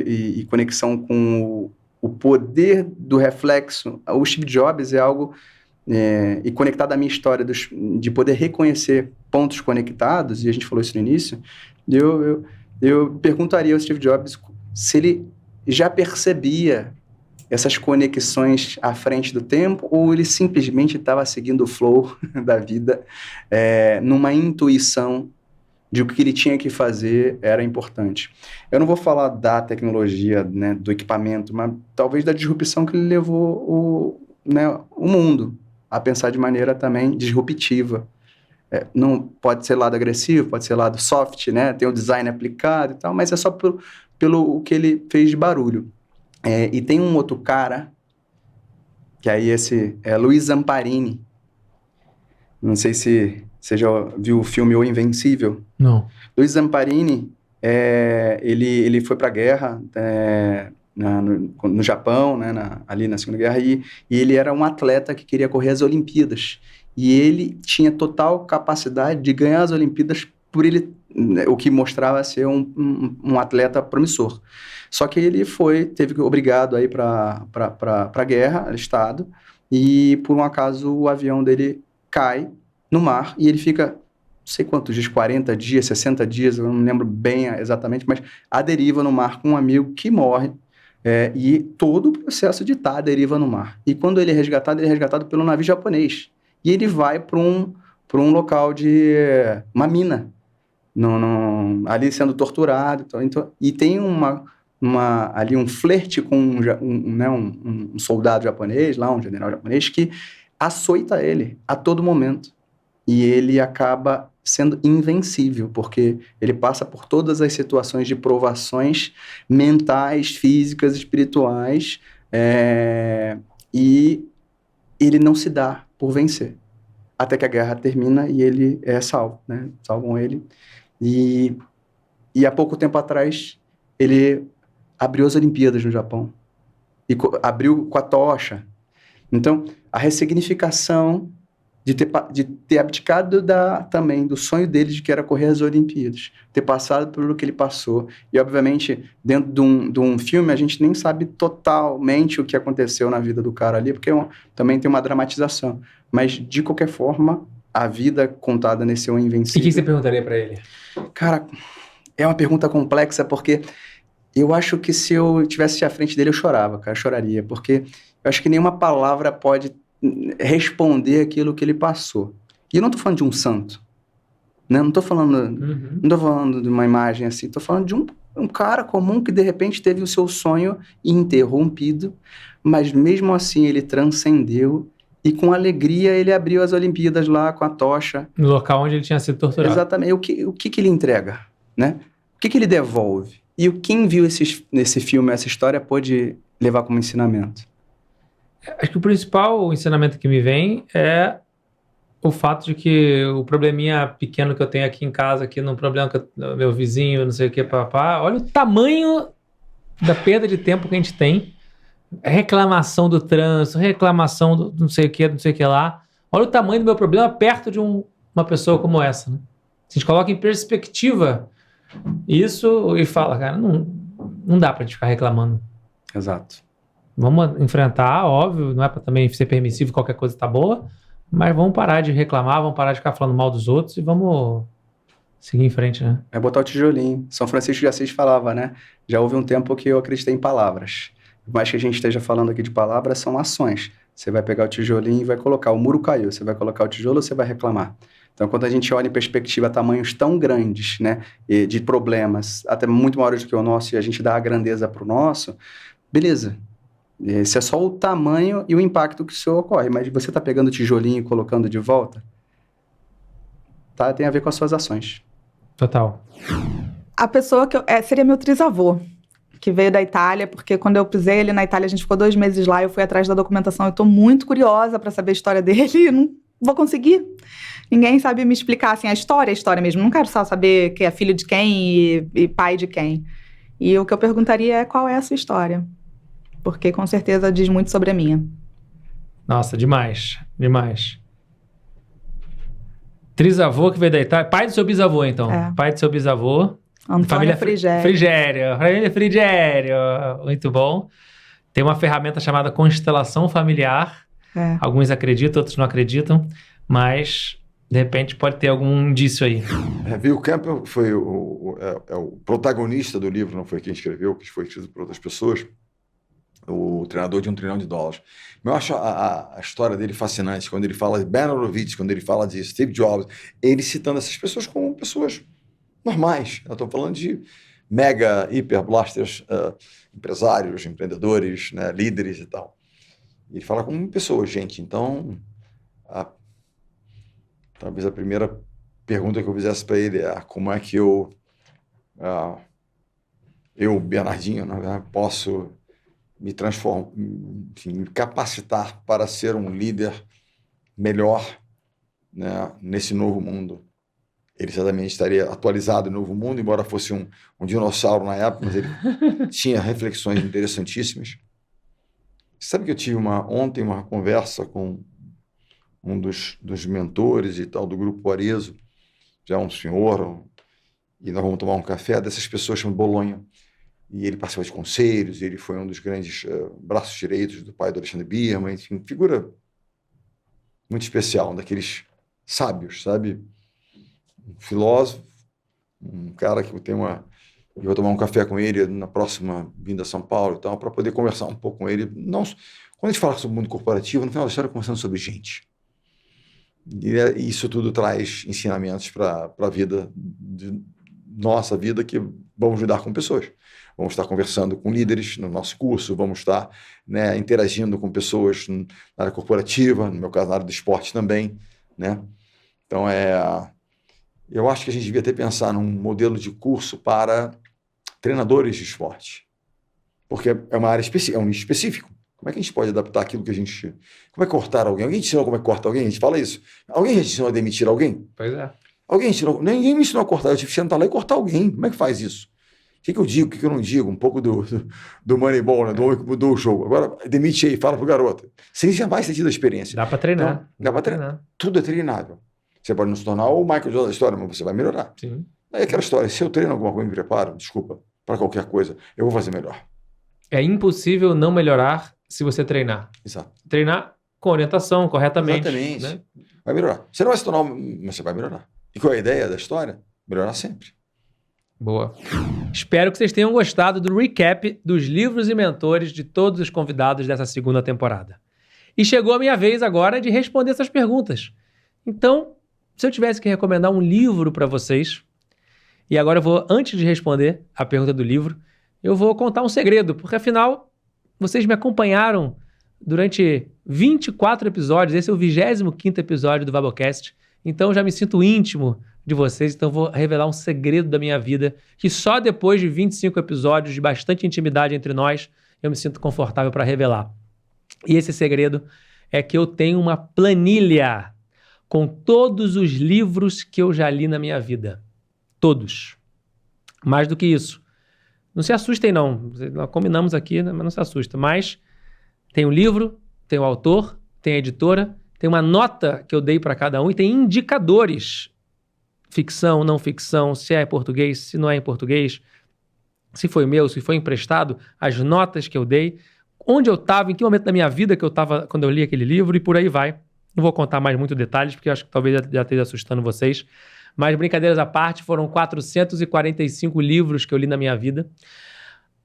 e conexão com o poder do reflexo, o Steve Jobs é algo, e conectado à minha história de poder reconhecer pontos conectados, e a gente falou isso no início, eu perguntaria ao Steve Jobs se ele já percebia essas conexões à frente do tempo, ou ele simplesmente estava seguindo o flow da vida, numa intuição de o que ele tinha que fazer era importante. Eu não vou falar da tecnologia, né, do equipamento, mas talvez da disrupção que ele levou o mundo a pensar de maneira também disruptiva. Não pode ser lado agressivo, pode ser lado soft, né, tem o design aplicado e tal, mas é só pelo que ele fez de barulho. E tem um outro cara, que aí esse é Luiz Zamparini, Não sei se você já viu o filme O Invencível. Não. Luiz Zamparini, ele foi para a guerra no Japão, né, ali na Segunda Guerra, e ele era um atleta que queria correr as Olimpíadas. E ele tinha total capacidade de ganhar as Olimpíadas por ele, o que mostrava ser um atleta promissor. Só que ele teve que obrigado a ir para a guerra, alistado, e por um acaso o avião dele cai no mar e ele fica, não sei quantos dias, 40 dias, 60 dias, eu não lembro bem exatamente, mas à deriva no mar com um amigo que morre, e todo o processo de estar à deriva no mar. E quando ele é resgatado pelo navio japonês. E ele vai para um local de uma mina, ali sendo torturado. Então, e tem ali um flerte com um soldado japonês, lá um general japonês, que açoita ele a todo momento. E ele acaba sendo invencível, porque ele passa por todas as situações de provações mentais, físicas, espirituais, e ele não se dá por vencer. Até que a guerra termina e ele é salvo, né? Salvam ele. E há pouco tempo atrás, ele abriu as Olimpíadas no Japão. E abriu com a tocha. Então, a ressignificação de ter abdicado também do sonho dele de que era correr as Olimpíadas. Ter passado pelo que ele passou. E, obviamente, dentro de um filme, a gente nem sabe totalmente o que aconteceu na vida do cara ali, porque também tem uma dramatização. Mas, de qualquer forma, a vida contada nesse O Invencível... E o que você perguntaria para ele? Cara, é uma pergunta complexa, porque eu acho que se eu estivesse à frente dele, eu chorava, cara, eu choraria, porque eu acho que nenhuma palavra pode responder aquilo que ele passou. E eu não estou falando de um santo, né? Não estou falando de uma imagem assim, estou falando de um cara comum que de repente teve o seu sonho interrompido, mas mesmo assim ele transcendeu e com alegria ele abriu as Olimpíadas lá com a tocha. No local onde ele tinha sido torturado. Exatamente. O que ele entrega, né? O que ele devolve? E quem viu nesse filme, essa história, pode levar como ensinamento? Acho que o principal ensinamento que me vem é o fato de que o probleminha pequeno que eu tenho aqui em casa, aqui no problema que meu vizinho, não sei o que, papá, olha o tamanho da perda de tempo que a gente tem. Reclamação do trânsito, reclamação do não sei o que lá. Olha o tamanho do meu problema perto de uma pessoa como essa, né? Se a gente coloca em perspectiva isso e fala, cara, não dá pra gente ficar reclamando. Exato. Vamos enfrentar, óbvio, não é pra também ser permissivo, qualquer coisa tá boa, mas vamos parar de reclamar, vamos parar de ficar falando mal dos outros e vamos seguir em frente, né? É botar o tijolinho. São Francisco de Assis falava, né? Já houve um tempo que eu acreditei em palavras. Por mais que a gente esteja falando aqui de palavras, são ações. Você vai pegar o tijolinho e vai colocar. O muro caiu, você vai colocar o tijolo ou você vai reclamar? Então, quando a gente olha em perspectiva tamanhos tão grandes, né, de problemas, até muito maiores do que o nosso, e a gente dá a grandeza para o nosso, beleza. Esse é só o tamanho e o impacto que isso ocorre. Mas você está pegando o tijolinho e colocando de volta, tem a ver com as suas ações. Total. A pessoa que seria meu trisavô, que veio da Itália, porque quando eu pisei ele na Itália, a gente ficou 2 meses lá, eu fui atrás da documentação, eu tô muito curiosa para saber a história dele, e não vou conseguir. Ninguém sabe me explicar, assim, a história mesmo. Não quero só saber que é filho de quem e pai de quem. E o que eu perguntaria é qual é a sua história. Porque com certeza diz muito sobre a minha. Nossa, demais. Demais. Trisavô que veio da Itália. Pai do seu bisavô, então. Pai do seu bisavô. Antônio família Frigério. Família Frigério. Muito bom. Tem uma ferramenta chamada constelação familiar. Alguns acreditam, outros não acreditam. Mas, de repente, pode ter algum indício aí. Bill Campbell foi o protagonista do livro, não foi quem escreveu, que foi escrito por outras pessoas. O treinador de $1 trilhão. Eu acho a história dele fascinante, quando ele fala de Ben Horowitz, quando ele fala de Steve Jobs, ele citando essas pessoas como pessoas normais. Eu estou falando de mega, hiper blasters, empresários, empreendedores, né, líderes e tal. Ele fala como pessoas, gente. Então, talvez a primeira pergunta que eu fizesse para ele é como é que eu, Bernardinho, né, posso me transformar, enfim, me capacitar para ser um líder melhor né, nesse novo mundo. Ele certamente estaria atualizado no novo mundo, embora fosse um dinossauro na época, mas ele tinha reflexões interessantíssimas. Sabe que eu tive ontem uma conversa com um dos mentores e tal do Grupo Arezzo, já um senhor, e nós vamos tomar um café, dessas pessoas chamam Bolonha. E ele participou de conselhos, ele foi um dos grandes braços direitos do pai do Alexandre Birman, enfim, figura muito especial, um daqueles sábios, sabe? Um filósofo, um cara que eu vou tomar um café com ele na próxima vinda a São Paulo e tal, para poder conversar um pouco com ele. Não, quando a gente fala sobre o mundo corporativo, no final da história, conversando sobre gente. E isso tudo traz ensinamentos para a vida, nossa vida, que vamos lidar com pessoas. Vamos estar conversando com líderes no nosso curso, vamos estar, né, interagindo com pessoas na área corporativa, no meu caso, na área do esporte também, né? Então, eu acho que a gente devia até pensar num modelo de curso para treinadores de esporte, porque é uma área específica, é um nicho específico. Como é que a gente pode adaptar aquilo que a gente... Como é cortar alguém? Alguém te ensinou como é que corta alguém? A gente fala isso. Alguém já te ensinou a demitir alguém? Pois é. Alguém ensinou... Ninguém me ensinou a cortar. Eu tive que sentar lá e cortar alguém. Como é que faz isso? O que eu digo, o que eu não digo? Um pouco do Moneyball, né? Do homem que mudou o jogo. Agora, demite aí, fala pro garoto. Sem jamais ter tido a experiência. Dá para treinar. Então, dá para treinar. Tudo é treinável. Você pode não se tornar o Michael Jordan da história, mas você vai melhorar. Sim. Aí aquela história, se eu treino alguma coisa e me preparo, desculpa, para qualquer coisa, eu vou fazer melhor. É impossível não melhorar se você treinar. Exato. Treinar com orientação, corretamente. Exatamente. Né? Vai melhorar. Você não vai se tornar, mas você vai melhorar. E qual é a ideia da história? Melhorar sempre. Boa. Espero que vocês tenham gostado do recap dos livros e mentores de todos os convidados dessa segunda temporada. E chegou a minha vez agora de responder essas perguntas. Então, se eu tivesse que recomendar um livro para vocês, e agora eu vou, antes de responder a pergunta do livro, eu vou contar um segredo, porque afinal, vocês me acompanharam durante 24 episódios, esse é o 25º episódio do Vabocast, então eu já me sinto íntimo de vocês, então eu vou revelar um segredo da minha vida, que só depois de 25 episódios de bastante intimidade entre nós, eu me sinto confortável para revelar. E esse segredo é que eu tenho uma planilha com todos os livros que eu já li na minha vida. Todos. Mais do que isso. Não se assustem, não. Nós combinamos aqui, mas não se assusta. Mas tem o livro, tem o autor, tem a editora, tem uma nota que eu dei para cada um e tem indicadores. Ficção, não ficção, se é em português, se não é em português, se foi meu, se foi emprestado, as notas que eu dei, onde eu estava, em que momento da minha vida que eu estava quando eu li aquele livro e por aí vai. Não vou contar mais muitos detalhes, porque eu acho que talvez já esteja assustando vocês. Mas, brincadeiras à parte, foram 445 livros que eu li na minha vida.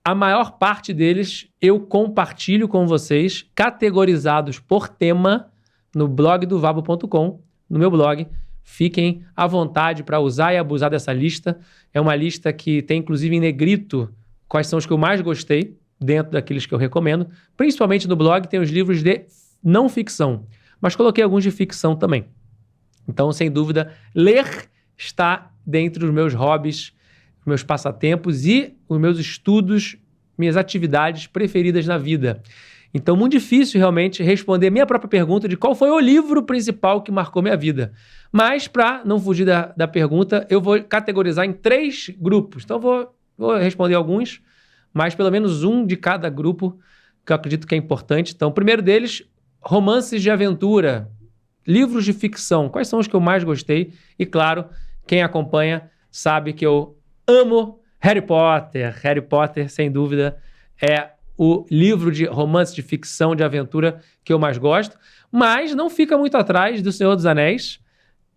A maior parte deles eu compartilho com vocês, categorizados por tema, no blog do Vabo.com, no meu blog. Fiquem à vontade para usar e abusar dessa lista. É uma lista que tem, inclusive, em negrito, quais são os que eu mais gostei, dentro daqueles que eu recomendo. Principalmente no blog tem os livros de não ficção, mas coloquei alguns de ficção também. Então, sem dúvida, ler está dentro dos meus hobbies, meus passatempos e os meus estudos, minhas atividades preferidas na vida. Então, muito difícil realmente responder a minha própria pergunta de qual foi o livro principal que marcou minha vida. Mas, para não fugir da pergunta, eu vou categorizar em 3 grupos. Então, vou responder alguns, mas pelo menos um de cada grupo que eu acredito que é importante. Então, o primeiro deles, romances de aventura, livros de ficção. Quais são os que eu mais gostei? E, claro, quem acompanha sabe que eu amo Harry Potter. Harry Potter, sem dúvida, é o livro de romance de ficção, de aventura que eu mais gosto, mas não fica muito atrás do Senhor dos Anéis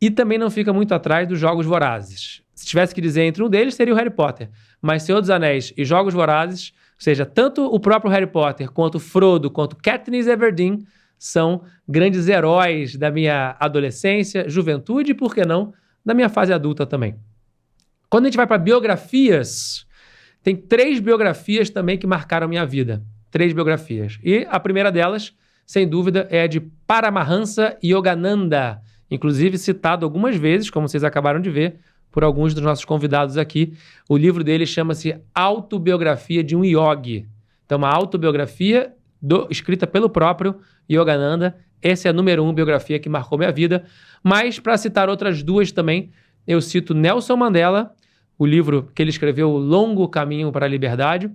e também não fica muito atrás dos Jogos Vorazes. Se tivesse que dizer entre um deles, seria o Harry Potter. Mas Senhor dos Anéis e Jogos Vorazes, ou seja, tanto o próprio Harry Potter, quanto Frodo, quanto Katniss Everdeen, são grandes heróis da minha adolescência, juventude e, por que não, da minha fase adulta também. Quando a gente vai para biografias, tem 3 biografias também que marcaram minha vida. 3 biografias. E a primeira delas, sem dúvida, é a de Paramahansa Yogananda, inclusive citado algumas vezes, como vocês acabaram de ver, por alguns dos nossos convidados aqui. O livro dele chama-se Autobiografia de um Yogi. Então, uma autobiografia escrita pelo próprio Yogananda essa é a número 1 biografia que marcou minha vida. Mas, para citar outras duas também, eu cito Nelson Mandela, o livro que ele escreveu, O Longo Caminho para a Liberdade,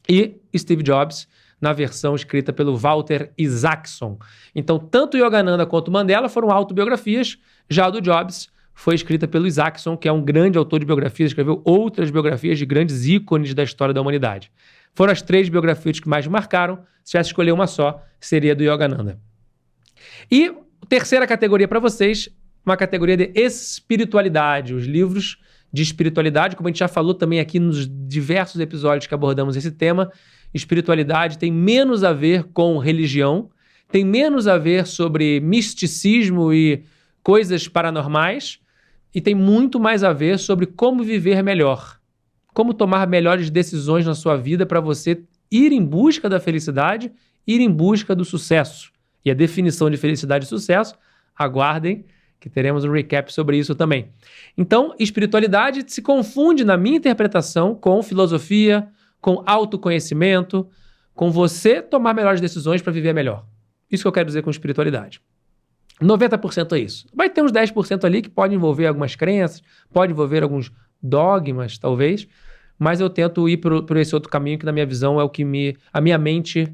e Steve Jobs, na versão escrita pelo Walter Isaacson. Então, tanto Yogananda quanto Mandela foram autobiografias, já a do Jobs foi escrita pelo Isaacson, que é um grande autor de biografias, escreveu outras biografias de grandes ícones da história da humanidade. Foram as 3 biografias que mais me marcaram. Se tivesse escolher uma só, seria a do Yogananda. E terceira categoria para vocês, uma categoria de espiritualidade, os livros de espiritualidade, como a gente já falou também aqui nos diversos episódios que abordamos esse tema. Espiritualidade tem menos a ver com religião, tem menos a ver sobre misticismo e coisas paranormais, e tem muito mais a ver sobre como viver melhor, como tomar melhores decisões na sua vida para você ir em busca da felicidade, ir em busca do sucesso. E a definição de felicidade e sucesso, aguardem que teremos um recap sobre isso também. Então, espiritualidade se confunde, na minha interpretação, com filosofia, com autoconhecimento, com você tomar melhores decisões para viver melhor. Isso que eu quero dizer com espiritualidade. 90% é isso. Vai ter uns 10% ali que pode envolver algumas crenças, pode envolver alguns dogmas, talvez, mas eu tento ir por esse outro caminho que, na minha visão, é o que a minha mente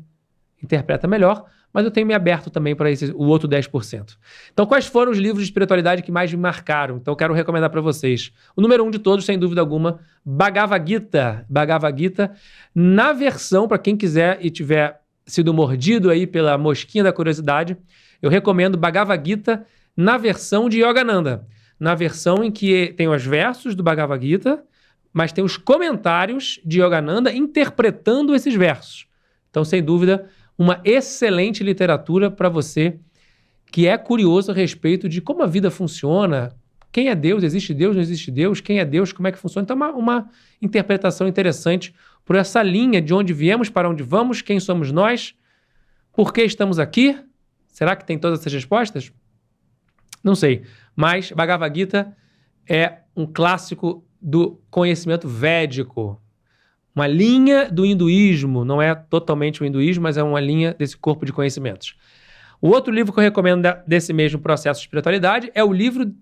interpreta melhor, mas eu tenho me aberto também para o outro 10%. Então, quais foram os livros de espiritualidade que mais me marcaram? Então, eu quero recomendar para vocês. O número 1 de todos, sem dúvida alguma, Bhagavad Gita. Bhagavad Gita, na versão, para quem quiser e tiver sido mordido aí pela mosquinha da curiosidade, eu recomendo Bhagavad Gita na versão de Yogananda. Na versão em que tem os versos do Bhagavad Gita, mas tem os comentários de Yogananda interpretando esses versos. Então, sem dúvida, uma excelente literatura para você que é curioso a respeito de como a vida funciona, quem é Deus, existe Deus, não existe Deus, quem é Deus, como é que funciona. Então, uma interpretação interessante por essa linha de onde viemos, para onde vamos, quem somos nós, por que estamos aqui. Será que tem todas essas respostas? Não sei. Mas Bhagavad Gita é um clássico do conhecimento védico. Uma linha do hinduísmo, não é totalmente o hinduísmo, mas é uma linha desse corpo de conhecimentos. O outro livro que eu recomendo desse mesmo processo de espiritualidade é o livro,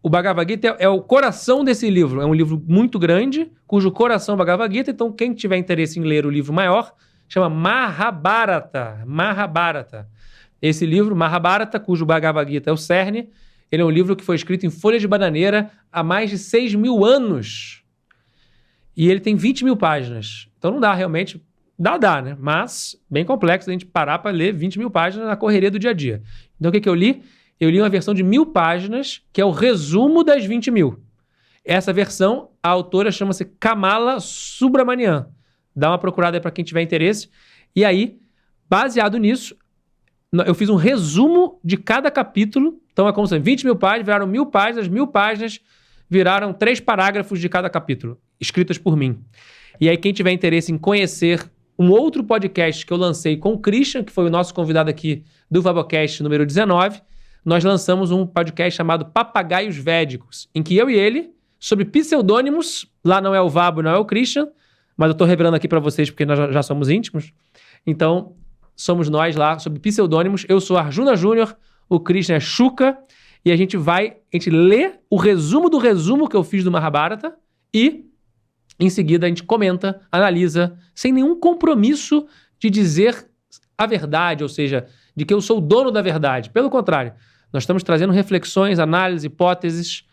o Bhagavad Gita é o coração desse livro. É um livro muito grande, cujo coração é o Bhagavad Gita. Então, quem tiver interesse em ler o livro maior, chama Mahabharata. Mahabharata. Esse livro, Mahabharata, cujo Bhagavad Gita é o cerne, ele é um livro que foi escrito em folha de bananeira há mais de 6.000 anos. E ele tem 20.000 páginas. Então não dá realmente... Dá, né? Mas bem complexo a gente parar para ler 20.000 páginas na correria do dia a dia. Então o que eu li? Eu li uma versão de 1.000 páginas, que é o resumo das 20.000. Essa versão, a autora chama-se Kamala Subramanian. Dá uma procurada aí para quem tiver interesse. E aí, baseado nisso, eu fiz um resumo de cada capítulo. Então é como se 20.000 páginas viraram 1.000 páginas, 1.000 páginas viraram 3 parágrafos de cada capítulo, escritas por mim. E aí quem tiver interesse em conhecer um outro podcast que eu lancei com o Christian, que foi o nosso convidado aqui do Vabocast número 19, nós lançamos um podcast chamado Papagaios Védicos, em que eu e ele, sobre pseudônimos, lá não é o Vabo, não é o Christian, mas eu estou revelando aqui para vocês porque nós já somos íntimos. Então, somos nós lá sobre pseudônimos. Eu sou Arjuna Júnior, o Christian é Shuka, e a gente lê o resumo do resumo que eu fiz do Mahabharata e, em seguida, a gente comenta, analisa, sem nenhum compromisso de dizer a verdade, ou seja, de que eu sou o dono da verdade. Pelo contrário, nós estamos trazendo reflexões, análises, hipóteses,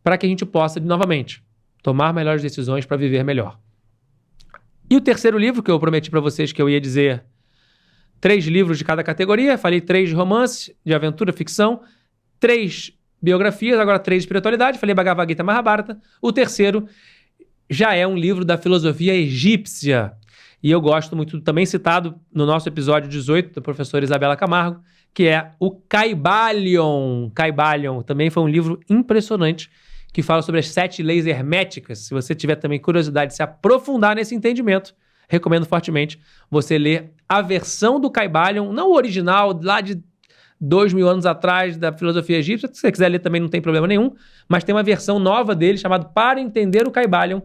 para que a gente possa, novamente, tomar melhores decisões para viver melhor. E o terceiro livro, que eu prometi para vocês que eu ia dizer 3 livros de cada categoria, falei 3 de romance, de aventura, ficção, 3 biografias, agora 3 de espiritualidade, falei Bhagavad Gita, Mahabharata. O terceiro já é um livro da filosofia egípcia. E eu gosto muito, também citado no nosso episódio 18, da professora Isabela Camargo, que é o Kybalion. Kybalion também foi um livro impressionante, que fala sobre as 7 leis herméticas. Se você tiver também curiosidade de se aprofundar nesse entendimento, recomendo fortemente você ler a versão do Kybalion, não o original, lá de 2.000 anos atrás, da filosofia egípcia. Se você quiser ler também não tem problema nenhum, mas tem uma versão nova dele, chamada Para Entender o Kybalion,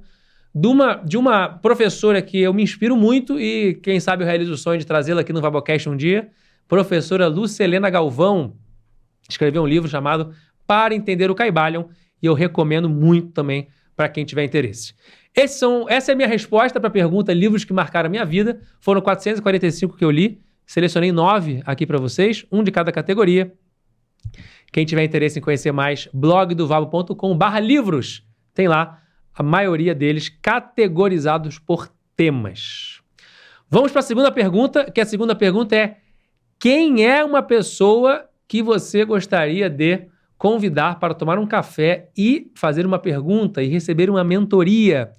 de uma professora que eu me inspiro muito e quem sabe eu realizo o sonho de trazê-la aqui no Vabocast um dia, professora Lucelena Galvão escreveu um livro chamado Para Entender o Caibalion, e eu recomendo muito também para quem tiver interesse. Essa é a minha resposta para a pergunta livros que marcaram a minha vida. Foram 445 que eu li, selecionei 9 aqui para vocês, um de cada categoria. Quem tiver interesse em conhecer mais, blogdovabo.com/livros. Tem lá a maioria deles categorizados por temas. Vamos para a segunda pergunta, que a segunda pergunta é: quem é uma pessoa que você gostaria de convidar para tomar um café e fazer uma pergunta e receber uma mentoria?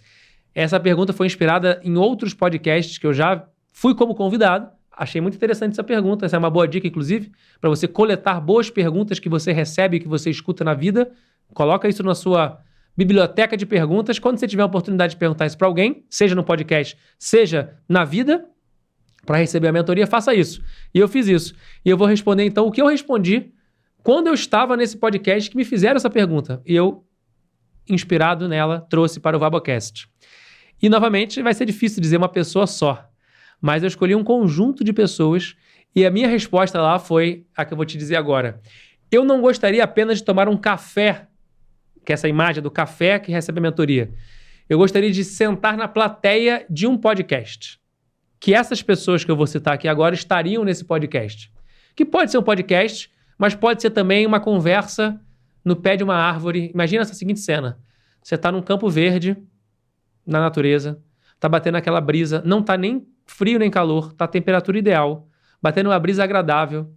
Essa pergunta foi inspirada em outros podcasts que eu já fui como convidado. Achei muito interessante essa pergunta. Essa é uma boa dica, inclusive, para você coletar boas perguntas que você recebe, que você escuta na vida. Coloca isso na sua biblioteca de perguntas. Quando você tiver a oportunidade de perguntar isso para alguém, seja no podcast, seja na vida, para receber a mentoria, faça isso. E eu fiz isso. E eu vou responder, então, o que eu respondi quando eu estava nesse podcast que me fizeram essa pergunta. E eu, inspirado nela, trouxe para o Vabocast. E, novamente, vai ser difícil dizer uma pessoa só. Mas eu escolhi um conjunto de pessoas e a minha resposta lá foi a que eu vou te dizer agora. Eu não gostaria apenas de tomar um café, que é essa imagem do café que recebe a mentoria. Eu gostaria de sentar na plateia de um podcast. Que essas pessoas que eu vou citar aqui agora estariam nesse podcast. Que pode ser um podcast, mas pode ser também uma conversa no pé de uma árvore. Imagina essa seguinte cena. Você está num campo verde, na natureza, está batendo aquela brisa, não está nem frio nem calor, está a temperatura ideal, batendo uma brisa agradável.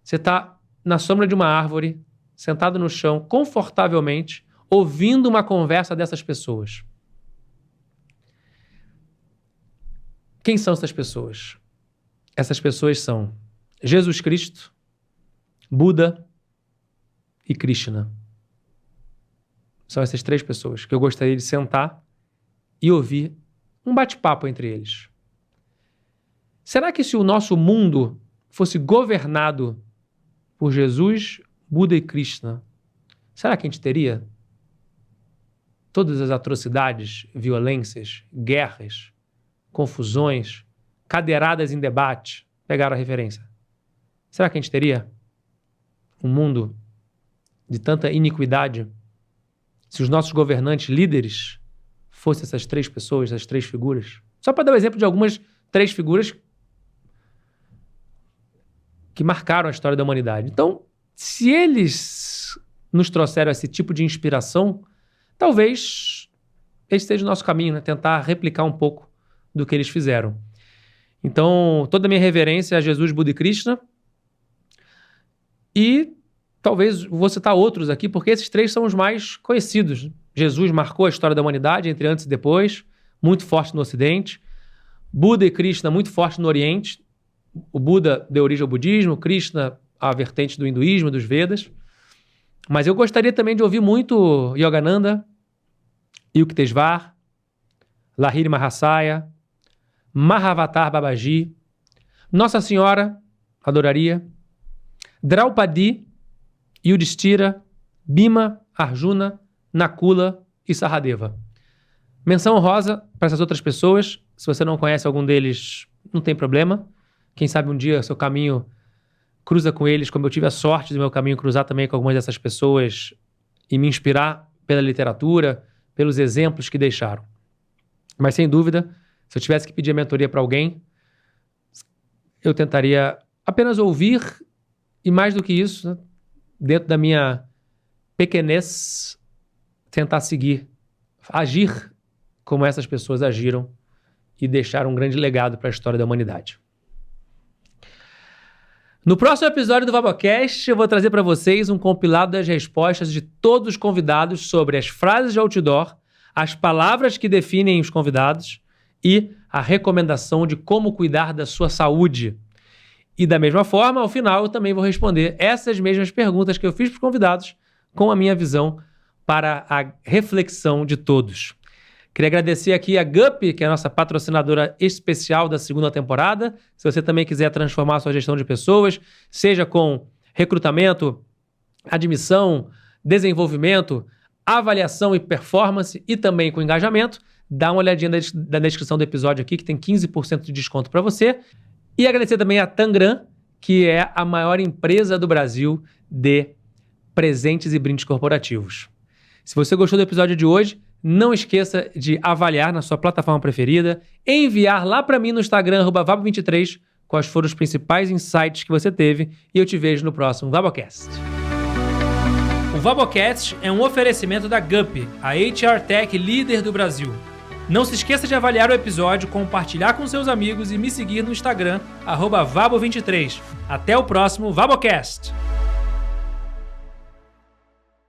Você está na sombra de uma árvore, sentado no chão, confortavelmente, ouvindo uma conversa dessas pessoas. Quem são essas pessoas? Essas pessoas são Jesus Cristo, Buda e Krishna. São essas 3 pessoas que eu gostaria de sentar e ouvir um bate-papo entre eles. Será que se o nosso mundo fosse governado por Jesus, Buda e Krishna, será que a gente teria todas as atrocidades, violências, guerras, confusões, cadeiradas em debate? Pegaram a referência. Será que a gente teria um mundo de tanta iniquidade se os nossos governantes líderes fossem essas 3 pessoas, essas 3 figuras? Só para dar o exemplo de algumas 3 figuras que marcaram a história da humanidade. Então, se eles nos trouxeram esse tipo de inspiração, talvez esse seja o nosso caminho, né? Tentar replicar um pouco do que eles fizeram. Então, toda a minha reverência a Jesus, Buda e Krishna. E talvez vou citar outros aqui, porque esses 3 são os mais conhecidos. Jesus marcou a história da humanidade entre antes e depois, muito forte no Ocidente. Buda e Krishna muito forte no Oriente. O Buda deu origem ao budismo, Krishna a vertente do hinduísmo, dos Vedas. Mas eu gostaria também de ouvir muito Yogananda, Yukteswar, Lahiri Mahasaya, Mahavatar Babaji, Nossa Senhora, adoraria, Draupadi, Yudhishthira, Bhima, Arjuna, Nakula e Sahadeva. Menção honrosa para essas outras pessoas. Se você não conhece algum deles, não tem problema. Quem sabe um dia seu caminho cruza com eles, como eu tive a sorte do meu caminho cruzar também com algumas dessas pessoas e me inspirar pela literatura, pelos exemplos que deixaram. Mas, sem dúvida, se eu tivesse que pedir a mentoria para alguém, eu tentaria apenas ouvir e, mais do que isso, né, dentro da minha pequenez, tentar seguir, agir como essas pessoas agiram e deixar um grande legado para a história da humanidade. No próximo episódio do Vabocast, eu vou trazer para vocês um compilado das respostas de todos os convidados sobre as frases de outdoor, as palavras que definem os convidados e a recomendação de como cuidar da sua saúde. E da mesma forma, ao final, eu também vou responder essas mesmas perguntas que eu fiz para os convidados com a minha visão para a reflexão de todos. Queria agradecer aqui a Gup, que é a nossa patrocinadora especial da segunda temporada. Se você também quiser transformar a sua gestão de pessoas, seja com recrutamento, admissão, desenvolvimento, avaliação e performance e também com engajamento, dá uma olhadinha na descrição do episódio aqui que tem 15% de desconto para você. E agradecer também a Tangram, que é a maior empresa do Brasil de presentes e brindes corporativos. Se você gostou do episódio de hoje, não esqueça de avaliar na sua plataforma preferida, enviar lá para mim no Instagram, @vabo23, quais foram os principais insights que você teve, e eu te vejo no próximo Vabocast. O Vabocast é um oferecimento da GUP, a HR Tech líder do Brasil. Não se esqueça de avaliar o episódio, compartilhar com seus amigos e me seguir no Instagram, @vabo23. Até o próximo Vabocast!